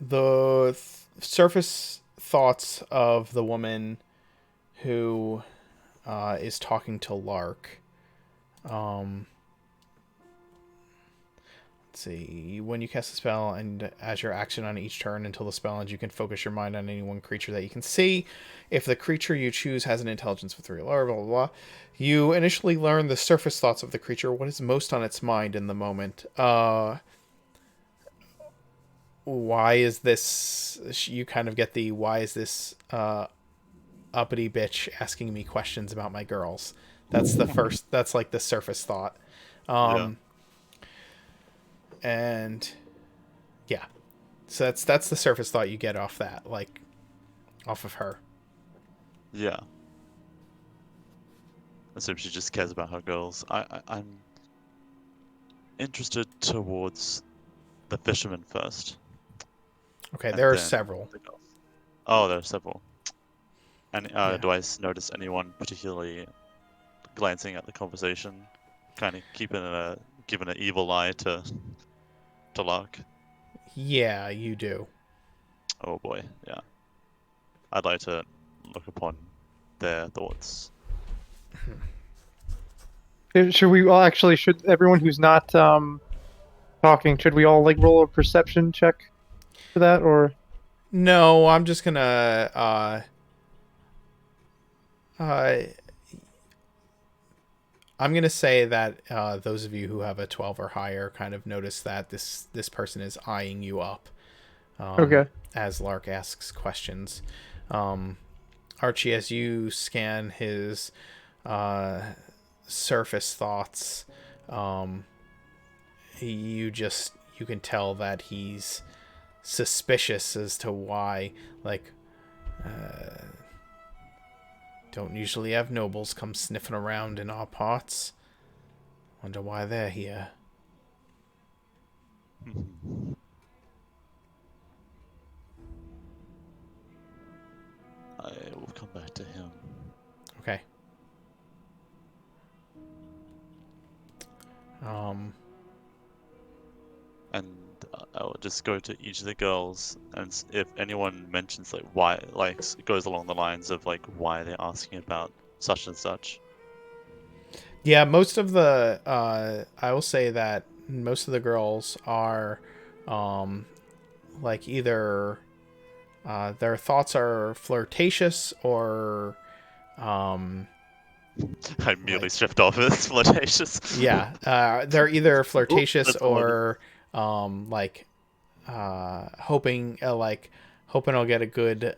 the surface thoughts of the woman who is talking to Lark. Let's see. When you cast a spell, and as your action on each turn until the spell ends, you can focus your mind on any one creature that you can see. If the creature you choose has an intelligence with 3 or blah, blah, blah. You initially learn the surface thoughts of the creature, what is most on its mind in the moment. Why is this... You kind of get the, why is this uppity bitch asking me questions about my girls? That's the first... That's like the surface thought. Yeah. And yeah, so that's the surface thought you get off that, like, off of her. Yeah. I assume she just cares about her girls. I'm interested towards the fisherman first. Okay, and there are then several. the girls. Oh, there are several. And Yeah. do I notice anyone particularly glancing at the conversation, kind of giving an evil eye to Lark? Yeah, you do. Oh boy, yeah. I'd like to look upon their thoughts. Should we all actually? Should everyone who's not talking? Should we all like roll a perception check for that, or? No, I'm just gonna I'm gonna say that those of you who have a 12 or higher kind of notice that this person is eyeing you up. Okay. As Lark asks questions. Archie, as you scan his surface thoughts, you can tell that he's suspicious as to why, like, don't usually have nobles come sniffing around in our parts. Wonder why they're here. I will come back to him. Okay. And I'll just go to each of the girls, and if anyone mentions like why, like goes along the lines of like why they're asking about such and such. Yeah, most of the I will say that most of the girls are like either their thoughts are flirtatious or I immediately stripped off as flirtatious. yeah, they're either flirtatious that's the one. or like hoping hoping I'll get a good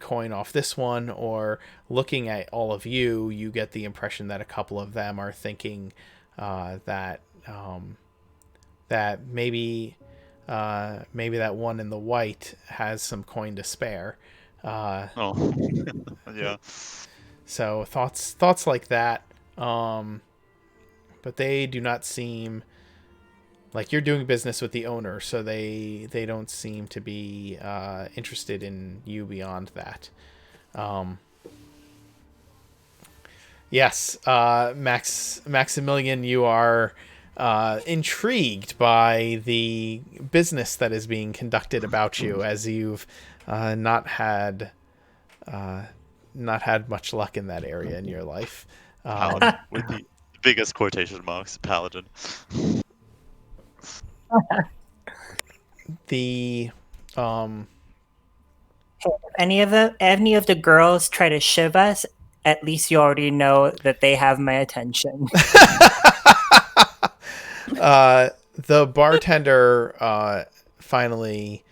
coin off this one, or looking at all of you, you get the impression that a couple of them are thinking that that maybe that one in the white has some coin to spare. Oh, yeah. So thoughts like that, but they do not seem like you're doing business with the owner, so they don't seem to be interested in you beyond that. Yes, Maximilian, you are intrigued by the business that is being conducted about you, as you've not had much luck in that area in your life. Paladin with the biggest quotation marks. Paladin. The If any of the girls try to shiv us, at least you already know that they have my attention. the bartender finally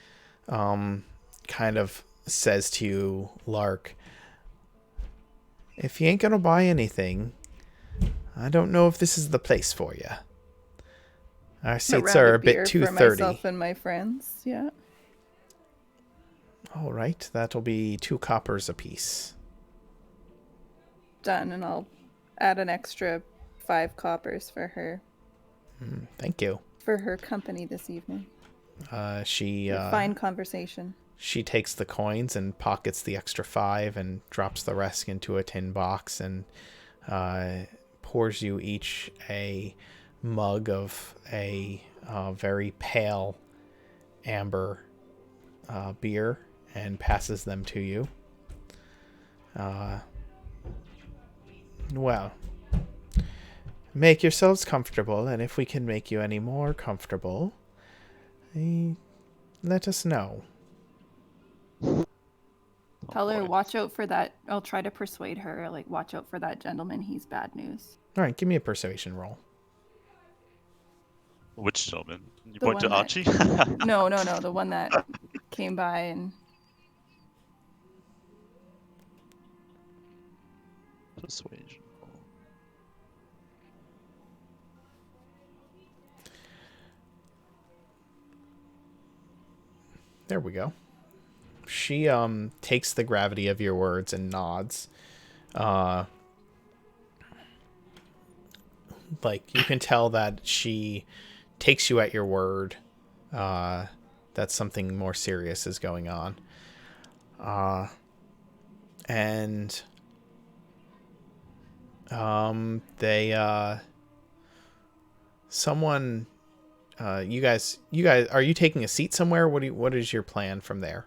kind of says to you, Lark, if you ain't gonna buy anything, I don't know if this is the place for you. Our seats are a bit too for 30. myself and my friends. Yeah. All right, that'll be 2 coppers apiece. Done, and I'll add an extra 5 coppers for her. Thank you. For her company this evening. She Fine conversation. She takes the coins and pockets the extra 5 and drops the rest into a tin box and pours you each a mug of a very pale amber beer and passes them to you. Well, make yourselves comfortable, and if we can make you any more comfortable, let us know. Tell her, watch out for that. I'll try to persuade her, like, watch out for that gentleman. He's bad news. All right, give me a persuasion roll. Which gentleman? You The point to one Archie? No, the one that came by and... Persuasion. There we go. She takes the gravity of your words and nods. Like, you can tell that she takes you at your word, that something more serious is going on. And someone, you guys, are you taking a seat somewhere? What is your plan from there?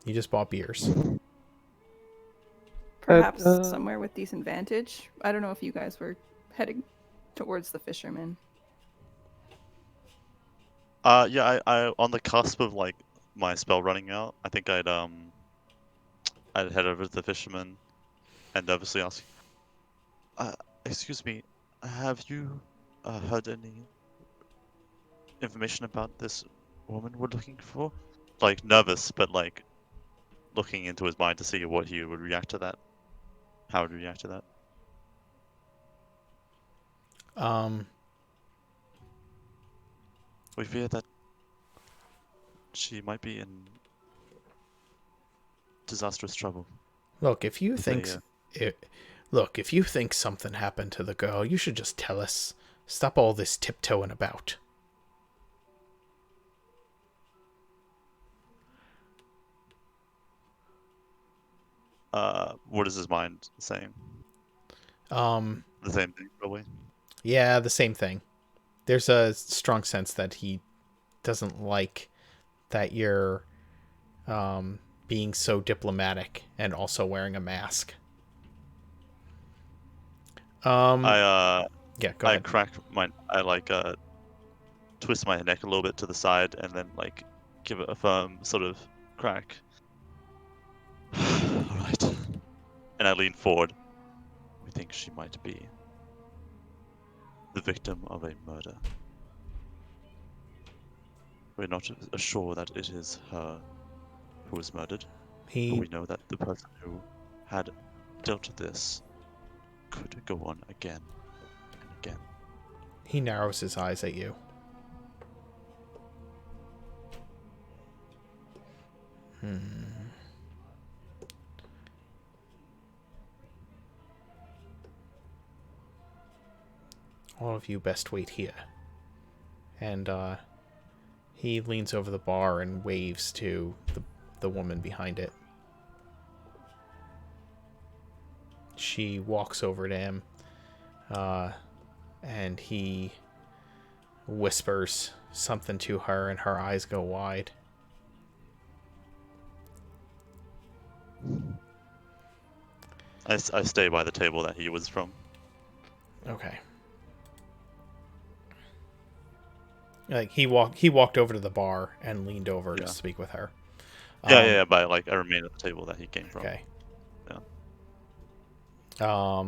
You just bought beers. Perhaps somewhere with decent vantage. I don't know if you guys were heading towards the fisherman. Yeah, I on the cusp of like my spell running out, I think I'd head over to the fisherman and nervously ask, excuse me, have you heard any information about this woman we're looking for? Like, nervous, but like looking into his mind to see what he would react to that. How would he react to that? We fear that she might be in disastrous trouble. Look, if you think if you think something happened to the girl, you should just tell us. Stop all this tiptoeing about. What is his mind saying? The same thing, probably. Yeah, the same thing. There's a strong sense that he doesn't like that you're being so diplomatic and also wearing a mask. Yeah, go ahead. I twist my neck a little bit to the side and then like give it a firm sort of crack. Alright. And I lean forward. We think she might be the victim of a murder. We're not sure that it is her who was murdered. But we know that the person who had dealt this could go on again and again. He narrows his eyes at you. All of you best wait here. And he leans over the bar and waves to the woman behind it. She walks over to him, and he whispers something to her, and her eyes go wide. I stay by the table that he was from. Okay. Like he walked over to the bar and leaned over to speak with her. Yeah, but like I remain at the table that he came from. Okay. Yeah.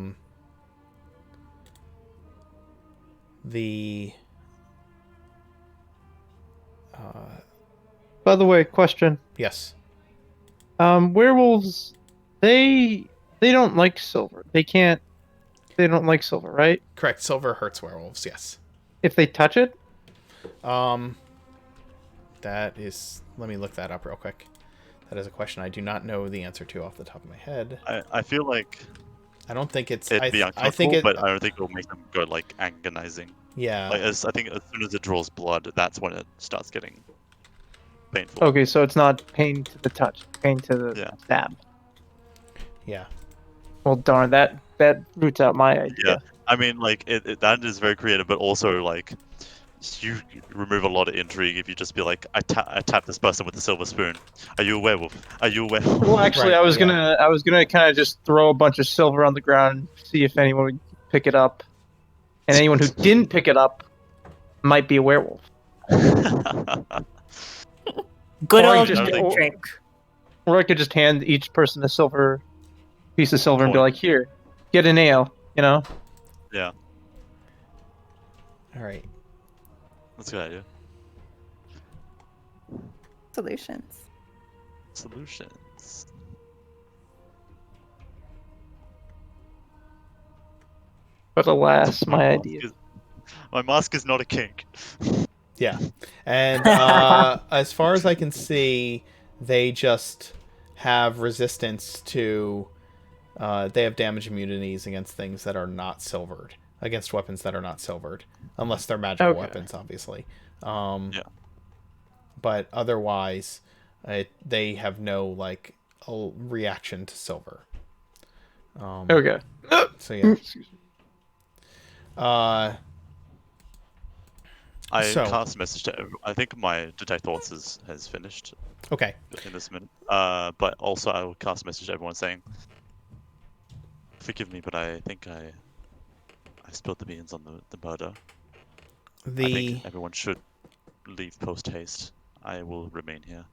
By the way, question. Yes. Werewolves, they don't like silver. They don't like silver, right? Correct. Silver hurts werewolves, yes. If they touch it? That is... Let me look that up real quick. That is a question I do not know the answer to off the top of my head. I feel like... I don't think it's... It'd be uncomfortable, but I don't think it'll make them go, like, agonizing. Yeah. Like, I think as soon as it draws blood, that's when it starts getting painful. Okay, so it's not pain to the touch, pain to the stab. Yeah. Well, darn, that roots out my idea. Yeah, I mean, like, that is very creative, but also, like, You remove a lot of intrigue if you just be like, I tap this person with a silver spoon. Are you a werewolf? Are you a werewolf? Well, actually, Right, I was yeah. gonna kind of just throw a bunch of silver on the ground and see if anyone would pick it up, and anyone who didn't pick it up might be a werewolf. Good Or I could old just, I think- trick. or I could just hand each person a silver piece of silver and be Coin. like, "Here, get a nail." You know. Yeah, All right. that's a good idea. Solutions. Solutions. But alas, my mask idea. my mask is not a kink. Yeah. And as far as I can see, they just have resistance to... they have damage immunities against things that are not silvered. Against weapons that are not silvered. Unless they're magical Okay. weapons, obviously. Yeah. But otherwise, they have no, like, a reaction to silver. Okay. So, yeah. Excuse me. I So- cast a message to everyone. I think my detect thoughts has finished Okay. in this minute. But also I will cast a message to everyone saying, forgive me, but I think I spilled the beans on the murder. I think everyone should leave post haste. I will remain here.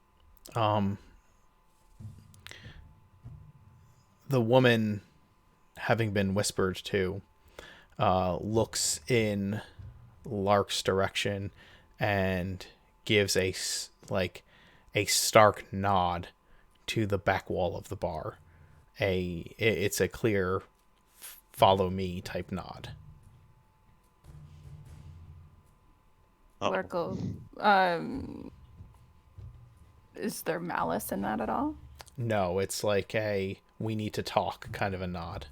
The woman, having been whispered to, looks in Lark's direction and gives a stark nod to the back wall of the bar. It's a clear follow me type nod. Uh-oh. Larko, is there malice in that at all? No, it's like a we need to talk kind of a nod.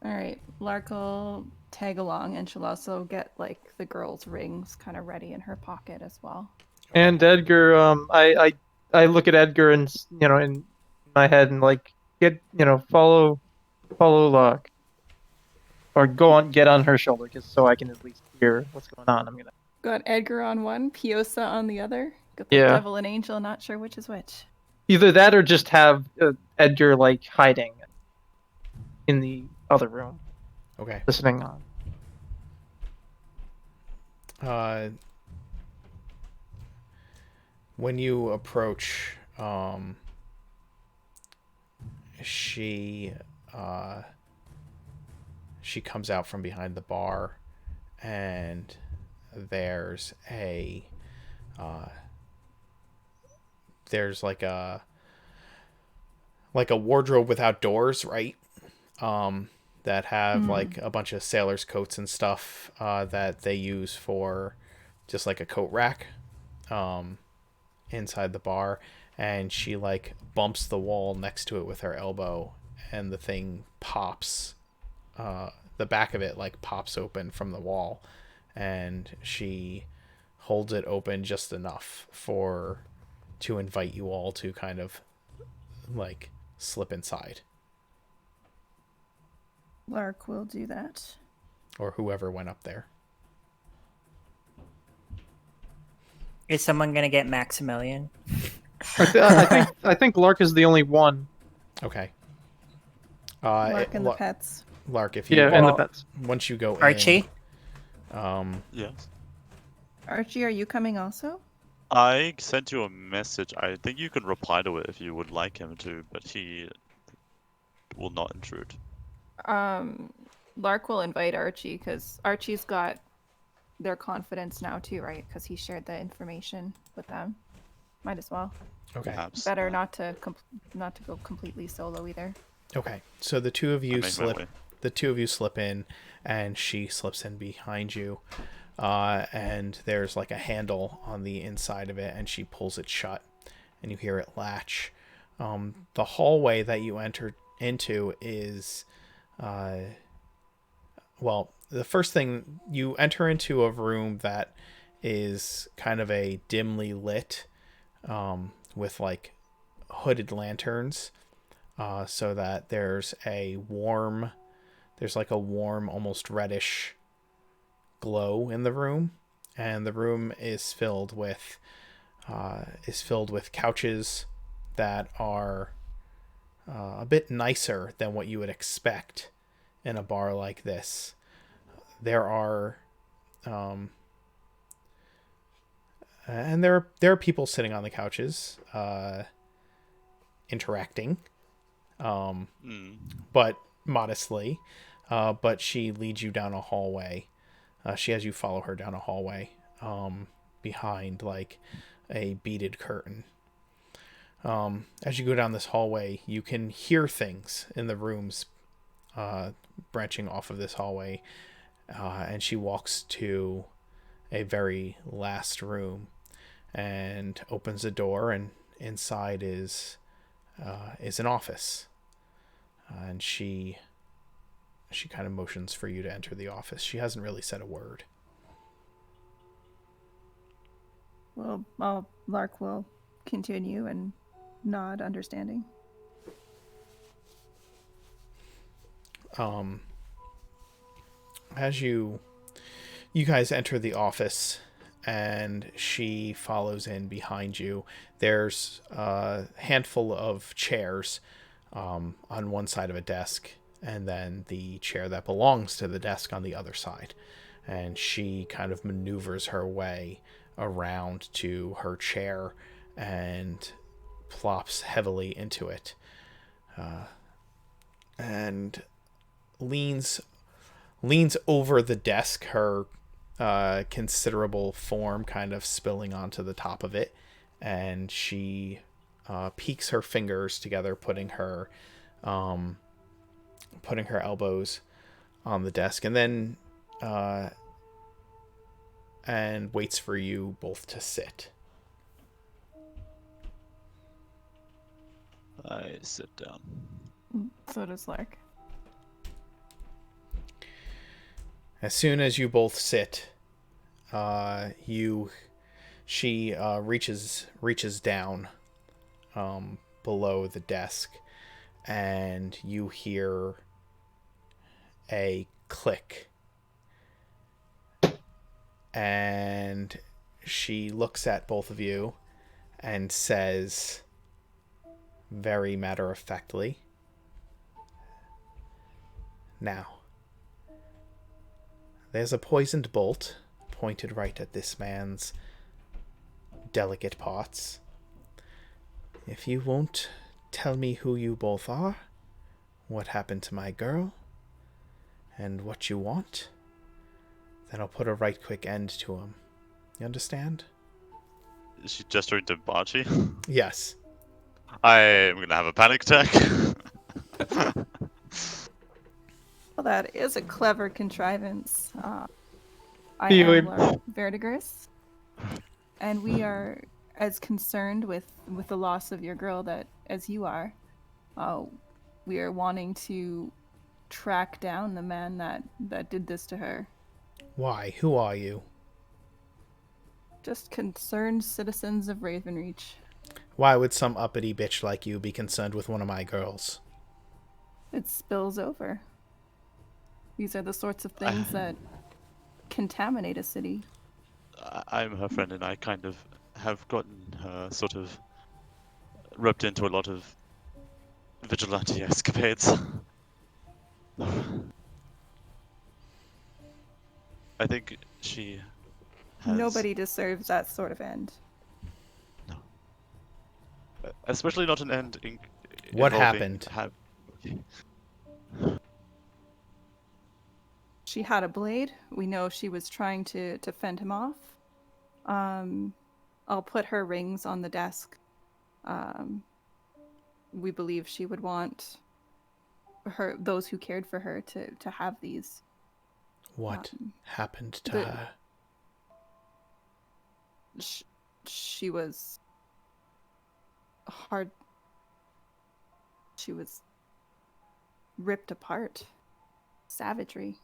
All right, Lark will tag along, and she'll also get like the girl's rings kind of ready in her pocket as well. And Edgar, I look at Edgar and in my head and like follow Locke, or get on her shoulder, just so I can at least hear what's going on. I'm gonna. Got Edgar on one, Piosa on the other. Got the Yeah. devil and angel, not sure which is which. Either that or just have Edgar like hiding in the other room, Okay. listening on. When you approach, she comes out from behind the bar, and there's like a wardrobe without doors, right? That have like a bunch of sailors' coats and stuff that they use for just like a coat rack inside the bar, and she like bumps the wall next to it with her elbow, and the thing pops. The back of it like pops open from the wall, and she holds it open just enough to invite you all to kind of like slip inside, Lark will do that. or whoever went up there. Is someone gonna get Maximilian? I think Lark is the only one. Okay. Lark and the pets. Lark, if you Yeah, and the pets. once you go Archie? Yes. Archie, are you coming also? I sent you a message. I think you can reply to it if you would like him to, but he will not intrude. Lark will invite Archie because Archie's got their confidence now too, right? Because he shared the information with them. Might as well. Okay. Perhaps. Better not to go completely solo either. Okay. So the two of you make my slip. way. The two of you slip in, and she slips in behind you. And there's like a handle on the inside of it, and she pulls it shut, and you hear it latch. The hallway that you enter into is, well, the first thing, you enter into a room that is kind of a dimly lit, with like hooded lanterns, so that there's like a warm, almost reddish glow in the room, and the room is filled with couches that are a bit nicer than what you would expect in a bar like this. There are and there are people sitting on the couches, interacting, but modestly. But she leads you down a hallway. She has you follow her down a hallway, behind like a beaded curtain. As you go down this hallway, you can hear things in the rooms, branching off of this hallway, and she walks to a very last room and opens a door, and inside is an office, and she kind of motions for you to enter the office. She hasn't really said a word. Well, Lark will continue and nod, understanding. As you guys enter the office and she follows in behind you, there's a handful of chairs on one side of a desk, and then the chair that belongs to the desk on the other side. And she kind of maneuvers her way around to her chair and plops heavily into it, and leans over the desk, her considerable form kind of spilling onto the top of it, and she peeks her fingers together, putting her elbows on the desk, and then and waits for you both to sit. I sit down. So does Lark. As soon as you both sit, she reaches down below the desk, and you hear a click, and she looks at both of you and says very matter-of-factly, "Now, there's a poisoned bolt pointed right at this man's delicate parts. If you won't tell me who you both are, what happened to my girl, and what you want, then I'll put a right quick end to him. You understand?" Is she gesturing to Archie? Yes. I'm gonna have a panic attack. Well, that is a clever contrivance. I You am would- Lark Verdigris, and we are as concerned with the loss of your girl that as you are. We are wanting to track down the man that did this to her. Why? Who are you? Just concerned citizens of Ravenreach. Why would some uppity bitch like you be concerned with one of my girls? It spills over. These are the sorts of things that contaminate a city. I'm her friend, and I kind of have gotten her sort of roped into a lot of vigilante escapades. I think she has... Nobody deserves that sort of end. No. Especially not an end in... What involving happened? She had a blade. We know she was trying to fend him off. I'll put her rings on the desk. We believe she would want those who cared for her to have these. What happened to the- her? She was hard. She was ripped apart. Savagery.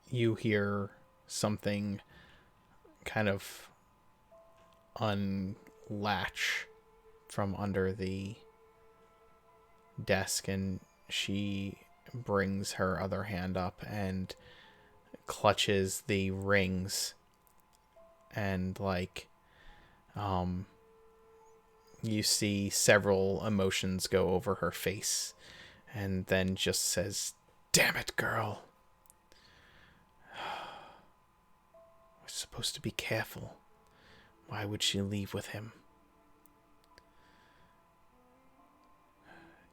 You hear something kind of unlatch from under the desk, and she brings her other hand up and clutches the rings, and you see several emotions go over her face, and then just says, "Damn it, girl. We're supposed to be careful. Why would she leave with him?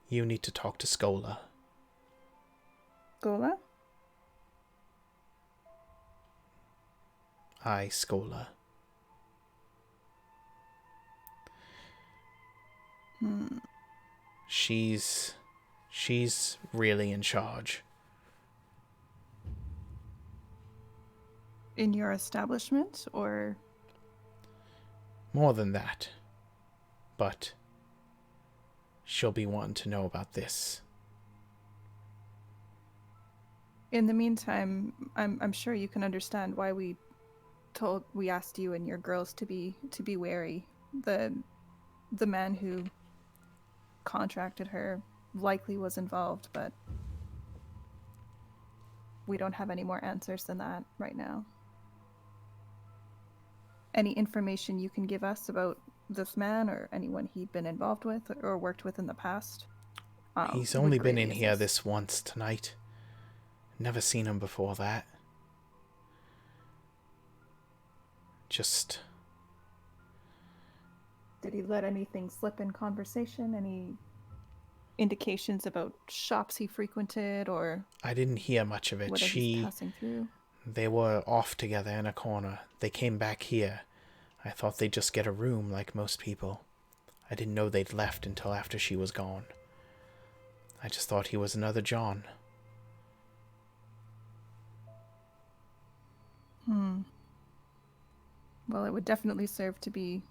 You need to talk to Scola." Gola? Aye, Scola. She's really in charge. In your establishment, or? More than that. But she'll be wanting to know about this. In the meantime, I'm sure you can understand why we asked you and your girls to be wary. The man who contracted her likely was involved, but we don't have any more answers than that right now. Any information you can give us about this man or anyone he'd been involved with or worked with in the past? He's only been in here this once tonight. Never seen him before that. Just... Did he let anything slip in conversation? Any indications about shops he frequented, or... I didn't hear much of it. Whether he's passing through? They were off together in a corner. They came back here. I thought they'd just get a room like most people. I didn't know they'd left until after she was gone. I just thought he was another John. Well, it would definitely serve to be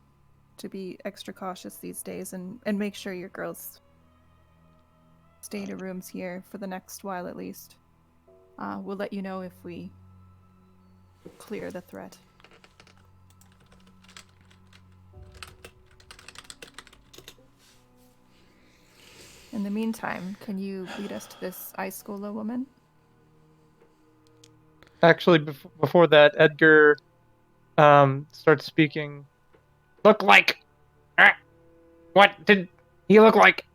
extra cautious these days, and make sure your girls stay to rooms here for the next while at least. We'll let you know if we clear the threat. In the meantime, can you lead us to this Iskola woman? Actually, before that, Edgar starts speaking. Look like? What did he look like?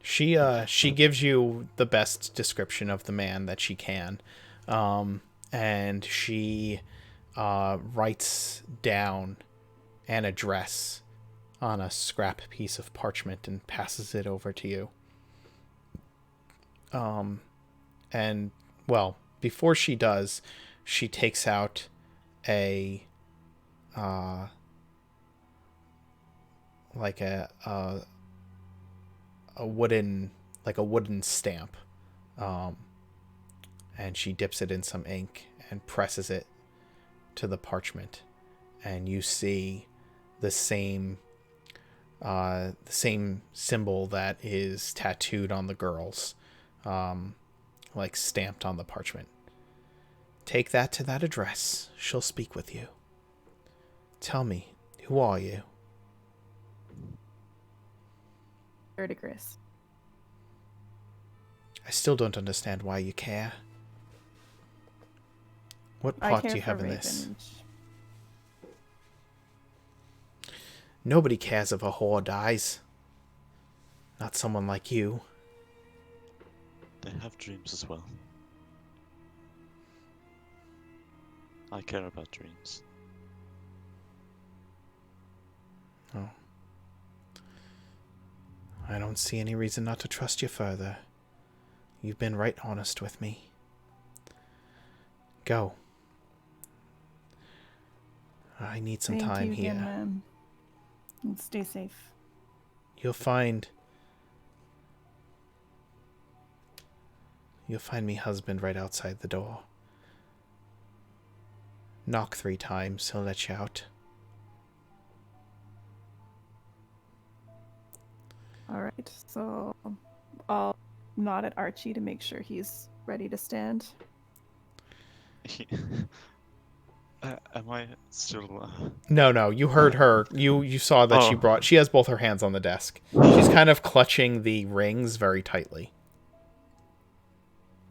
She gives you the best description of the man that she can, and she writes down an address on a scrap piece of parchment and passes it over to you. And well, before she does, she takes out a wooden stamp, and she dips it in some ink and presses it to the parchment, and you see the same symbol that is tattooed on the girls, stamped on the parchment. Take that to that address. She'll speak with you. Tell me, who are you? Verdigris. I still don't understand why you care. What plot do you have in this? Nobody cares if a whore dies. Not someone like you. They have dreams as well. I care about dreams. Oh. I don't see any reason not to trust you further. You've been right honest with me. Go. I need some time here. Thank you again, ma'am. Stay safe. You'll find me husband right outside the door. Knock 3 times, he'll let you out. Alright, so I'll nod at Archie to make sure he's ready to stand. Am I still? No, you heard her. You saw that Oh. she has both her hands on the desk. She's kind of clutching the rings very tightly.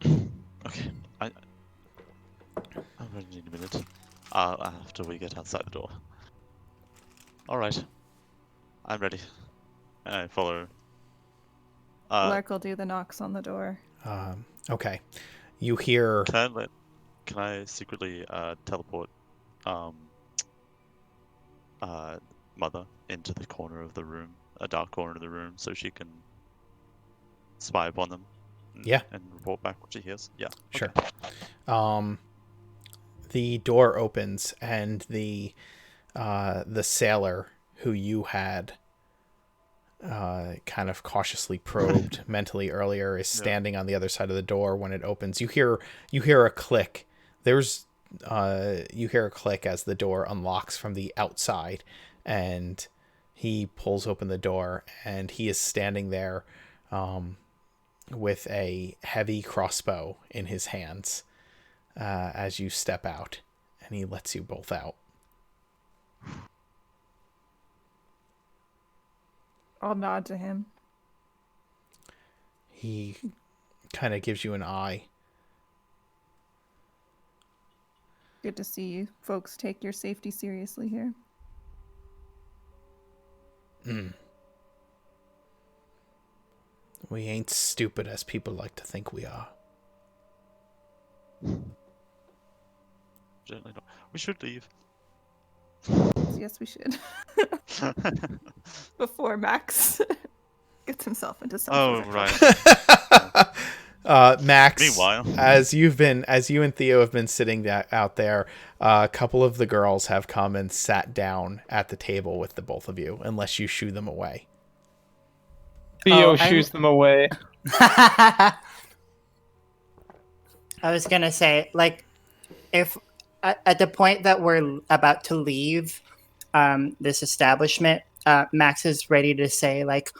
Okay. I'm going to need a minute. After we get outside the door. All right. I'm ready. And I follow. Lark will do the knocks on the door. Okay. You hear Can I secretly teleport um Mother into the corner of the room, a dark corner of the room, so she can spy upon them? Yeah. And report back what she hears. Yeah. Sure. Okay. The door opens and the sailor who you had kind of cautiously probed mentally earlier is standing on the other side of the door when it opens. You hear a click. You hear a click as the door unlocks from the outside, and he pulls open the door, and he is standing there with a heavy crossbow in his hands as you step out, and he lets you both out. I'll nod to him. He kind of gives you an eye. Good to see you folks take your safety seriously here. We ain't stupid as people like to think we are. Certainly not. We should leave. Yes, we should. Before Max gets himself into some Oh, sort of right. Max, Meanwhile, as you and Theo have been sitting out there, a couple of the girls have come and sat down at the table with the both of you, unless you shoo them away. Theo Oh, shoos them away. I was gonna say, like, if at the point that we're about to leave this establishment, Max is ready to say, like,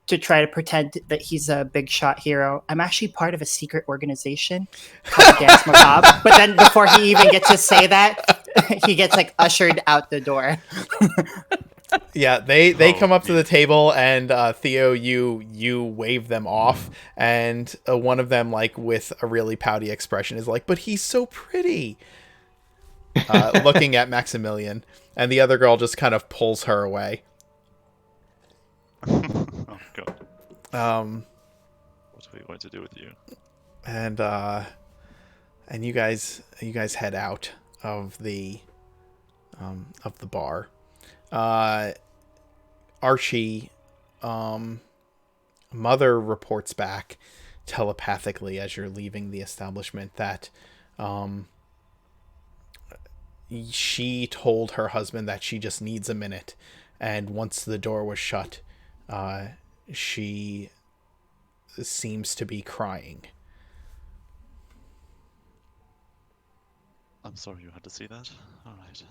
to try to pretend that he's a big shot hero. I'm actually part of a secret organization called Danse Macabre. But then before he even gets to say that, he gets like ushered out the door. Yeah, they Oh, come up to yeah. the table, and Theo, you wave them off, and one of them, like with a really pouty expression, is like, "But he's so pretty," looking at Maximilian, and the other girl just kind of pulls her away. Oh god. What are we going to do with you? And you guys head out of the bar. Archie, Mother reports back telepathically as you're leaving the establishment that she told her husband that she just needs a minute, and once the door was shut, she seems to be crying. I'm sorry you had to see that. Alright.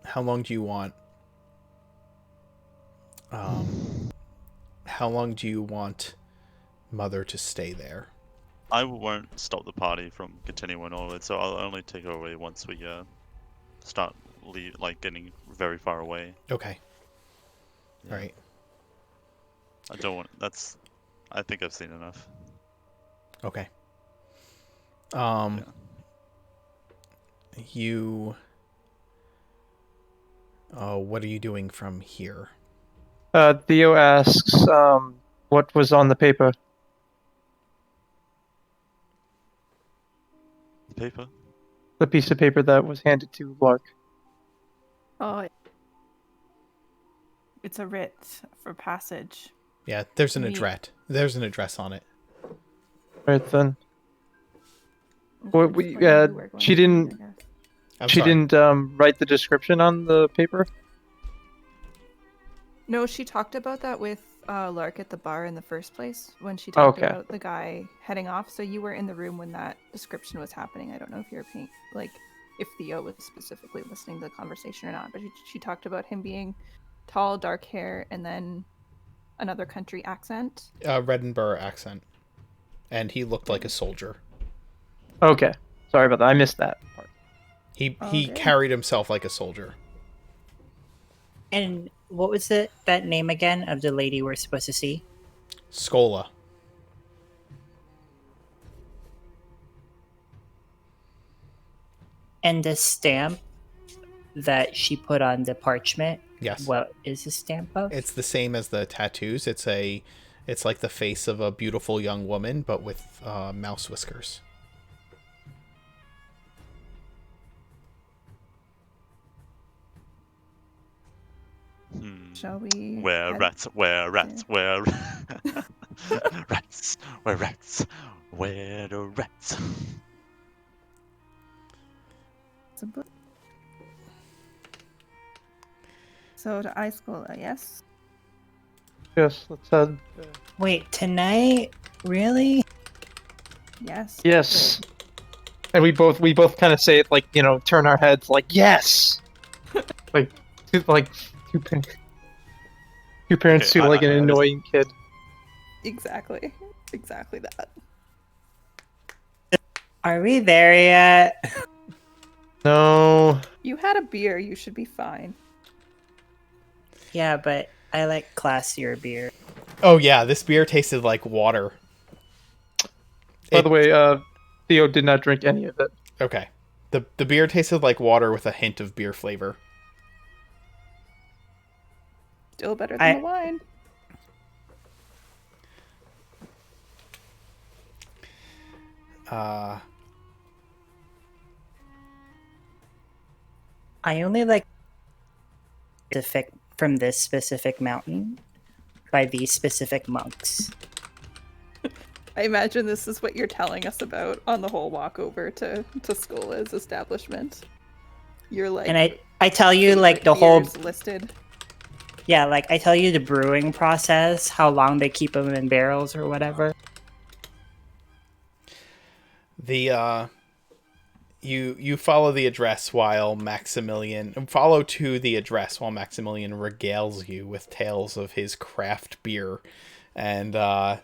How long do you want? How long do you want Mother to stay there? I won't stop the party from continuing onward, so I'll only take her away once we start getting very far away. Okay. Yeah. All right. I don't want. I think I've seen enough. Okay. Yeah. You. What are you doing from here? Theo asks, what was on the paper? The paper. The piece of paper that was handed to Lark. Oh, it's a writ for passage. Yeah, there's an Me. address. There's an address on it. Right then. Well, It's where you were going she to be, didn't- I guess. I'm She sorry. didn't write the description on the paper? No, she talked about that with Lark at the bar in the first place when she talked Okay. about the guy heading off. So you were in the room when that description was happening. I don't know if you're if Theo was specifically listening to the conversation or not, but she talked about him being tall, dark hair, and then another country accent? Reddenburgh accent. And he looked like a soldier. Okay. Sorry about that. I missed that part. He Okay. carried himself like a soldier. And what was that name again of the lady we're supposed to see? Scola. And the stamp that she put on the parchment. Yes. What is the stamp of? It's the same as the tattoos. It's like the face of a beautiful young woman, but with mouse whiskers. Shall we? Where head- rats, where rats, where rats, where rats, where the rats. So to Icecola, yes? Yes, let's head. Wait, tonight? Really? Yes. Yes. And we both kind of say it like, turn our heads like, yes! like two parents Okay, to like an I just- annoying kid. Exactly. Exactly that. Are we there yet? No. You had a beer, you should be fine. Yeah, but I like classier beer. Oh yeah, this beer tasted like water. By the way, Theo did not drink any of it. Okay. The beer tasted like water with a hint of beer flavor. Still better than the wine. I only like specific from this specific mountain by these specific monks. I imagine this is what you're telling us about on the whole walk over to Skola's establishment. You're like, And I tell you like the whole beers listed. yeah, like I tell you the brewing process, how long they keep them in barrels or whatever. The you follow the address while Maximilian regales you with tales of his craft beer, and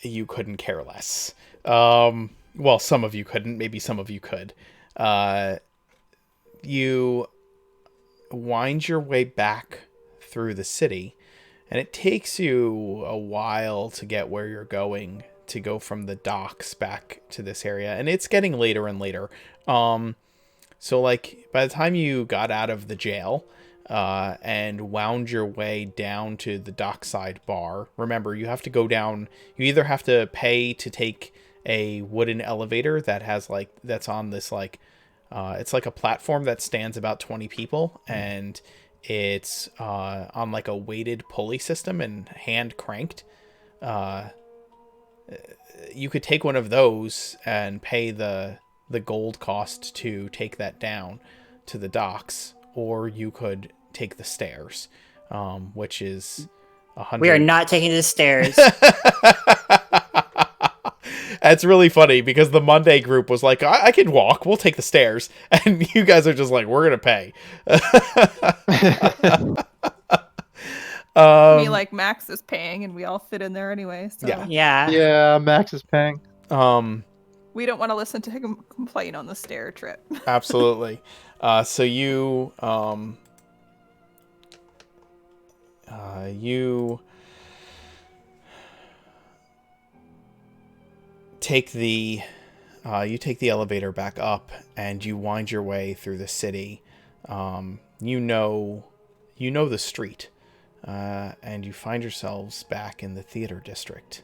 you couldn't care less. Well, some of you couldn't. Maybe some of you could. You wind your way back through the city, and it takes you a while to get where you're going, to go from the docks back to this area, and it's getting later and later. So like by the time you got out of the jail and wound your way down to the dockside bar, remember you have to go down. You either have to pay to take a wooden elevator that's on this it's like a platform that stands about 20 people, and it's on like a weighted pulley system and hand cranked. You could take one of those and pay the gold cost to take that down to the docks, or you could take the stairs, which is 100. We are not taking the stairs. That's really funny because the Monday group was like, I can walk, we'll take the stairs. And you guys are just like, we're going to pay. Like Max is paying and we all fit in there anyway. So Yeah. Yeah. Yeah, Max is paying. we don't want to listen to him complain on the stair trip. Absolutely. So you take the elevator back up, and you wind your way through the city. You know the street, and you find yourselves back in the theater district,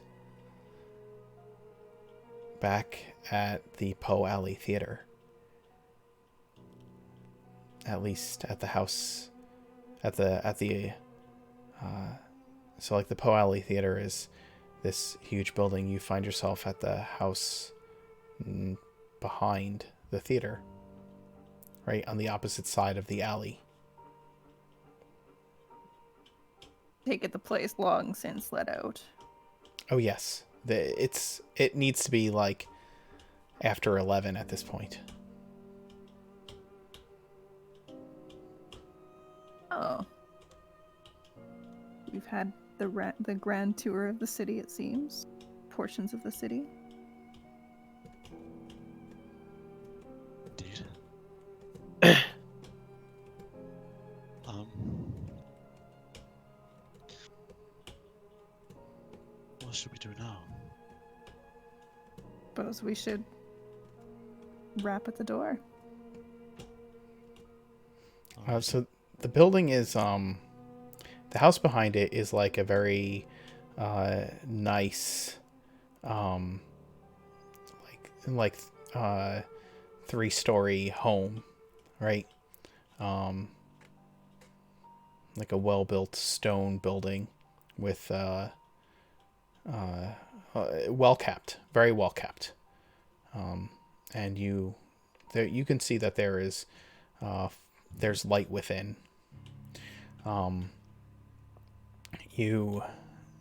back at the Poe Alley Theater. At least at the house, so like the Poe Alley Theater is this huge building. You find yourself at the house behind the theater, right on the opposite side of the alley. Take it the place long since let out. Oh yes, it needs to be like after 11 at this point. Oh. You've had the grand tour of the city, it seems. Portions of the city. Indeed. Um, what should we do now? Suppose we should rap at the door. So the building is the house behind it is like a very nice like 3-story home, right? Like a well-built stone building with well kept, very well kept. And you can see that there's light within. You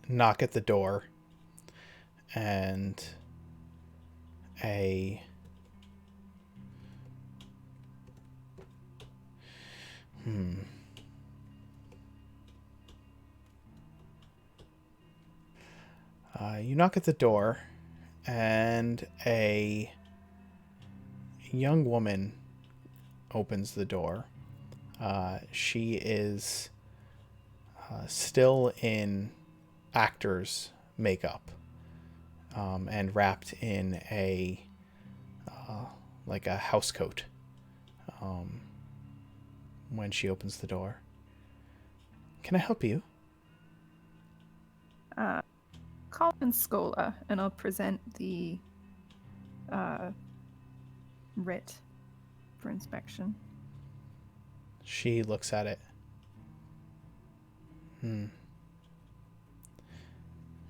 knock at the door, and you knock at the door, and a young woman opens the door. She is still in actor's makeup, and wrapped in a like a house coat. When she opens the door, can I help you? Call in Scola, and I'll present the writ for inspection. She looks at it.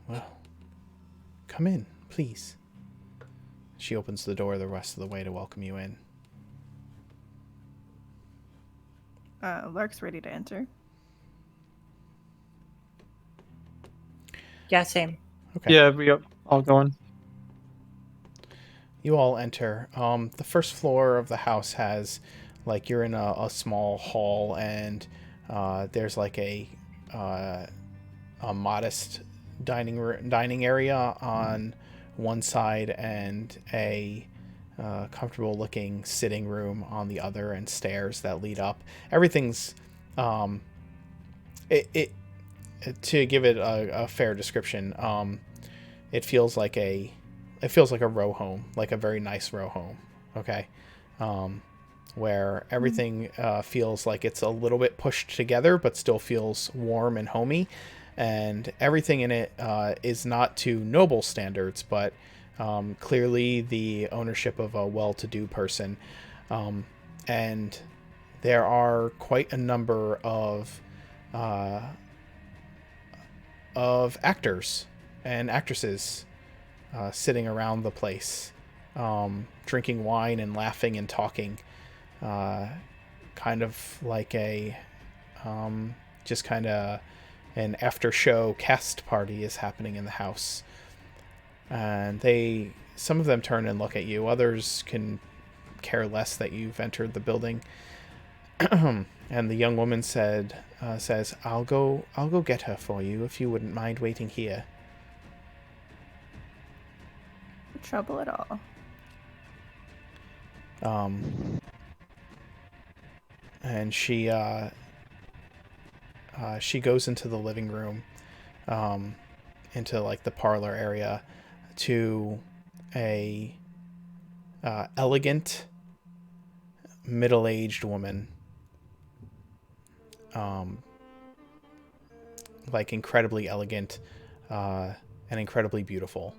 Well, come in, please. She opens the door the rest of the way to welcome you in. Lark's ready to enter. Yeah, same. Okay. Yeah, we got all going. You all enter. The first floor of the house has, like, you're in a small hall, and there's like a modest dining area on one side, and a comfortable looking sitting room on the other, and stairs that lead up. Everything's to give it a fair description, it feels like a row home, like a very nice row home. Okay. Where everything feels like it's a little bit pushed together, but still feels warm and homey. And everything in it is not to noble standards, but clearly the ownership of a well-to-do person. And there are quite a number of actors and actresses sitting around the place, drinking wine and laughing and talking, kind of like a just kind of an after show cast party is happening in the house. And some of them turn and look at you, others can care less that you've entered the building. And the young woman says, I'll go get her for you if you wouldn't mind waiting here. No trouble at all. And she goes into the living room, into like the parlor area, to a elegant middle-aged woman, like incredibly elegant and incredibly beautiful.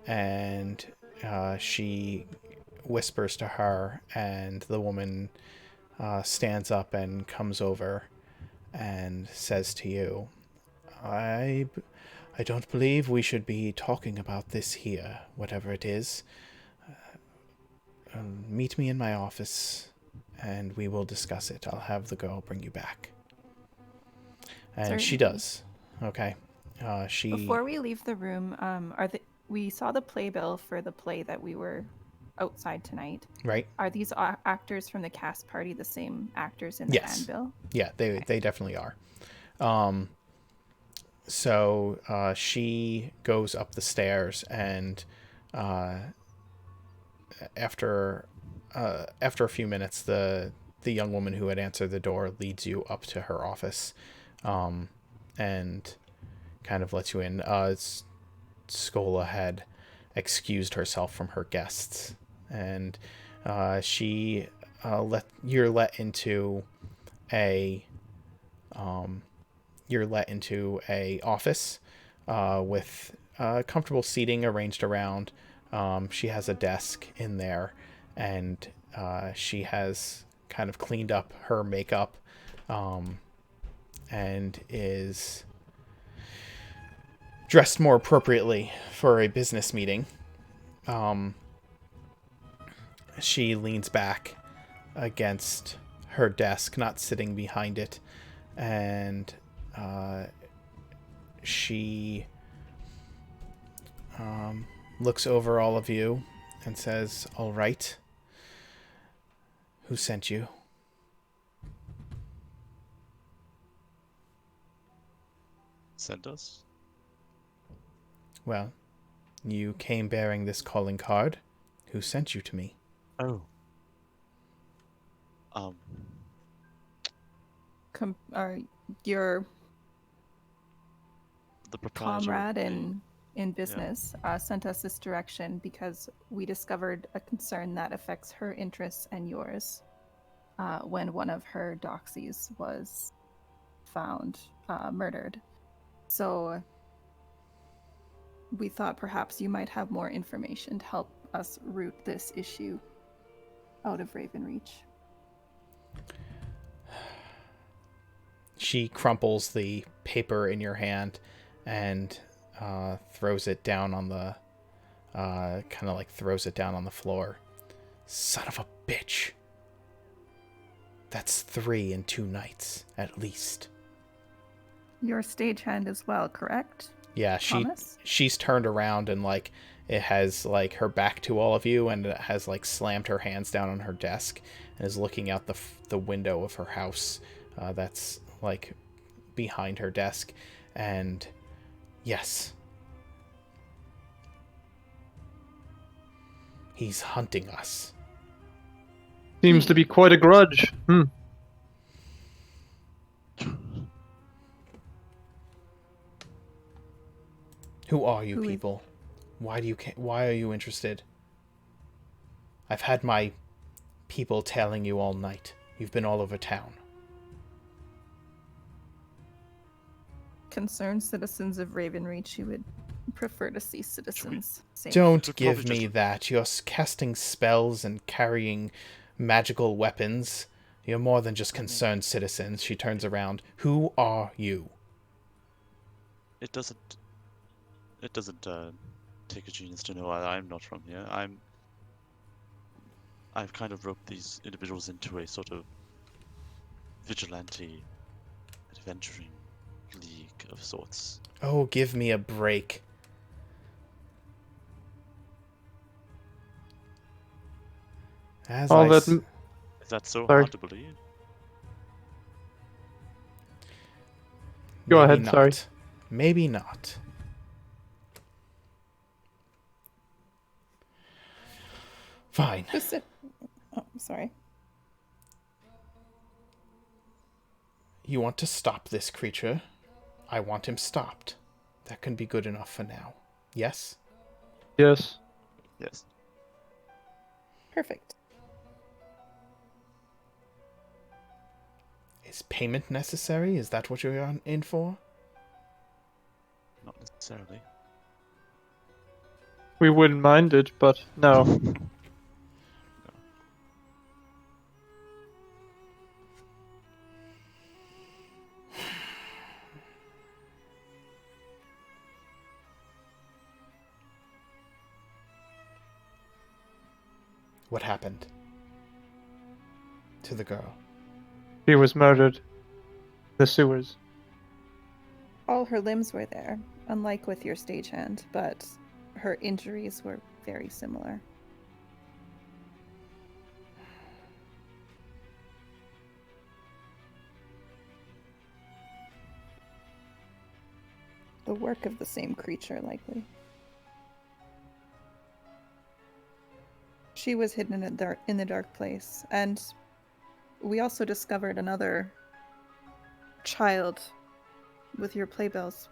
And she whispers to her, and the woman stands up and comes over and says to you, I don't believe we should be talking about this here, whatever it is. Meet me in my office, and we will discuss it. I'll have the girl bring you back. And Certainly. she does. Okay. Before we leave the room, we saw the playbill for the play that we were outside tonight. Right. Are these actors from the cast party the same actors in the Yes. handbill? Yeah, they definitely are. So she goes up the stairs, and after a few minutes, the young woman who had answered the door leads you up to her office, and kind of lets you in. Skola had excused herself from her guests, and you're let into a office with comfortable seating arranged around. She has a desk in there, and she has kind of cleaned up her makeup, and is dressed more appropriately for a business meeting. She leans back against her desk, not sitting behind it, and she looks over all of you and says, "All right. Who sent you?" Sent us? "Well, you came bearing this calling card. Who sent you to me?" Oh. Your The proprietor. comrade of in business sent us this direction because we discovered a concern that affects her interests and yours when one of her doxies was found murdered. So we thought perhaps you might have more information to help us root this issue out of Ravenreach. She crumples the paper in your hand and throws it down on the throws it down on the floor. "Son of a bitch. That's 3 in 2 nights, at least." Your stagehand as well, correct? Yeah, Thomas? she's turned around, and like it has like her back to all of you, and it has like slammed her hands down on her desk and is looking out the window of her house that's like behind her desk. And yes, he's hunting us. Seems to be quite a grudge. Who are you Who is- people? Why are you interested? I've had my people tailing you all night. You've been all over town. Concerned citizens of Ravenreach, you would prefer to see citizens safe. Don't Should give probably me just- that. You're casting spells and carrying magical weapons. You're more than just concerned citizens. She turns around. Who are you? It doesn't take a genius to know I'm not from here. I've kind of roped these individuals into a sort of vigilante adventuring league of sorts. Oh, give me a break. As All I that. Is that so Sorry. hard to believe? Go maybe ahead, not. sorry. Maybe not. Fine. Oh, sorry. You want to stop this creature? I want him stopped. That can be good enough for now. Yes? Yes. Yes. Perfect. Is payment necessary? Is that what you're in for? Not necessarily. We wouldn't mind it, but no. What happened to the girl? She was murdered. The sewers. All her limbs were there, unlike with your stagehand, but her injuries were very similar. The work of the same creature, likely. She was hidden in the dark place, and we also discovered another child with your playbills.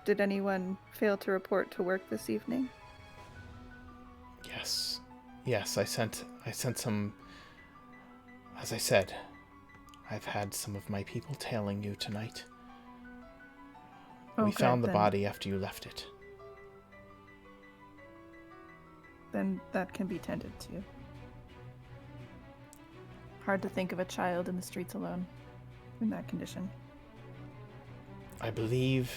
Did anyone fail to report to work this evening? Yes. Yes, I sent some... As I said, I've had some of my people tailing you tonight. Oh, We good, found the then- body after you left it. Then that can be tended to. Hard to think of a child in the streets alone, in that condition. I believe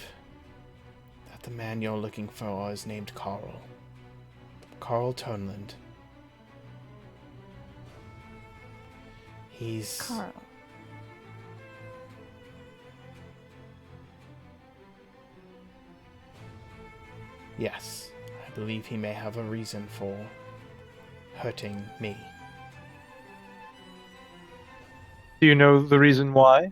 that the man you're looking for is named Carl. Carl Turnland. He's... Carl. Yes, I believe he may have a reason for hurting me. Do you know the reason why?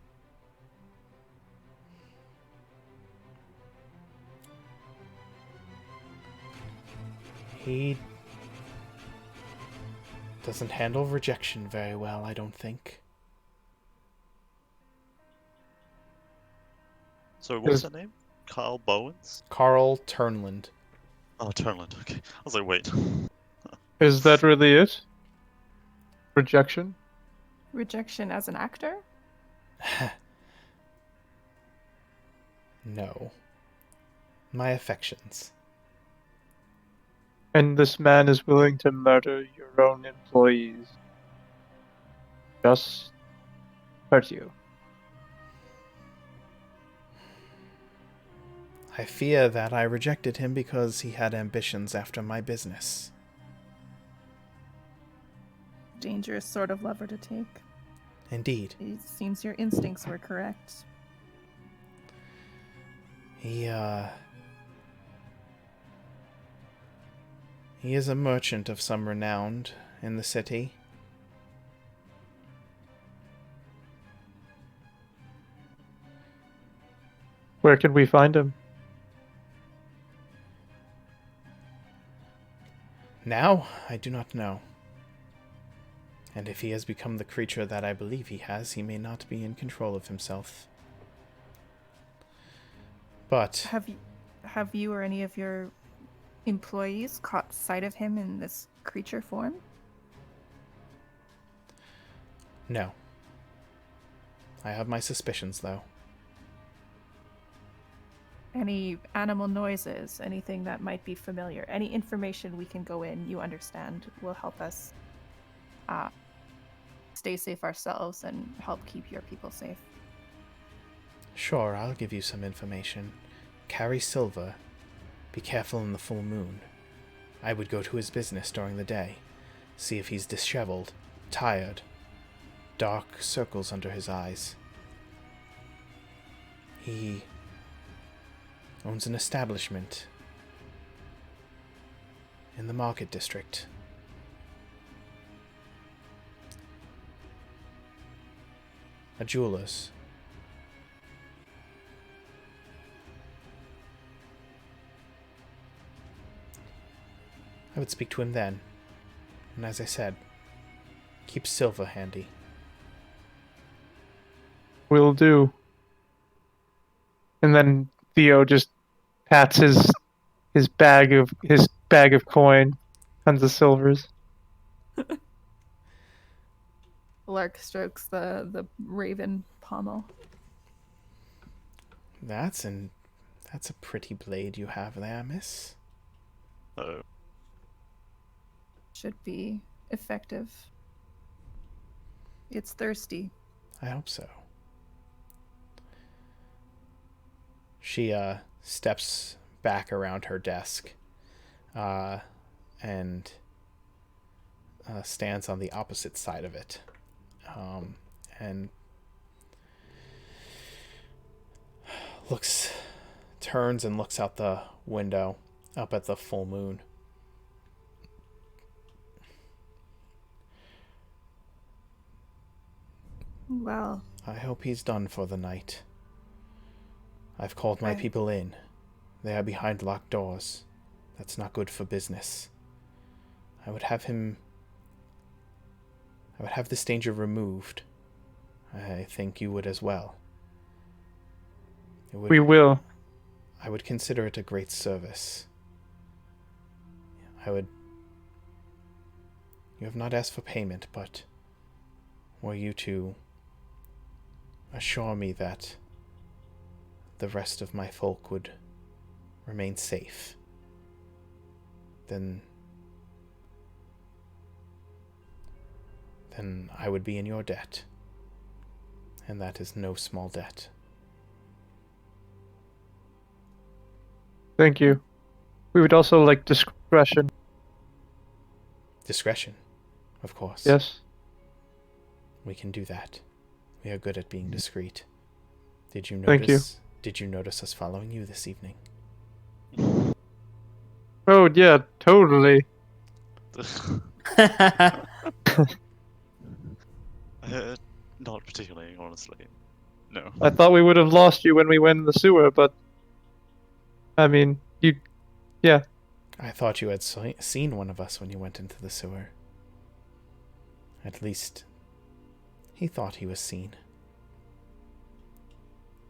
He doesn't handle rejection very well, I don't think. So what's Is- her name? Carl Bowens? Carl Turnland. Oh, Turnland. Okay. I was like, wait. Is that really it? Rejection? Rejection as an actor? No. My affections. And this man is willing to murder your own employees. Just hurt you. I fear that I rejected him because he had ambitions after my business. Dangerous sort of lover to take. Indeed. It seems your instincts were correct. He is a merchant of some renown in the city. Where can we find him? Now, I do not know. And if he has become the creature that I believe he has, he may not be in control of himself. But Have you or any of your employees caught sight of him in this creature form? no. I have my suspicions, though. Any animal noises, anything that might be familiar, any information we can go in, you understand, will help us stay safe ourselves and help keep your people safe. Sure, I'll give you some information. Carry silver. Be careful in the full moon. I would go to his business during the day. See if he's disheveled, tired. Dark circles under his eyes. He owns an establishment in the market district. A jeweler's. I would speak to him then. And as I said, keep silver handy. Will do. And then Theo just pats his bag of coin, tons of silvers. Lark strokes the raven pommel. That's a pretty blade you have there, miss. Oh, Should be effective. It's thirsty. I hope so. She steps back around her desk and stands on the opposite side of it, and turns and looks out the window up at the full moon. Well, I hope he's done for the night. I've called my I- people in. They are behind locked doors. That's not good for business. I would have this danger removed. I think you would as well. We will. I would consider it a great service. You have not asked for payment, but were you to assure me that the rest of my folk would remain safe, then I would be in your debt. And that is no small debt. Thank you. We would also like discretion. Discretion, of course. Yes. We can do that. We are good at being discreet. Did you Thank you. notice us following you this evening? Oh, yeah, totally. Not particularly, honestly. No. I thought we would have lost you when we went in the sewer, but... I mean, yeah. I thought you had seen one of us when you went into the sewer. At least, he thought he was seen.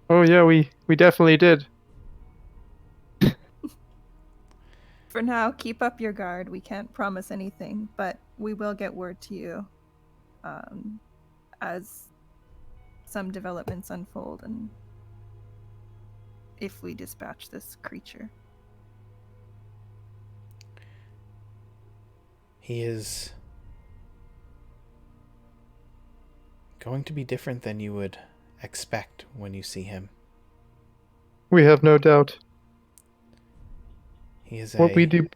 Oh, yeah, we definitely did. For now, keep up your guard. We can't promise anything, but we will get word to you as some developments unfold and if we dispatch this creature. He is going to be different than you would expect when you see him. We have no doubt. He is What we do...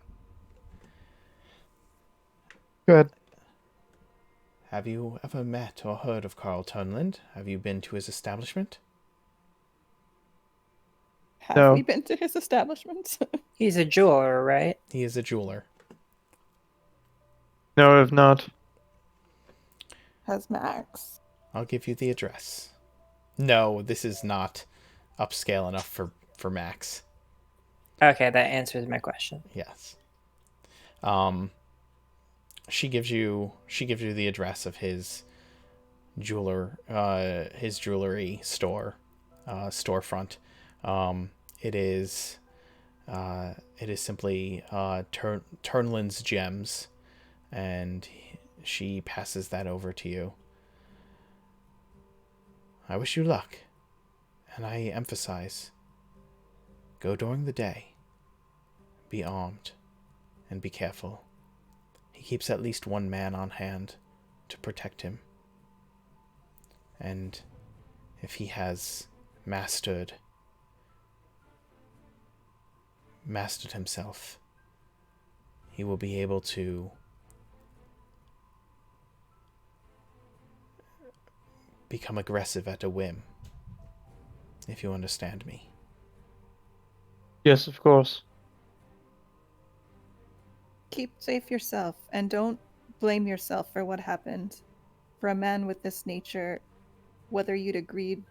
Go ahead. Have you ever met or heard of Carl Turnland? Have you been to his establishment? Have No. we been to his establishment? He's a jeweler, right? He is a jeweler. No, if not. Has Max? I'll give you the address. No, this is not upscale enough for Max. Okay, that answers my question. Yes. She gives you the address of his jewelry store, storefront. It is simply Turnland's Gems, and she passes that over to you. I wish you luck, and I emphasize, go during the day, be armed, and be careful. He keeps at least one man on hand to protect him. And if he has mastered himself, he will be able to become aggressive at a whim, if you understand me. Yes, of course. Keep safe yourself and don't blame yourself for what happened. For a man with this nature, whether you'd agreed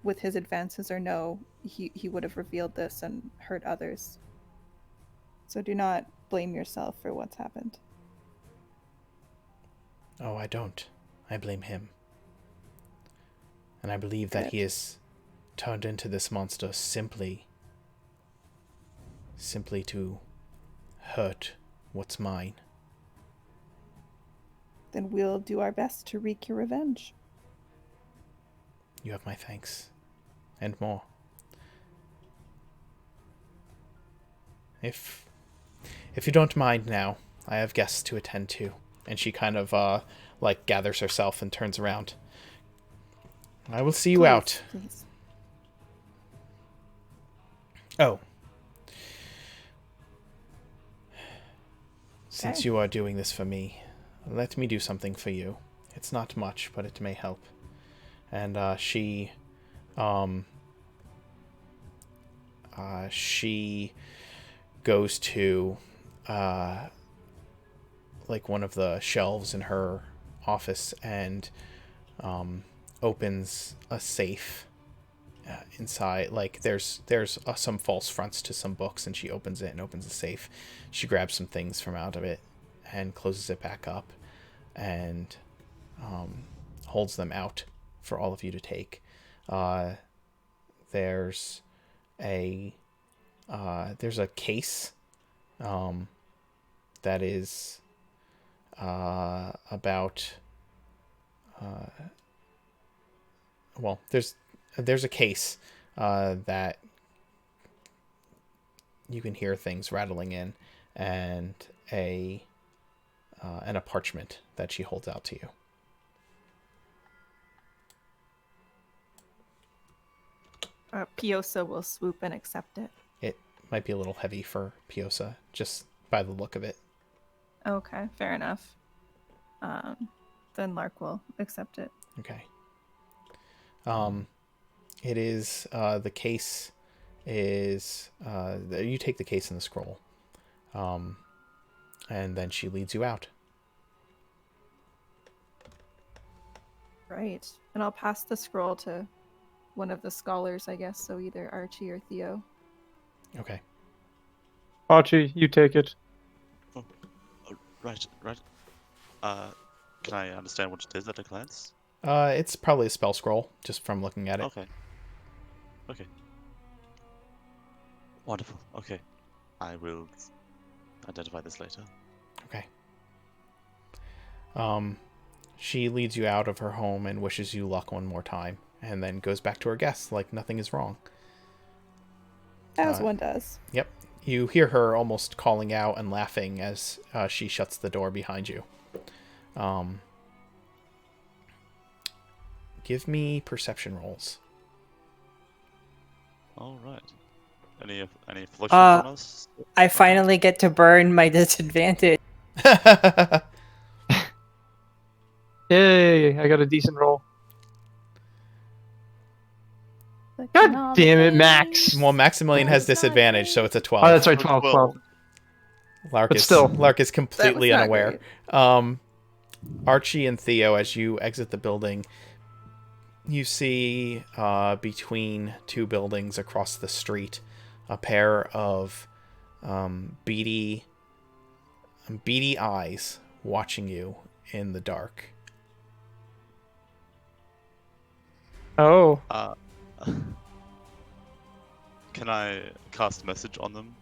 with his advances or no, he would have revealed this and hurt others. So do not blame yourself for what's happened. Oh, I don't. I blame him. And I believe that he is turned into this monster simply to hurt what's mine. Then we'll do our best to wreak your revenge. You have my thanks. And more. If you don't mind now, I have guests to attend to. And she kind of, gathers herself and turns around. I will see you out. Please. Oh. Since Okay. you are doing this for me, let me do something for you. It's not much, but it may help. And she goes to one of the shelves in her office and opens a safe inside, like there's some false fronts to some books, and she opens it and opens the safe. She grabs some things from out of it and closes it back up, and holds them out for all of you to take. There's a case that is about well, there's a case that you can hear things rattling in, and a parchment that she holds out to you. Piosa will swoop and accept it. It might be a little heavy for Piosa, just by the look of it. Okay, fair enough. Then Lark will accept it. Okay. It is the case is you take the case and the scroll, and then she leads you out. Right, and I'll pass the scroll to one of the scholars, I guess. So either Archie or Theo. Okay. Archie, you take it. Oh, right. Can I understand what it is at a glance? It's probably a spell scroll, just from looking at it. Okay. Wonderful. Okay. I will identify this later. Okay. She leads you out of her home and wishes you luck one more time, and then goes back to her guests like nothing is wrong. As one does. Yep. You hear her almost calling out and laughing as she shuts the door behind you. Give me perception rolls. All right. Any affliction on us? I finally get to burn my disadvantage. Yay! I got a decent roll. Clicking all God the damn it, things. Max! Well, Maximilian has disadvantage, so it's a 12. Oh, that's right, 12. Lark But is still. Lark is completely That was not unaware. great. Archie and Theo, as you exit the building, you see between two buildings across the street a pair of beady eyes watching you in the dark. Oh. Can I cast a message on them?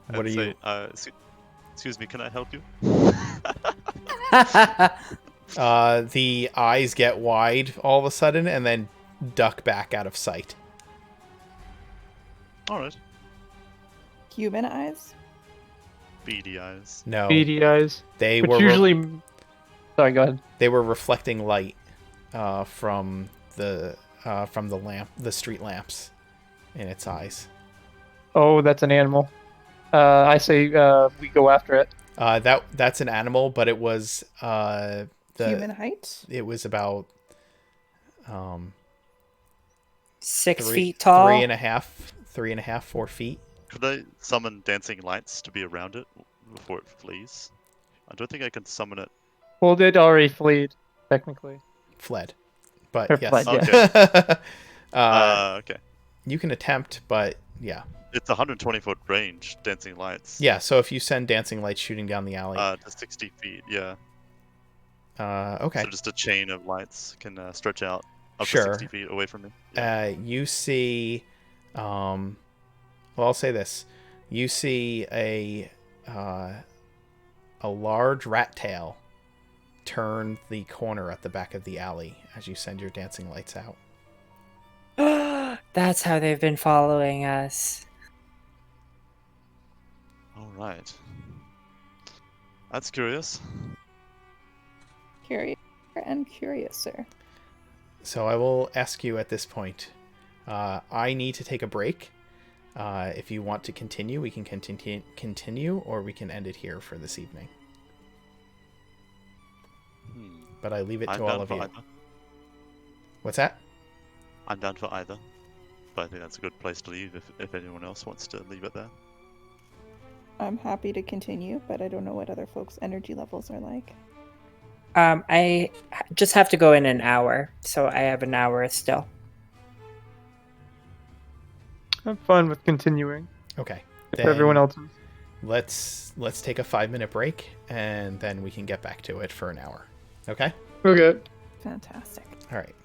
What are you? Excuse me, can I help you? The eyes get wide all of a sudden and then duck back out of sight. All right. Human eyes? Beady eyes. No, Beady eyes. they Which were usually... Sorry, go ahead. they were reflecting light from the street lamps in its eyes. Oh, that's an animal. I say we go after it. That's an animal, but it was Human height? it was about 6 feet tall. 3.5, 4 feet. Could I summon dancing lights to be around it before it flees? I don't think I can summon it. Well, it already fled, technically. Fled, but Or yes. fled, yeah. Okay. You can attempt, but yeah. It's 120-foot range, dancing lights. Yeah, so if you send dancing lights shooting down the alley. To 60 feet, yeah. Okay. So just a chain of lights can stretch out up Sure. to 60 feet away from me. Yeah. You see, well, I'll say this. You see a large rat tail turn the corner at the back of the alley as you send your dancing lights out. That's how they've been following us. All right. That's curious. Curious and curiouser. So I will ask you at this point. I need to take a break. If you want to continue, we can continue, or we can end it here for this evening. But I leave it to I'm all down of for you. either. What's that? I'm down for either. But I think that's a good place to leave if anyone else wants to leave it there. I'm happy to continue, but I don't know what other folks' energy levels are like. I just have to go in an hour, so I have an hour still. I'm fine with continuing. Okay. If everyone Then else is. let's take a 5-minute break, and then we can get back to it for an hour. Okay? Okay. Fantastic. All right.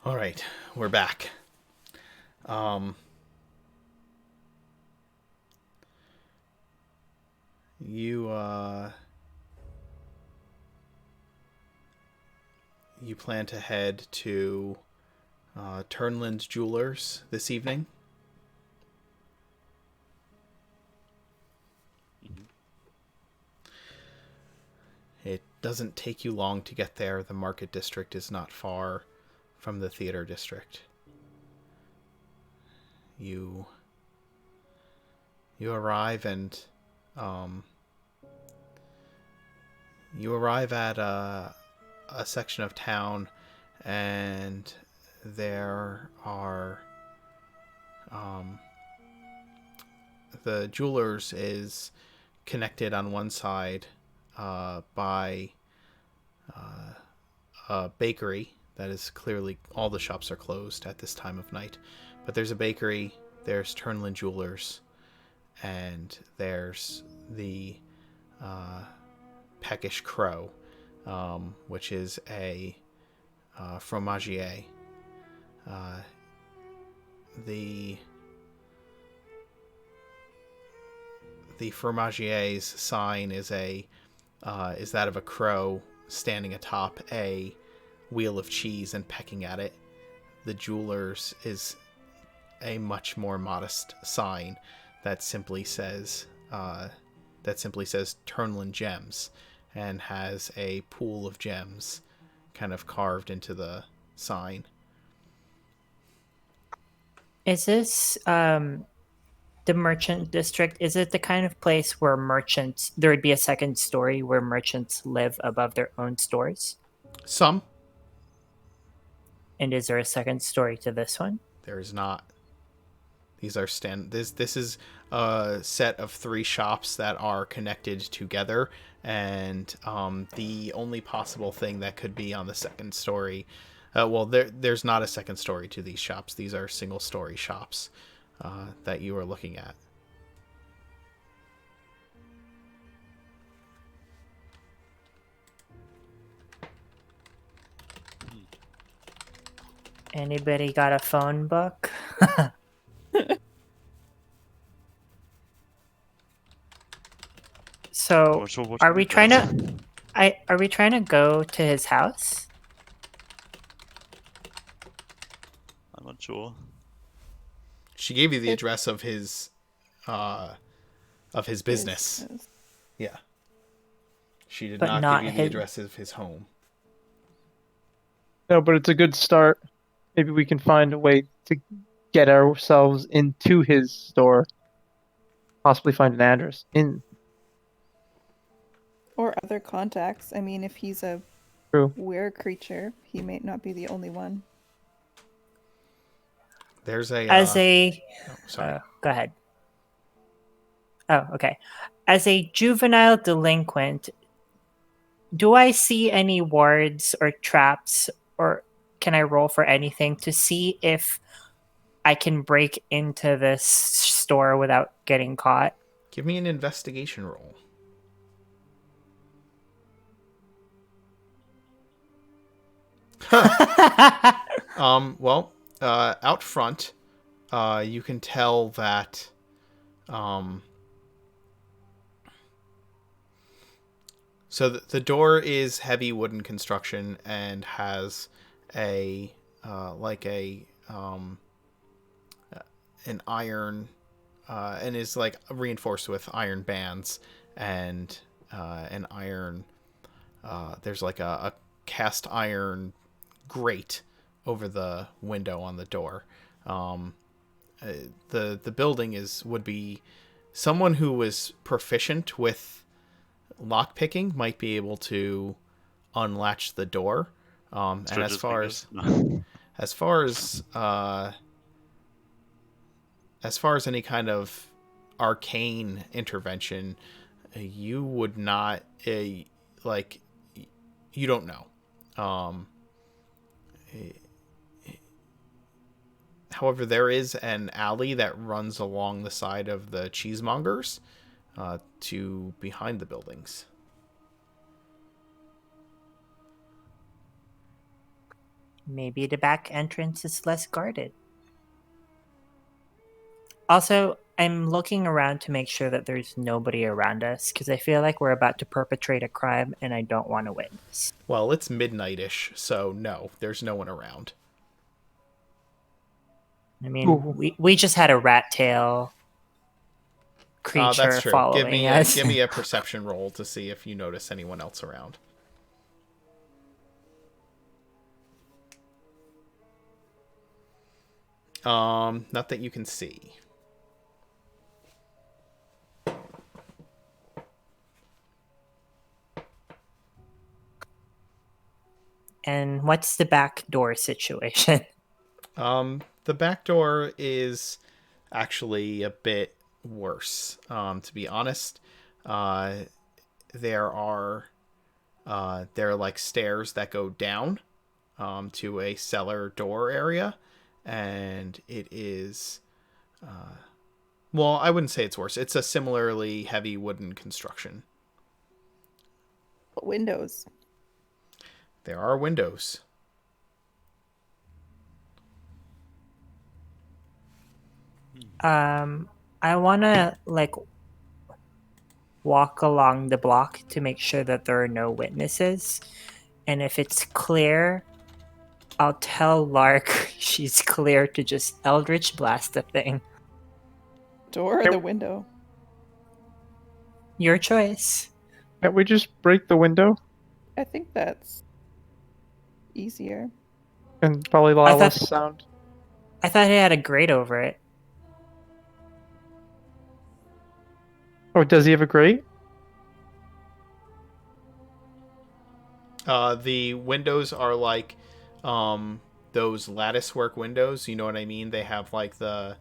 All right, we're back. Um, you you plan to head to Turnland Jewelers this evening? Mhm. It doesn't take you long to get there. The market district is not far from the theater district. You arrive and um, you arrive at a section of town, and there are the jewelers is connected on one side by a bakery that is clearly, all the shops are closed at this time of night, but there's a bakery, there's Turnland Jewelers, and there's the Peckish Crow, which is a fromagier. The fromagier's sign is that of a crow standing atop a wheel of cheese and pecking at it. The jeweler's is a much more modest sign that simply says Turnland Gems, and has a pool of gems kind of carved into the sign. Is this the merchant district? Is it the kind of place where merchants, there would be a second story where merchants live above their own stores? Some. And is there a second story to this one? There is not. These are This is a set of 3 shops that are connected together, and the only possible thing that could be on the second story. There's not a second story to these shops. These are single-story shops that you are looking at. Anybody got a phone book? So, Not sure what are you we mean, trying guys. to? Are we trying to go to his house? I'm not sure. She gave you the It- address of his business. Yeah. She did But not not give you the his- address of his home. No, but it's a good start. Maybe we can find a way to get ourselves into his store. Possibly find an address in. Or other contacts. I mean, if he's a True. were creature, he may not be the only one. There's a As a sorry. go ahead. Oh, okay. As a juvenile delinquent, do I see any wards or traps, or can I roll for anything to see if I can break into this store without getting caught? Give me an investigation roll. Out front, you can tell that so the door is heavy wooden construction and has an iron and is like reinforced with iron bands and an iron there's like a cast iron grate over the window on the door. The building would be someone who was proficient with lockpicking might be able to unlatch the door. And Stretches fingers. as far as any kind of arcane intervention, you would not you don't know. However, there is an alley that runs along the side of the cheesemongers to behind the buildings. Maybe the back entrance is less guarded. Also, I'm looking around to make sure that there's nobody around us because I feel like we're about to perpetrate a crime and I don't want to witness. Well, it's midnight-ish, so no, there's no one around. I mean, Ooh. we just had a rat tail creature That's true. following us. Give me a perception roll to see if you notice anyone else around. Not that you can see. And what's the back door situation? The back door is actually a bit worse. To be honest, there are like stairs that go down to a cellar door area, and it is well, I wouldn't say it's worse. It's a similarly heavy wooden construction. But windows. There are windows. I want to walk along the block to make sure that there are no witnesses. And if it's clear, I'll tell Lark she's clear to just Eldritch Blast the thing. Door or the window? Your choice. Can't we just break the window I think that's easier. and probably a I lot thought- less sound? I thought it had a grate over it. Oh, does he have a grate? The windows are like those lattice work windows. You know what I mean? They have like the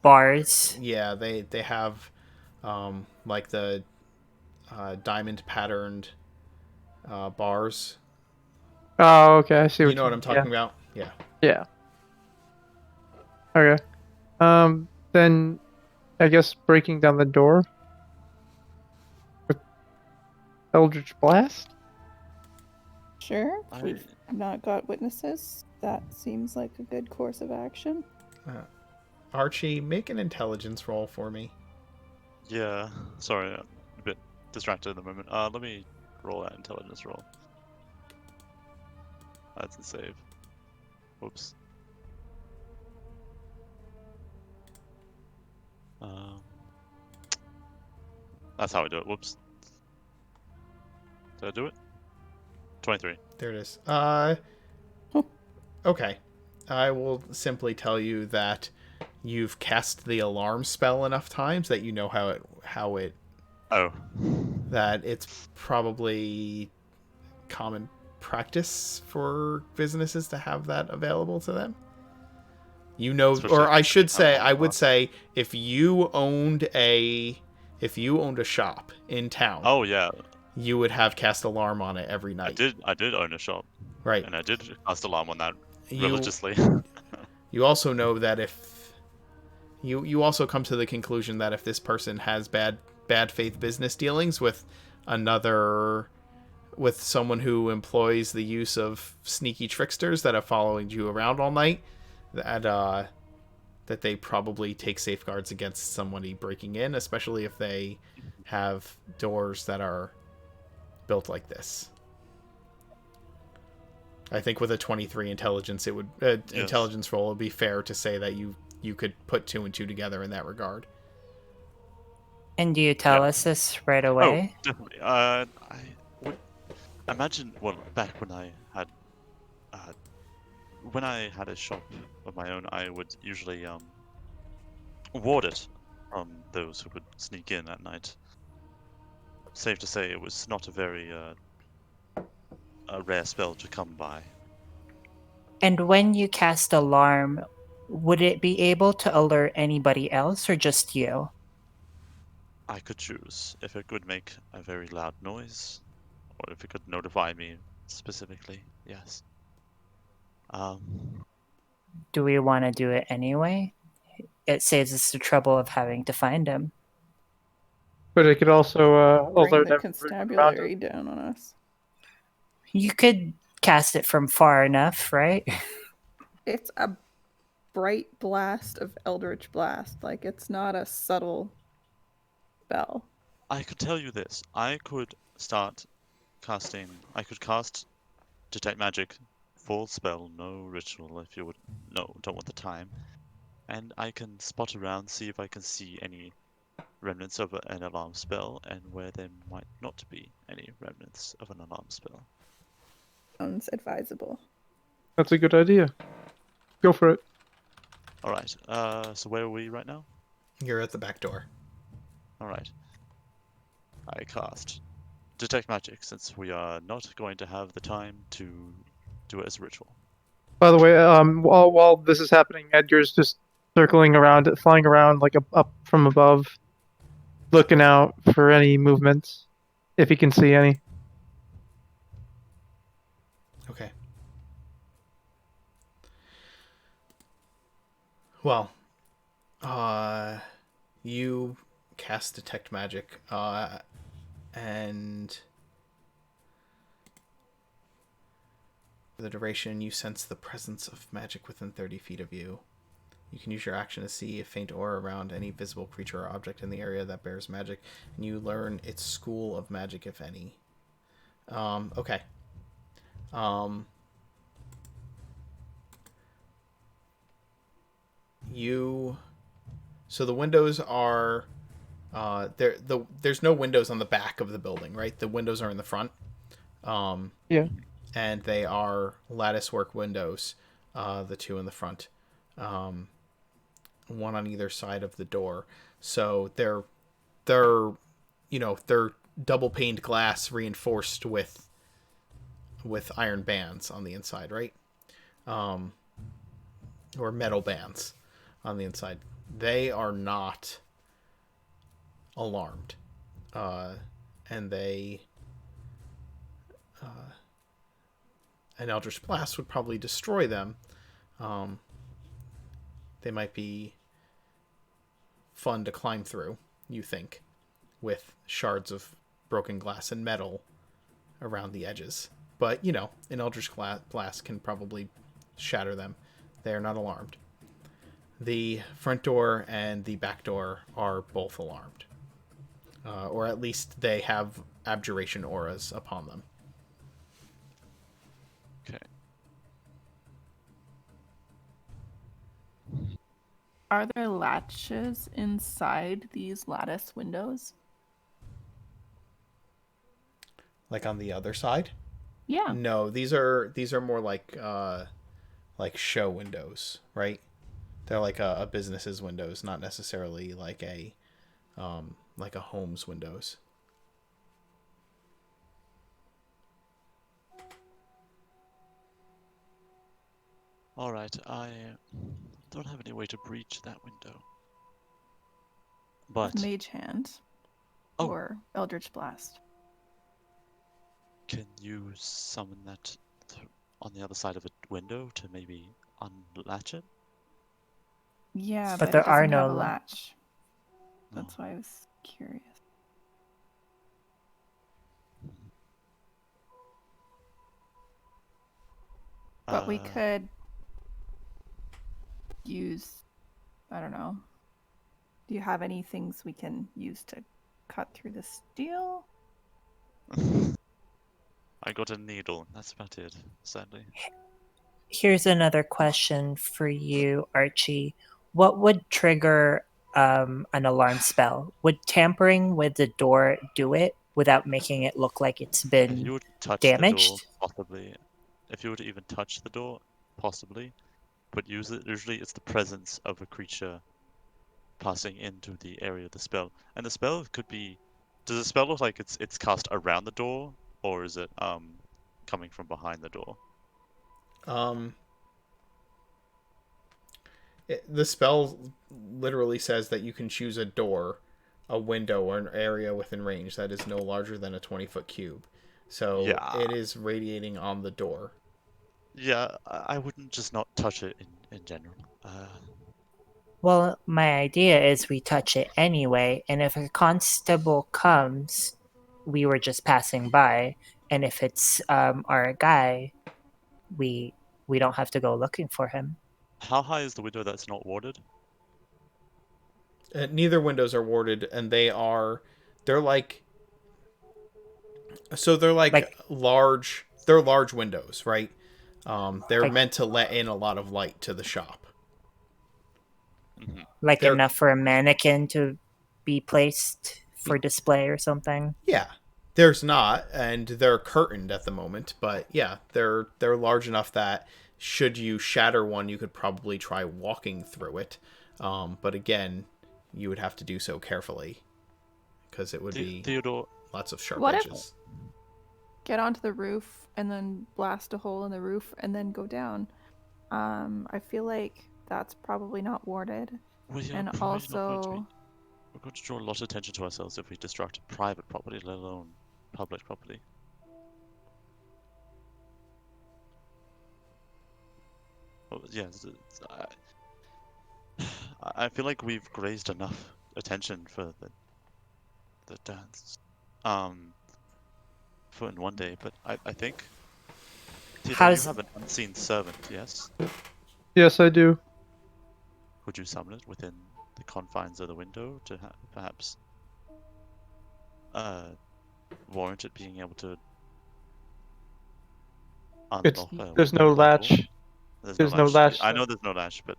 Bars. yeah, they have like the diamond patterned bars. Oh, okay. I see. You know what I'm talking about? Yeah. Yeah. Okay. Then I guess breaking down the door with Eldritch Blast. Sure. We've not got witnesses. That seems like a good course of action. Archie, make an intelligence roll for me. Yeah, sorry, I'm a bit distracted at the moment. Let me roll that intelligence roll. That's a save. Whoops. That's how I do it. Whoops. Did I do it? 23. There it is. Okay. I will simply tell you that you've cast the alarm spell enough times that you know how it Oh. that it's probably common practice for businesses to have that available to them. You know, Especially or I should say, on I the would block. say, if you owned a shop in town, Oh yeah, you would have cast alarm on it every night. I did own a shop, Right. and I did cast alarm on that You religiously. you also know that if you also come to the conclusion that if this person has bad faith business dealings with someone who employs the use of sneaky tricksters that are following you around all night, that they probably take safeguards against somebody breaking in, especially if they have doors that are built like this. I think with a 23 intelligence, intelligence roll, it would be fair to say that you could put 2 and 2 together in that regard. And do you tell us this right Oh, away? definitely. I would imagine. Well, back when I had a shop of my own, I would usually ward it from those who would sneak in at night. Safe to say, it was not a very a rare spell to come by. And when you cast alarm, would it be able to alert anybody else or just you? I could choose if it could make a very loud noise, or if it could notify me specifically. Yes. Do we want to do it anyway? It saves us the trouble of having to find him. But it could also Bring alert the everyone around constabulary down on us. You could cast it from far enough, right? It's a bright blast of Eldritch Blast. Like, it's not a subtle spell. I could tell you this. I could cast Detect Magic, full spell, no ritual if you would. No, don't want the time. And I can spot around, see if I can see any remnants of an alarm spell and where there might not be any remnants of an alarm spell. Sounds advisable. That's a good idea. Go for it. Alright, so where are we right now? You're at the back door. Alright. I cast Detect Magic, since we are not going to have the time to do it as a ritual. By the way, while this is happening, Edgar's just circling around, flying around like up from above, looking out for any movements, if he can see any. Okay. Well, you cast Detect Magic, and for the duration, you sense the presence of magic within 30 feet of you. You can use your action to see a faint aura around any visible creature or object in the area that bears magic, and you learn its school of magic, if any. Okay. So the windows are there's no windows on the back of the building, right? The windows are in the front. Yeah. And they are lattice work windows, the two in the front, one on either side of the door. So they're double paned glass reinforced with iron bands on the inside, right? Or metal bands on the inside. They are not alarmed, and an Eldritch Blast would probably destroy them. They might be fun to climb through, you think, with shards of broken glass and metal around the edges. But, an Eldritch Blast can probably shatter them. They are not alarmed. The front door and the back door are both alarmed. Or at least they have abjuration auras upon them. Okay. Are there latches inside these lattice windows? Like on the other side? Yeah. No, these are more like show windows, right? They're like a business's windows, not necessarily like a home's windows. Alright, I don't have any way to breach that window. But Mage Hand Oh. or Eldritch Blast. can you summon that on the other side of a window to maybe unlatch it? Yeah, But but there it doesn't are no have a la- latch. No. That's why I was curious. But we could use, I don't know. Do you have any things we can use to cut through the steel? I got a needle. That's about it, sadly. Here's another question for you, Archie. What would trigger an alarm spell? Would tampering with the door do it without making it look like it's If been you would touch the door, damaged? possibly. If you would even touch the door, possibly. But usually it's the presence of a creature passing into the area of the spell. And the spell could be... Does the spell look like it's cast around the door? Or is it coming from behind the door? The spell literally says that you can choose a door, a window, or an area within range that is no larger than a 20-foot cube. So Yeah. it is radiating on the door. Yeah, I wouldn't just not touch it in general. Well, my idea is we touch it anyway, and if a constable comes, we were just passing by, And if it's our guy, we don't have to go looking for him. How high is the window that's not warded? Neither windows are warded, and they're like, so they're like large. They're large windows, right? They're Like- meant to let in a lot of light to the shop. Hmm. Like They're- enough for a mannequin to be placed for display or something. Yeah, there's not, and they're curtained at the moment. But yeah, they're large enough that should you shatter one, you could probably try walking through it. But again, you would have to do so carefully because it would be Theodore, lots of sharp What if- edges. Get onto the roof and then blast a hole in the roof and then go down. I feel like that's probably not warded. we are And probably not going to also, be- we're going to draw a lot of attention to ourselves if we destruct private property, let alone public property. Oh, yes, I feel like we've raised enough attention for the dance, for in one day. But I think Theodore, How's- you have an unseen servant, yes? Yes, I do. Would you summon it within the confines of the window to perhaps warrant it being able to It's unlock? there's no latch. There's no latch. I know there's no latch, but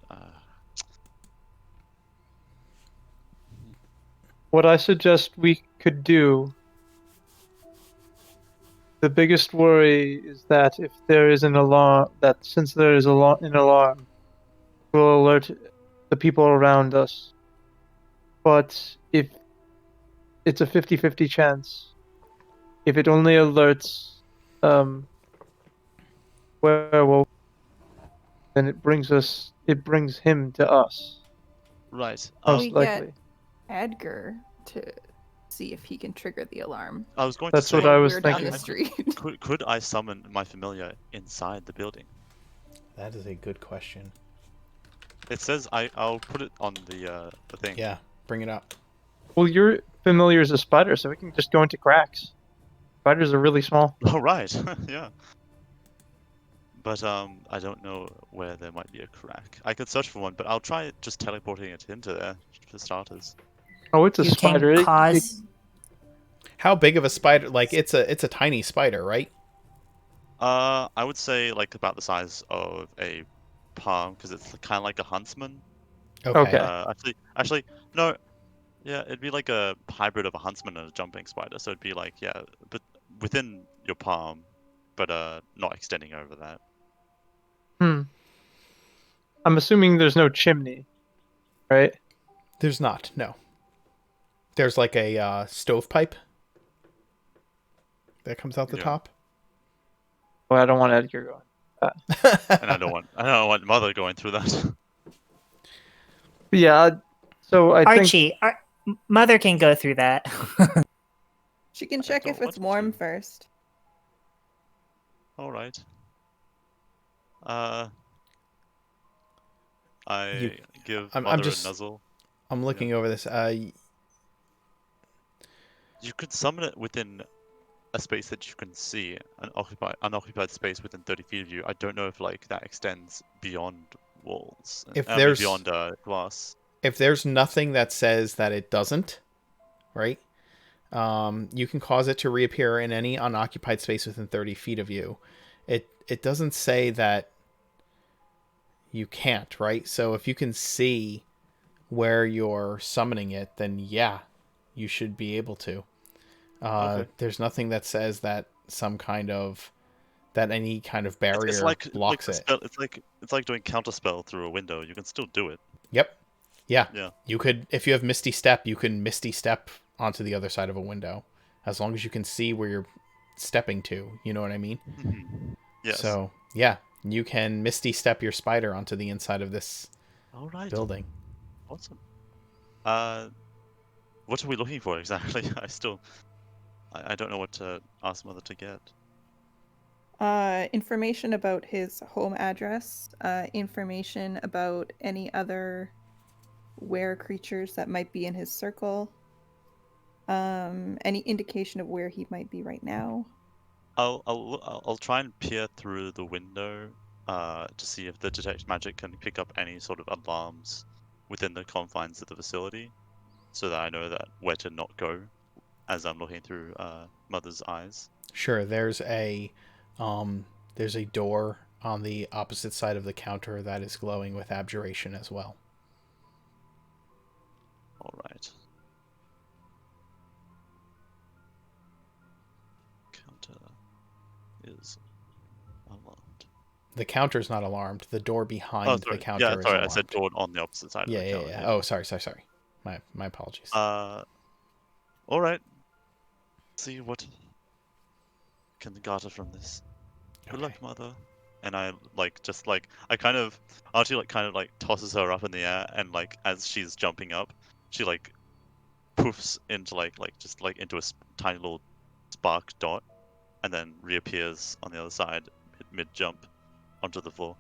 What I suggest we could do. The biggest worry is that if there is an alarm, that since there is an alarm, will alert the people around us. But if it's a 50-50 chance, if it only alerts werewolf, then it brings him to us. right. Most we likely. get Edgar to see if he can trigger the alarm. I was going That's to what say, I was We're down thinking. the street. could I summon my familiar inside the building? That is a good question. It says I'll put it on the thing. Yeah, bring it up. Well, you're familiar as a spider, so we can just go into cracks. Spiders are really small. Oh right, yeah. But I don't know where there might be a crack. I could search for one, but I'll try just teleporting it into there for starters. Oh, it's a You spider. can cause. How big of a spider? Like it's a tiny spider, right? I would say like about the size of a palm, because it's kind of like a huntsman. Okay. Actually, no. Yeah, it'd be like a hybrid of a huntsman and a jumping spider. So it'd be like, yeah, but within your palm, but not extending over that. I'm assuming there's no chimney, right? There's not. No. There's like a stovepipe that comes out the Yeah. top. Well, I don't want Edgar going. And I don't want mother going through that. But yeah. So I think Archie, Mother can go through that. She can check don't if it's want warm to. first. All right. I give I'm mother just- a nuzzle. I'm looking over this. You could summon it within a space that you can see, an unoccupied space within 30 feet of you. I don't know if like that extends beyond walls. If I mean, there's- beyond glass. If there's nothing that says that it doesn't, right? You can cause it to reappear in any unoccupied space within 30 feet of you. It doesn't say that you can't, right? So if you can see where you're summoning it, then yeah, you should be able to. Okay. There's nothing that says that any kind of barrier It's like blocks a it. spell. It's like doing counterspell through a window. You can still do it. Yep. Yeah. Yeah. You could, if you have Misty Step, you can Misty Step onto the other side of a window, as long as you can see where you're stepping to. You know what I mean? Yes. So yeah, you can Misty Step your spider onto the inside of this All right. building. Awesome. What are we looking for exactly? I don't know what to ask mother to get. Information about his home address, information about any other were creatures that might be in his circle, any indication of where he might be right now. I'll try and peer through the window to see if the detect magic can pick up any sort of alarms within the confines of the facility, so that I know that where to not go as I'm looking through Mother's eyes. Sure. There's a door on the opposite side of the counter that is glowing with abjuration as well. All right. Counter is alarmed. The counter's not alarmed. The door behind the counter Yeah, is sorry, I alarmed. said door on the opposite side Yeah, of the counter. yeah. Oh, sorry. My apologies. All right. See what can garner from this. Good luck, Mother. And I Archie tosses her up in the air, and like as she's jumping up, she like poofs into into a tiny little spark dot, and then reappears on the other side mid jump onto the floor.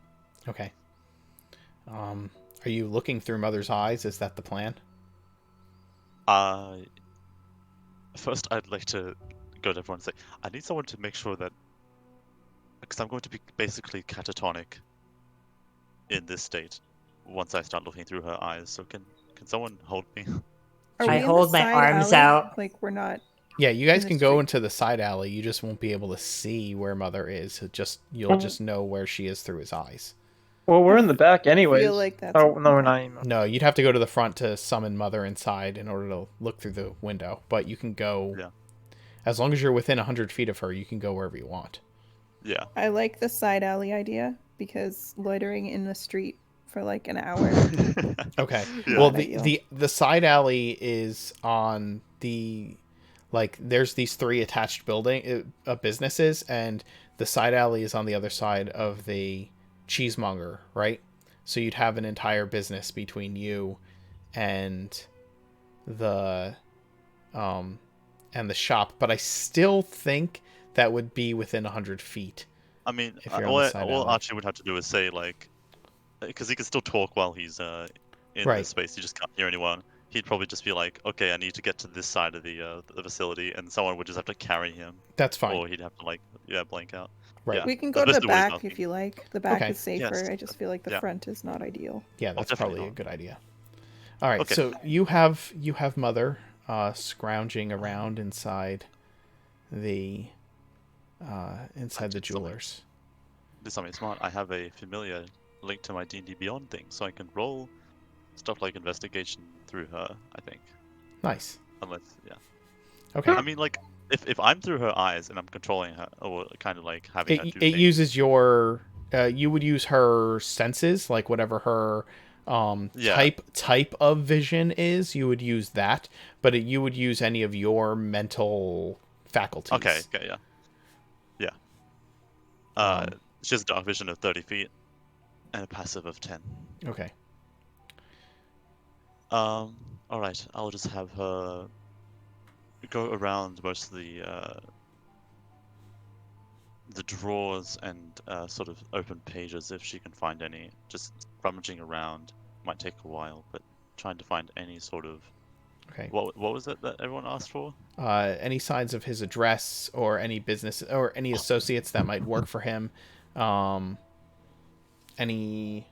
Okay. Are you looking through Mother's eyes? Is that the plan? First I'd like to go to everyone and say, I need someone to make sure that, because I'm going to be basically catatonic in this state once I start looking through her eyes. So can someone hold me? Are I we in the hold my side arms alley? out. Like we're not. Yeah, you guys In the can go street. into the side alley. You just won't be able to see where Mother is. You'll just know where she is through his eyes. Well, we're in the back anyways. Feel like that's Oh, no, we're okay. not anymore. No, you'd have to go to the front to summon Mother inside in order to look through the window. But you can go, Yeah. as long as you're within 100 feet of her, you can go wherever you want. Yeah. I like the side alley idea because loitering in the street for like an hour. Okay. Yeah. Well, Not ideal. the side alley is on the, like, there's these 3 attached businesses, and the side alley is on the other side of the cheesemonger, right? So you'd have an entire business between you and the shop, but I still think that would be within 100 feet. I mean, If you're on the side all alley. Archie would have to do is say, like, because he can still talk while he's in Right. this space. He just can't hear anyone. He'd probably just be like, okay, I need to get to this side of the facility, and someone would just have to carry him, That's fine. or he'd have to blank out. Right. Yeah. We can go That's to the basically what he's back if asking. you like. The back Okay. is safer. Yes. I just feel like the Yeah. front is not ideal. Yeah, that's definitely probably a not. good idea. All right, Okay. so you have Mother scrounging around inside the jewelers. Do something smart. I have a familiar link to my D&D Beyond thing, so I can roll stuff like investigation through her, I think. Nice. Unless, yeah. Okay. I mean, like, if I'm through her eyes and I'm controlling her, or kind of like having her do It things. uses your you would use her senses, like whatever her Yeah. type of vision is, you would use that, but you would use any of your mental faculties. Okay, yeah. Yeah. She has a dark vision of 30 feet and a passive of 10. Okay. Alright, I'll just have her go around most of the drawers and sort of open pages if she can find any. Just rummaging around might take a while, but trying to find any sort of. Okay. What was it that everyone asked for? Any signs of his address or any business or any associates that might work for him. Any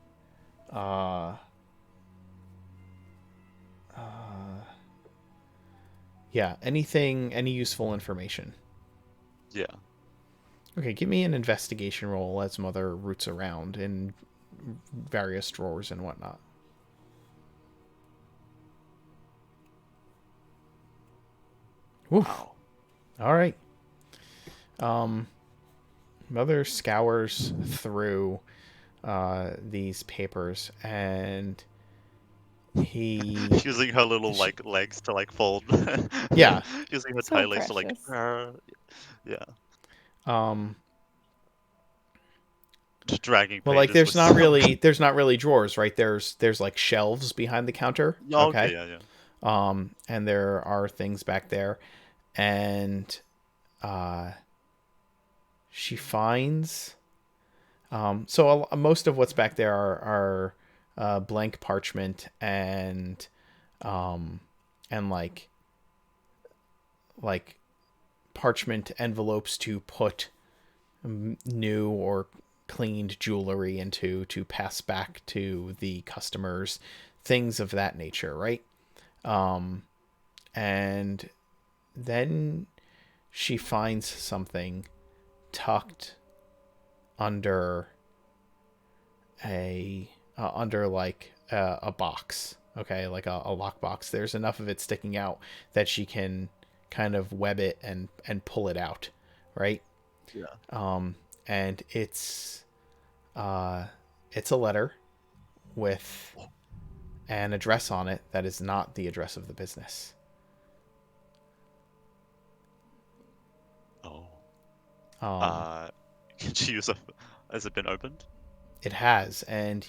yeah, anything, any useful information. Yeah. Okay, give me an investigation roll as Mother roots around in various drawers and whatnot. Woof. Wow. All right. Mother scours through these papers, and he Using her little like legs to like fold. Yeah. Using her So tiny legs to like. precious. Yeah. Just dragging. well, like pages there's with not really drawers, right? There's like shelves behind the counter. Oh, okay. Yeah. And there are things back there, and she finds most of what's back there are blank parchment and like parchment envelopes to put new or cleaned jewelry into to pass back to the customers, things of that nature, right? And then she finds something tucked under a box, okay, like a lockbox. There's enough of it sticking out that she can kind of web it and pull it out, right? Yeah. And it's a letter with an address on it that is not the address of the business. Oh. Um, Can she use a? Has it been opened? it has, and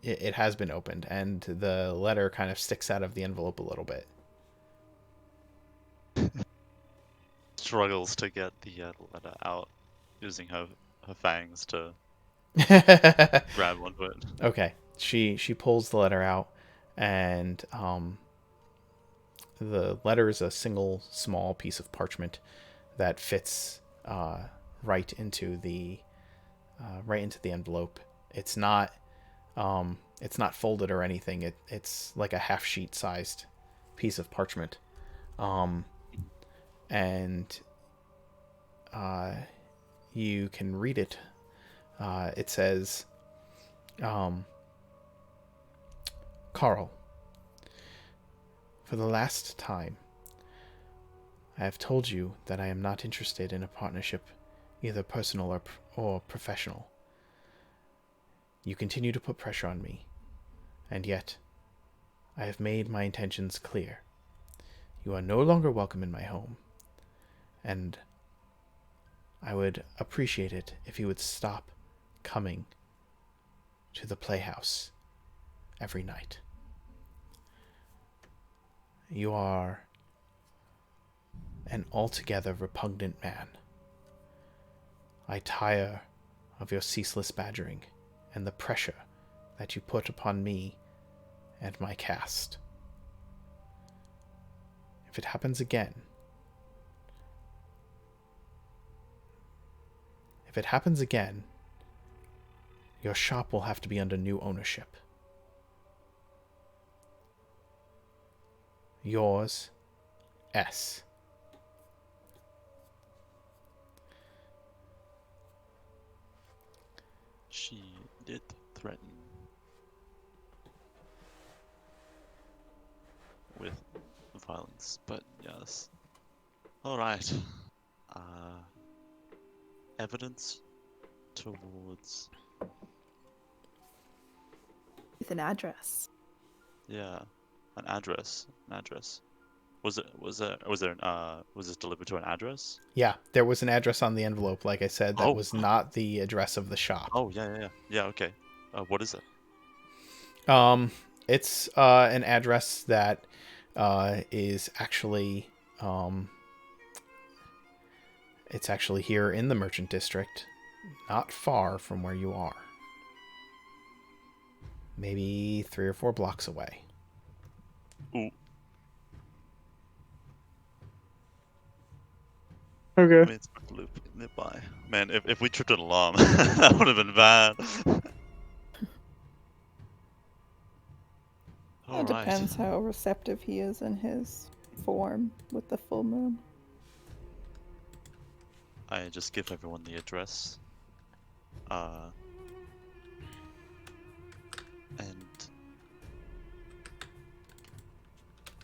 it has been opened, and the letter kind of sticks out of the envelope a little bit. Struggles to get the letter out, using her fangs to grab onto it. Okay, she pulls the letter out, and the letter is a single small piece of parchment that fits right into the envelope. It's not folded or anything. It's like a half sheet sized piece of parchment, and you can read it. It says, Carl, for the last time, I have told you that I am not interested in a partnership, either personal or professional. You continue to put pressure on me, and yet I have made my intentions clear. You are no longer welcome in my home, and I would appreciate it if you would stop coming to the playhouse every night. You are an altogether repugnant man. I tire of your ceaseless badgering and the pressure that you put upon me and my cast. If it happens again, your shop will have to be under new ownership. Yours, S. She did threaten with violence, but yes. Alright. Evidence towards... With an address. Yeah. An address. Was this delivered to an address? Yeah, there was an address on the envelope, like I said, that Oh. was not the address of the shop. Oh, yeah. Yeah, okay. What is it? It's an address that is actually it's actually here in the Merchant District, not far from where you are. Maybe 3 or 4 blocks away. Ooh. Okay. I mean, it's a loop nearby. Man, if we tripped an alarm, that would have been bad. It depends how receptive he is in his form with the full moon. I just give everyone the address. And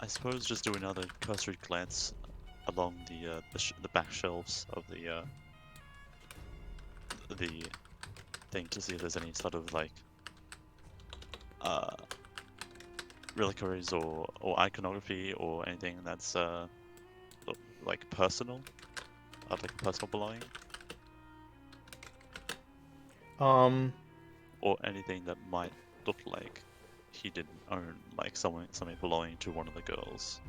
I suppose just do another cursory glance along the back shelves of the thing to see if there's any sort of like reliquaries or iconography or anything that's like personal, like personal belonging, or anything that might look like he didn't own, like something belonging to one of the girls.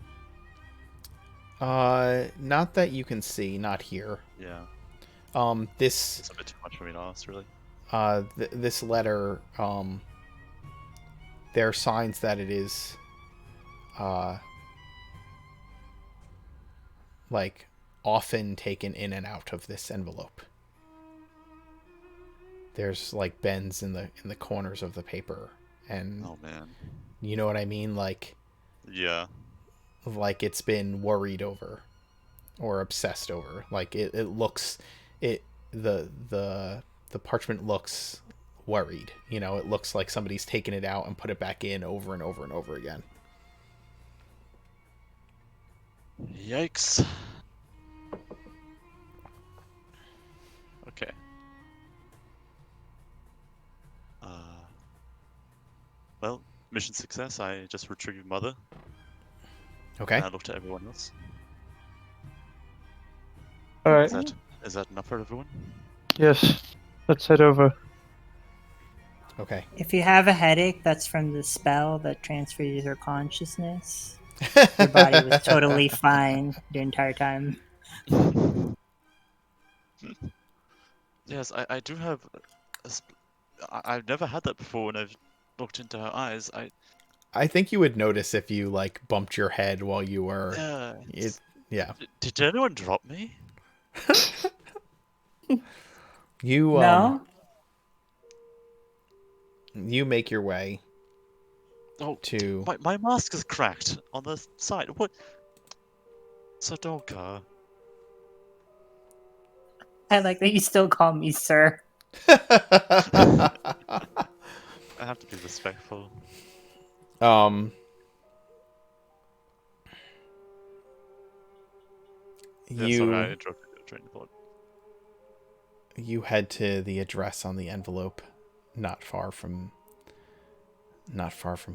Not that you can see, not here. Yeah. This It's a bit too much for me to ask, really. this letter, there are signs that it is like often taken in and out of this envelope. there's like bends in the corners of the paper, and Oh man. you know what I mean, Yeah. like it's been worried over or obsessed over. Like it looks it the parchment looks worried. You know, it looks like somebody's taken it out and put it back in over and over and over again. Yikes. Okay. Well, mission success. I just retrieved Mother. Okay. And I looked at everyone else. All right. Is that enough for everyone? Yes. Let's head over. Okay. If you have a headache, that's from the spell that transfers your consciousness. Your body was totally fine the entire time. Yes, I do have. I've never had that before when I've looked into her eyes. I think you would notice if you like bumped your head while you were. Yeah. Yeah. Did anyone drop me? You No? you make your way Oh, to. my mask is cracked on the side. What? Sadoka. I like that you still call me sir. I have to be respectful. Yeah, sorry, I interrupted your train of thought. You head to the address on the envelope, not far from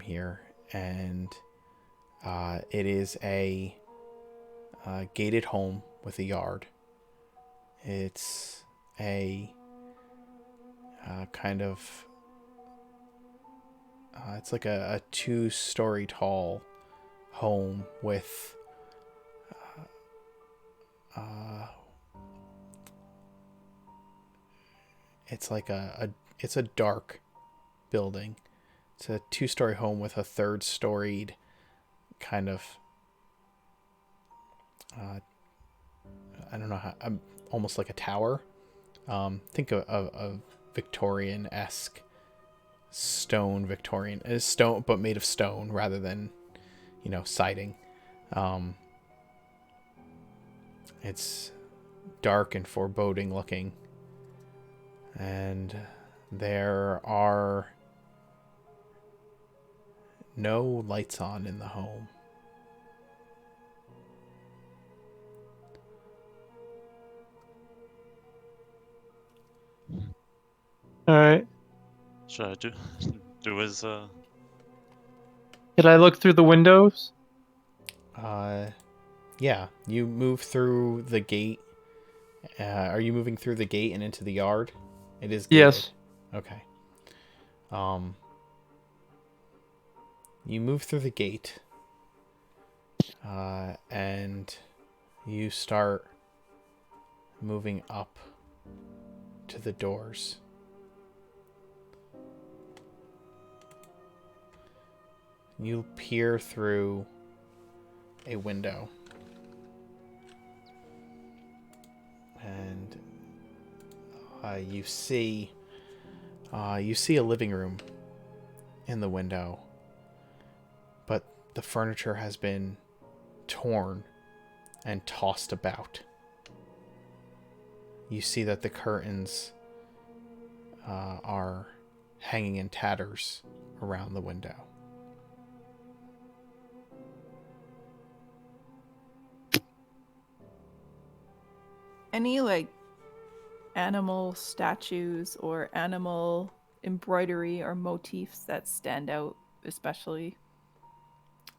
here, and it is a gated home with a yard. It's a kind of it's like a 2-story tall home with it's like it's a dark building. It's a 2-story home with a 3rd-storied kind of I don't know how, almost like a tower. Think of a Victorian-esque stone Victorian stone, but made of stone rather than, siding. It's dark and foreboding looking, and there are no lights on in the home. All right. Should I do as Can I look through the windows? Yeah, you move through the gate. Are you moving through the gate and into the yard? It is gated. Yes. Okay. You move through the gate, and you start moving up to the doors. You peer through a window, and you see a living room in the window, but the furniture has been torn and tossed about. You see that the curtains are hanging in tatters around the window. Any like animal statues or animal embroidery or motifs that stand out especially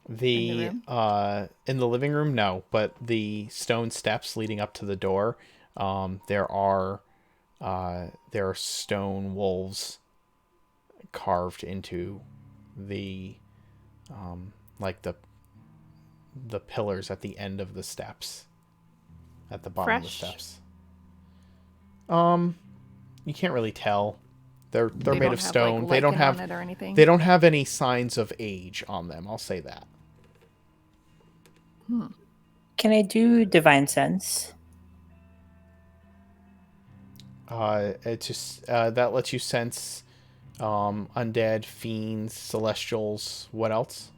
in the room? In the living room, no, but the stone steps leading up to the door, there are stone wolves carved into the like the pillars at the end of the steps, at the bottom of the Fresh? steps. You can't really tell. They're They made don't of have, stone. like, They don't lichen have on it or anything? they don't have any signs of age on them. I'll say that. Can I do divine sense? It just that lets you sense undead, fiends, celestials. What else?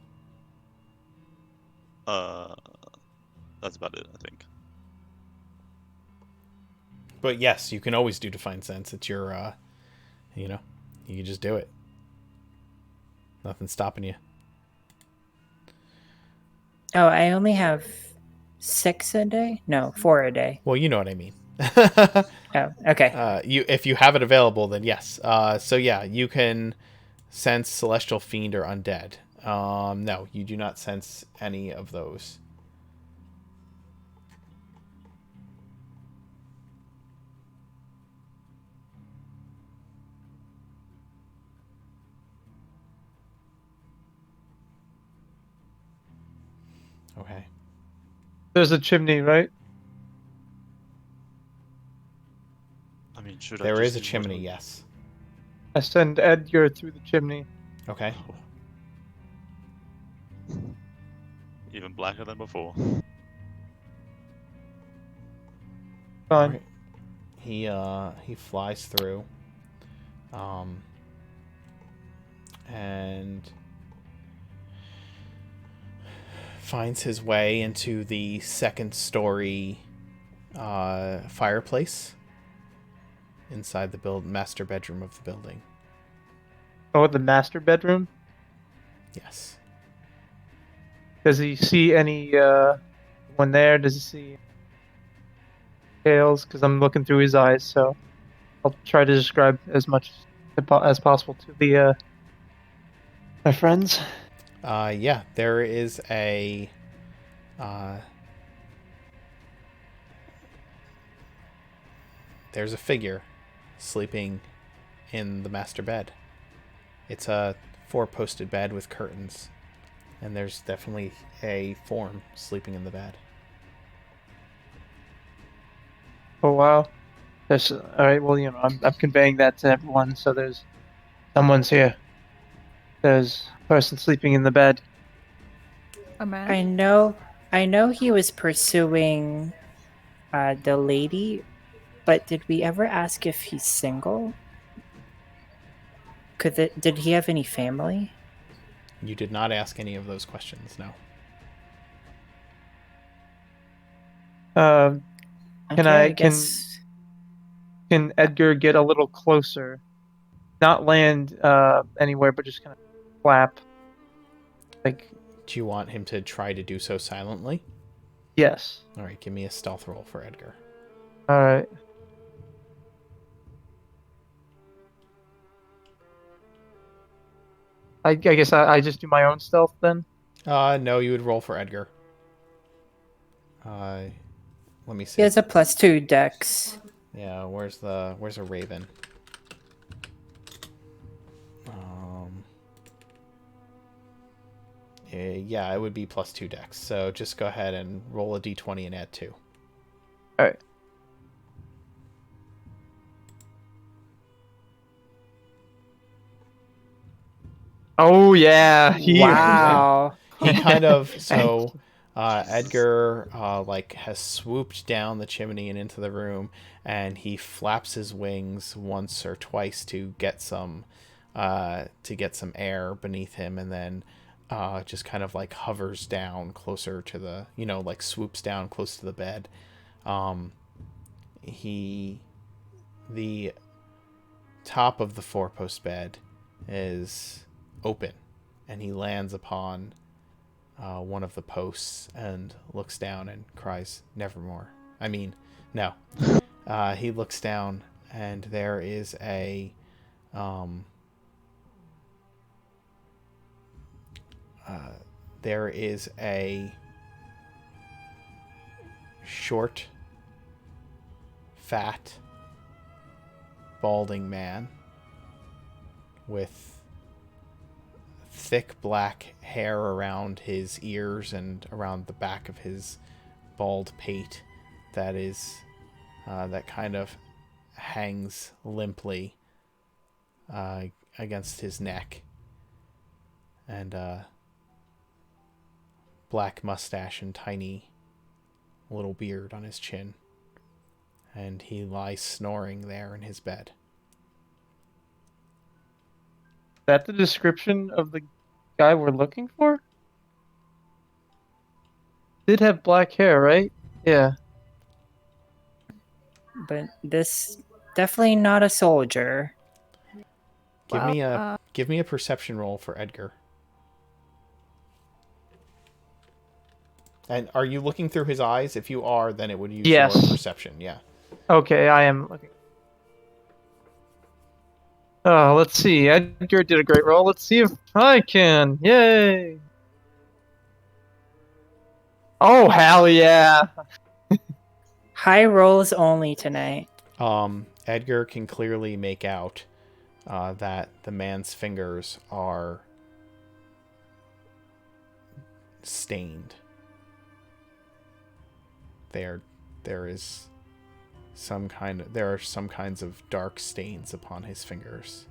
That's about it, I think. But yes, you can always do Divine Sense. It's your, you know, you can just do it. Nothing's stopping you. Oh, I only have 6 a day? No, 4 a day. Well, you know what I mean. Oh, okay. If you have it available, then yes. So yeah, you can sense celestial, fiend, or undead. No, you do not sense any of those. Okay. There's a chimney, right? I mean, should I There just is a use chimney, whatever- yes. I send Edgar through the chimney. Okay. Even blacker than before. Fine. Alright. He flies through. And finds his way into the second story fireplace inside the master bedroom of the building. Oh, the master bedroom. Yes. Does he see any one there? Does he see tails? Because I'm looking through his eyes, so I'll try to describe as much as possible to the my friends. Yeah, there is there's a figure sleeping in the master bed. It's a 4-posted bed with curtains, and there's definitely a form sleeping in the bed. Oh wow. There's all right. Well, I'm conveying that to everyone. So there's someone's here. There's a person sleeping in the bed. A man? I know he was pursuing the lady, but did we ever ask if he's single? Did he have any family? You did not ask any of those questions, no. Can Okay, I can Edgar get a little closer? Not land anywhere, but just kind of flap. Like Do you want him to try to do so silently? yes. All right, give me a stealth roll for Edgar. All right. I guess I just do my own stealth then. No, you would roll for Edgar. Let me see. He has a +2 dex. Yeah, where's a raven? Yeah, it would be +2 dex. So just go ahead and roll a d20 and add 2. All right. Oh yeah. Wow. He kind of Edgar like has swooped down the chimney and into the room, and he flaps his wings once or twice to get some air beneath him, and then just kind of like hovers down closer to the like swoops down close to the bed. The top of the 4-post bed is open, and he lands upon one of the posts and looks down and cries, "Nevermore." I mean, no. He looks down, and there is a short, fat, balding man with thick black hair around his ears and around the back of his bald pate that kind of hangs limply against his neck, and black mustache and tiny little beard on his chin. and he lies snoring there in his bed. Is that the description of the guy we're looking for? Did have black hair, right? Yeah. But this definitely not a soldier. Give Well, me a perception roll for Edgar. And are you looking through his eyes? If you are, then it would use your Yes. perception. Yeah. Okay, I am looking. Oh, let's see. Edgar did a great roll. Let's see if I can. Yay! Oh, hell yeah! High rolls only tonight. Edgar can clearly make out that the man's fingers are stained. There are some kinds of dark stains upon his fingers.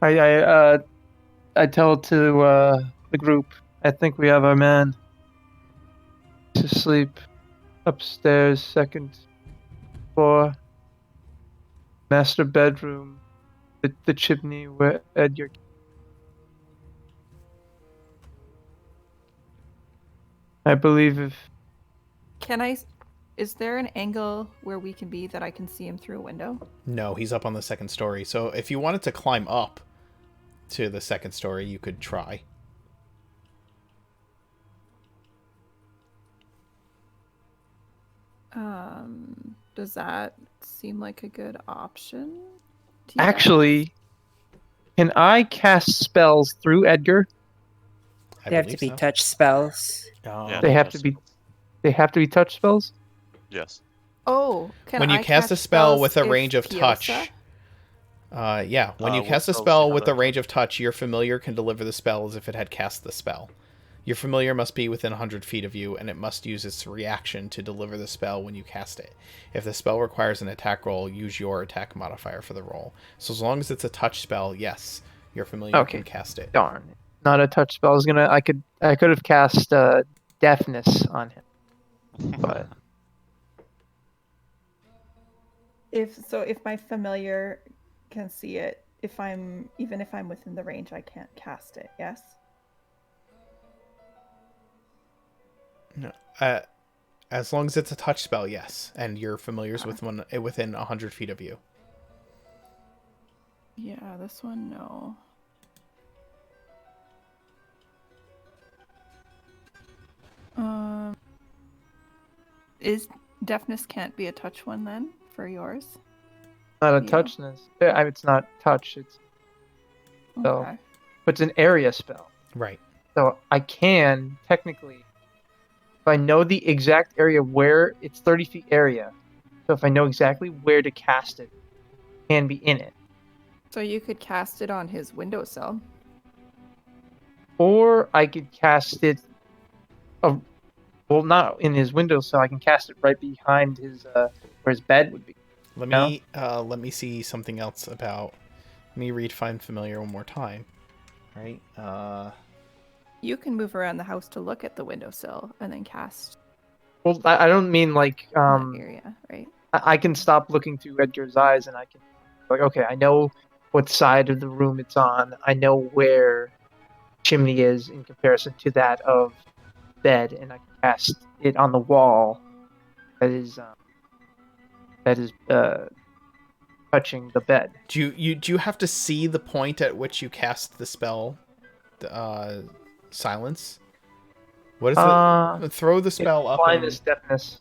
I tell to the group, I think we have our man to sleep upstairs, second floor, master bedroom, the chimney where Edgar. I believe if Is there an angle where we can be that I can see him through a window? No, he's up on the second story. So if you wanted to climb up to the second story, you could try. Does that seem like a good option? to you guys? actually, can I cast spells through Edgar? I They have to believe be so. touch spells. Yeah. They have Yes. to be. They have to be touch spells. Yes. Oh, can When you I cast a spell spells with a if range of touch. Tiosa? Yeah, when you What cast a spells do spell you with have a in range of touch, your familiar can deliver the spell as if it had cast the spell. Your familiar must be within 100 feet of you, and it must use its reaction to deliver the spell when you cast it. If the spell requires an attack roll, use your attack modifier for the roll. So as long as it's a touch spell, yes, your familiar Okay. can cast it. Darn, not a touch spell. I could have cast deafness on him, but If my familiar can see it, if I'm within the range, I can't cast it. Yes. No. As long as it's a touch spell, yes, and your familiar's within 100 feet of you. Yeah, this one no. Is deafness can't be a touch one then for yours? not a Yeah. touchness. It's not touch. It's So- Okay. but it's an area spell. Right. So I can technically, if I know the exact area where it's 30 feet area. So if I know exactly where to cast it, it can be in it. So you could cast it on his windowsill. Or I could cast it, well, not in his window, so I can cast it right behind his where his bed would be. Let No? me see something else about. Let me read Find Familiar one more time. Right. You can move around the house to look at the windowsill and then cast Well, I don't mean like in that area, right? I can stop looking through Edgar's eyes and I can like, okay, I know what side of the room it's on. I know where chimney is in comparison to that of bed, and I can cast it on the wall that is touching the bed. Do you have to see the point at which you cast the spell? Silence. What is it? Throw the spell up. Blindness, deafness.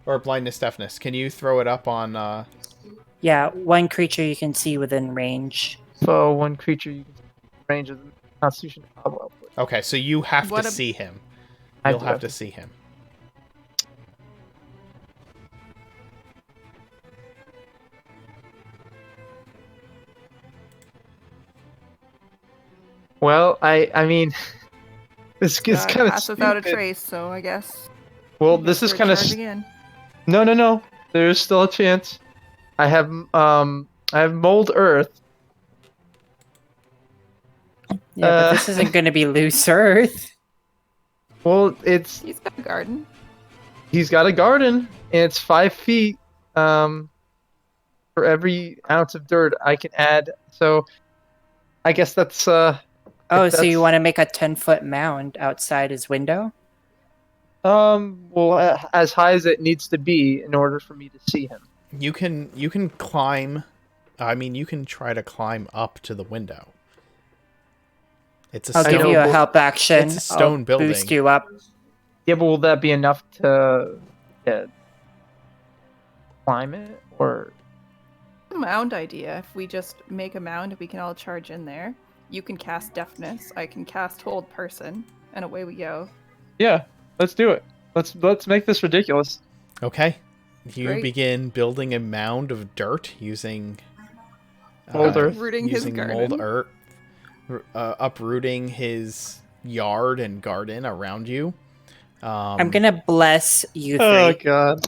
Or blindness, deafness. Can you throw it up on? Yeah, one creature you can see within range. So one creature you can range of the Constitution. Oh, well, Okay, so you have What to ab- see him. I You'll do have have to to. see him. Well, I mean, this is kind of pass without a trace, so I guess. Well, I this guess is we're kind of charging in. no. There's still a chance. I have mold earth. Yeah, but this isn't going to be loose earth. Well, He's got a garden. he's got a garden, and it's 5 feet. For every ounce of dirt I can add. So I guess that's Oh, if so you that's- want to make a 10-foot mound outside his window? well, as high as it needs to be in order for me to see him. You can climb. I mean, you can try to climb up to the window. It's a I'll stone. give you a help action. It's a stone I'll building. Boost you up. Yeah, but will that be enough to climb it? Or Mound idea. If we just make a mound, we can all charge in there. You can cast deafness. I can cast hold person, and away we go. yeah, let's do it. Let's make this ridiculous. Okay. You Great. begin building a mound of dirt using Mold earth. Uprooting his using garden. mold earth, uprooting his yard and garden around you. I'm gonna bless you Oh three. god.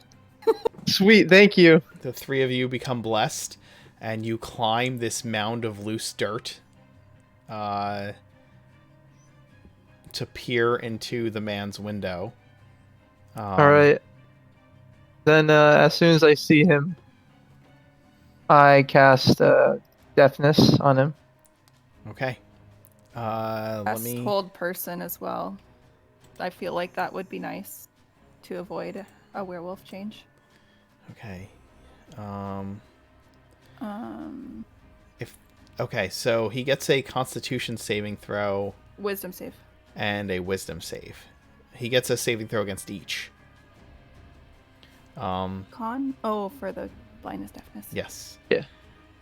Sweet, thank you. The three of you become blessed, and you climb this mound of loose dirt to peer into the man's window. All right. Then as soon as I see him, I cast deafness on him. Okay. Let Cast me. hold person as well. I feel like that would be nice to avoid a werewolf change. Okay. Okay, so he gets a Constitution saving throw Wisdom save. and a Wisdom save. He gets a saving throw against each. Con? Oh, for the blindness deafness. Yes. Yeah.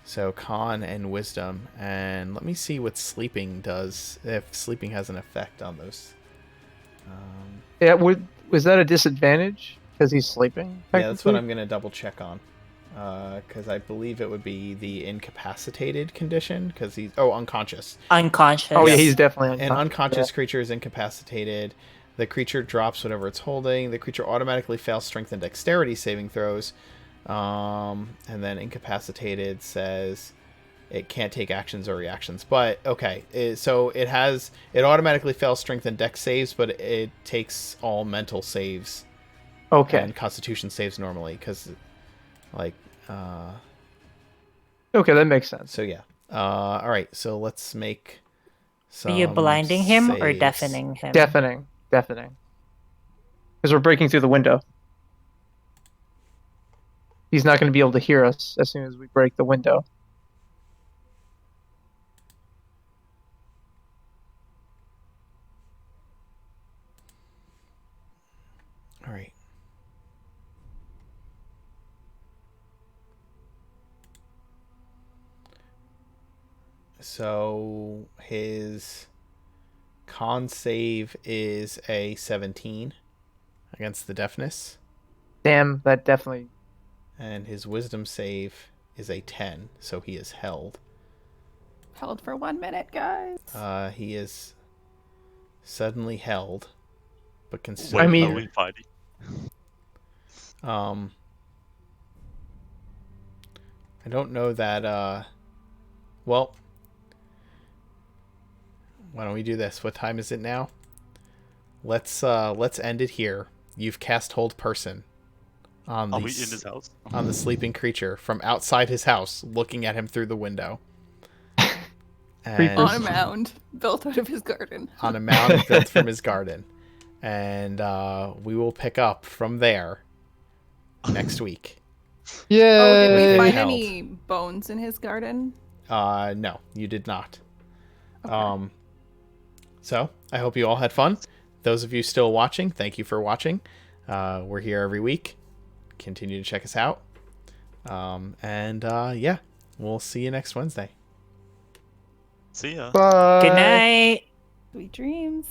So con and wisdom, and let me see what sleeping does. If sleeping has an effect on those. Yeah, was that a disadvantage because he's sleeping? Yeah, that's what technically? I'm gonna double check on. Because I believe it would be the incapacitated condition. Because he's unconscious. Unconscious. Oh yeah, Yes. he's definitely An unconscious Yeah. creature is incapacitated. The creature drops whatever it's holding. The creature automatically fails strength and dexterity saving throws. And then incapacitated says it can't take actions or reactions. But okay, so it automatically fails strength and dex saves, but it takes all mental saves Okay. and constitution saves normally. Because, Okay, that makes sense. so yeah. All right, so let's make. Are you blinding him or saves. deafening him? Deafening. Because we're breaking through the window. He's not going to be able to hear us as soon as we break the window. All right. So his con save is a 17 against the deafness, Damn, that definitely. and his wisdom save is a 10, so he is held. Held for 1 minute, guys. He is suddenly held, but can still Wait, I mean- are we fighting? I don't know that, well, why don't we do this? What time is it now? Let's end it here. You've cast hold person on Are we in his house? on the sleeping creature from outside his house, looking at him through the window. And On a mound built out of his garden. on a mound built from his garden. And we will pick up from there next week. Yeah. Oh, did we Yay. find Held. any bones in his garden? No, you did not. Okay. So I hope you all had fun. Those of you still watching, thank you for watching. We're here every week. Continue to check us out. Yeah, we'll see you next Wednesday. See ya. Bye. Good night. Sweet dreams.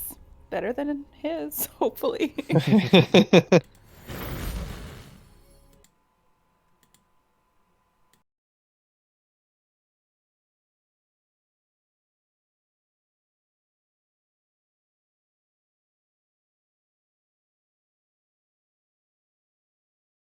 Better than his, hopefully. night.